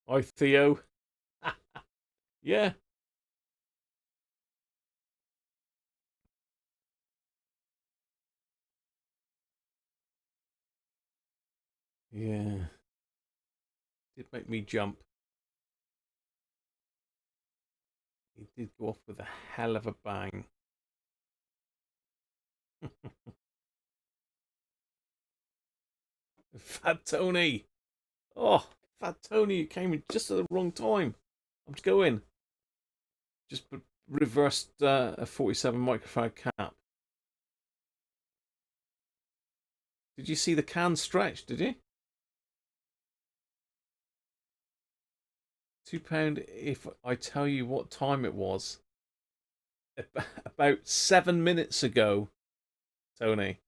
Hi, Theo. Yeah. Yeah. Did make me jump. It did go off with a hell of a bang. Fat Tony. Oh, Fat Tony, you came in just at the wrong time. I'm just going. Just reversed a 47 microfarad cap. Did you see the can stretch, did you? £2 if I tell you what time it was. About 7 minutes ago, Tony.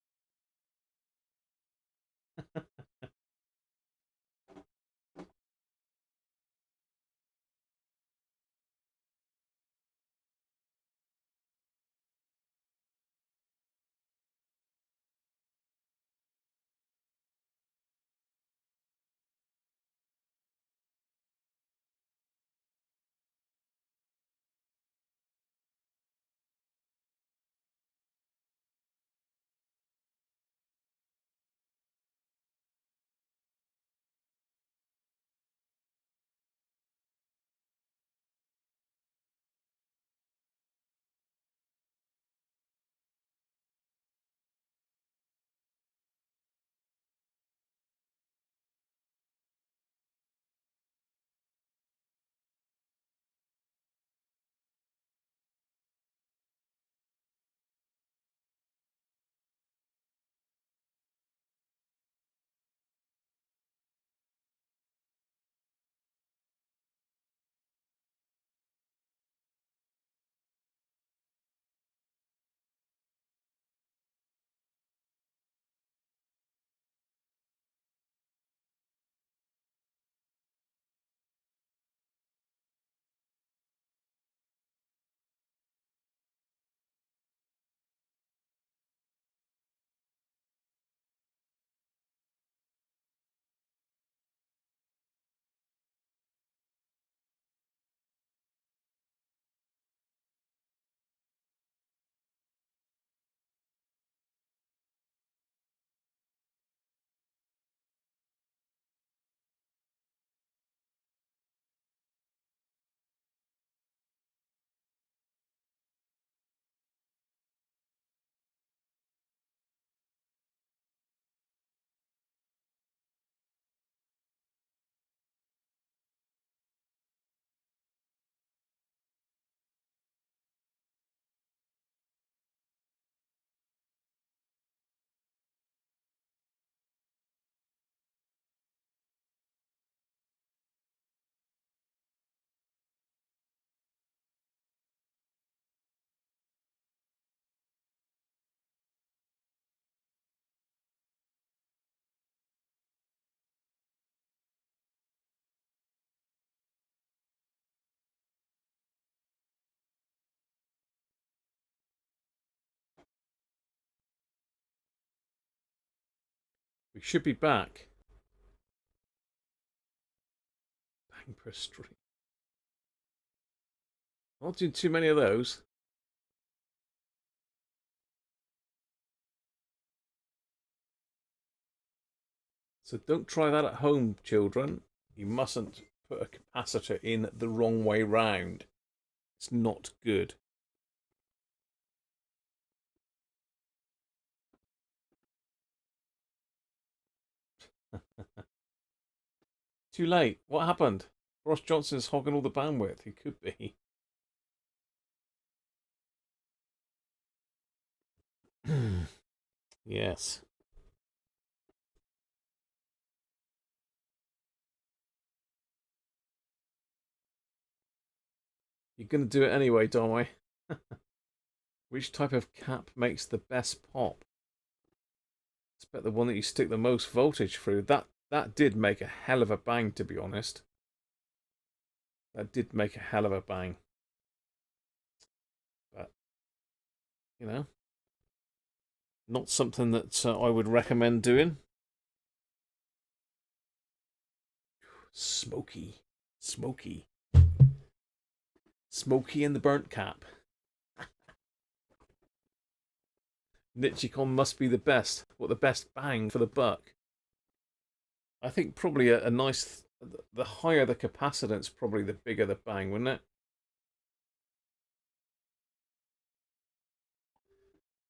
We should be back. Bang per stream. Not doing too many of those. So don't try that at home, children. You mustn't put a capacitor in the wrong way round. It's not good. Too late. What happened? Ross Johnson's hogging all the bandwidth. He could be. Yes. You're going to do it anyway, don't I? Which type of cap makes the best pop? I expect the one that you stick the most voltage through. That did make a hell of a bang, to be honest. That did make a hell of a bang. But, you know, not something that I would recommend doing. Smoky. Smoky. Smoky in the burnt cap. Nichicon must be the best. What, the best bang for the buck? I think probably a nice... The higher the capacitance, probably the bigger the bang, wouldn't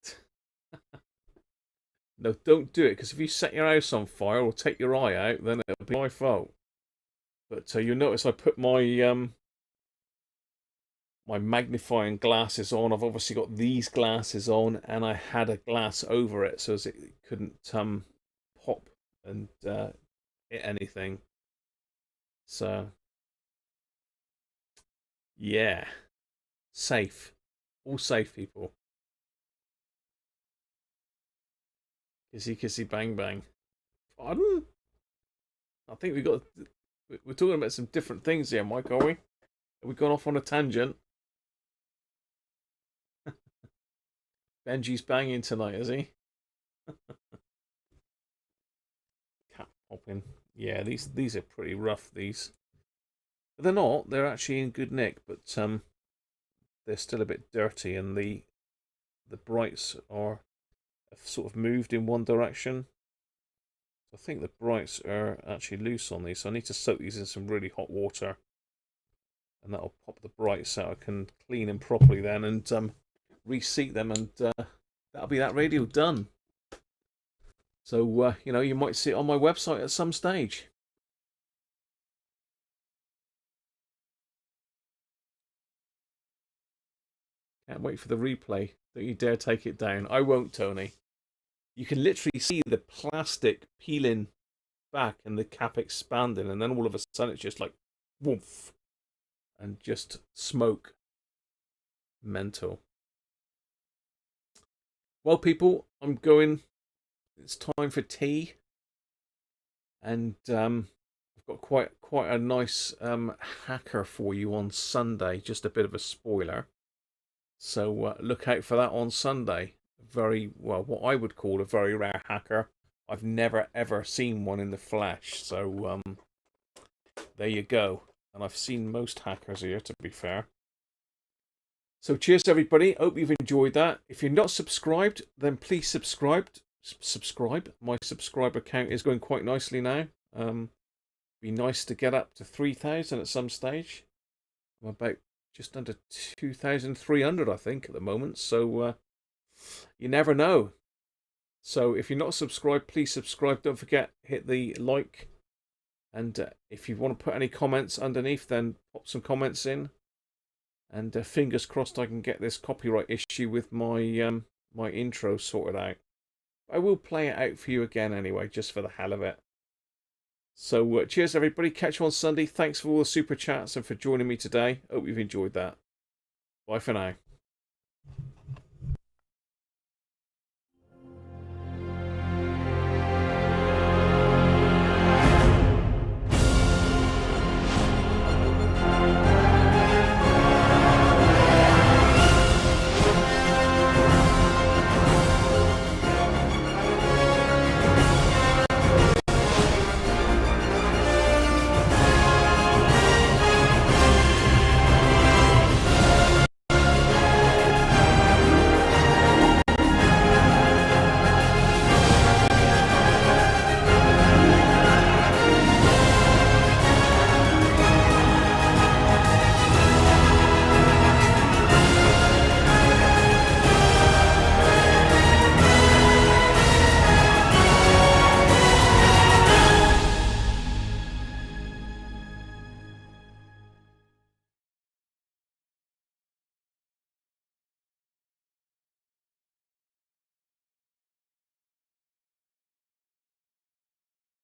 it? No, don't do it, because if you set your house on fire or take your eye out, then it'll be my fault. But you'll notice I put my my magnifying glasses on. I've obviously got these glasses on, and I had a glass over it so as it couldn't pop and hit anything. So, yeah, safe, all safe, people. Kissy, kissy, bang, bang. Pardon? I think we're talking about some different things here, Mike, are we? Have we gone off on a tangent? Benji's banging tonight, is he? Cap popping. Yeah, these are pretty rough, these. But they're not. They're actually in good nick, but they're still a bit dirty, and the brights have sort of moved in one direction. I think the brights are actually loose on these, so I need to soak these in some really hot water, and that'll pop the brights out. I can clean them properly then and reseat them, and that'll be that radio done. So you know, you might see it on my website at some stage. Can't wait for the replay. Don't you dare take it down. I won't, Tony. You can literally see the plastic peeling back and the cap expanding, and then all of a sudden it's just like woof, and just smoke. Mental. Well, people, I'm going. It's time for tea, and I've got quite a nice hacker for you on Sunday. Just a bit of a spoiler. So look out for that on Sunday. Very, well, what I would call a very rare hacker. I've never ever seen one in the flesh. So there you go. And I've seen most hackers here, to be fair. So cheers everybody. Hope you've enjoyed that. If you're not subscribed, then please subscribe. My subscriber count is going quite nicely now. Be nice to get up to 3,000 at some stage. I'm about just under 2,300, I think, at the moment. So you never know. So if you're not subscribed, please subscribe. Don't forget, hit the like. And if you want to put any comments underneath, then pop some comments in. And fingers crossed I can get this copyright issue with my my intro sorted out. I will play it out for you again anyway, just for the hell of it. So cheers everybody. Catch you on Sunday. Thanks for all the super chats and for joining me today. Hope you've enjoyed that. Bye for now.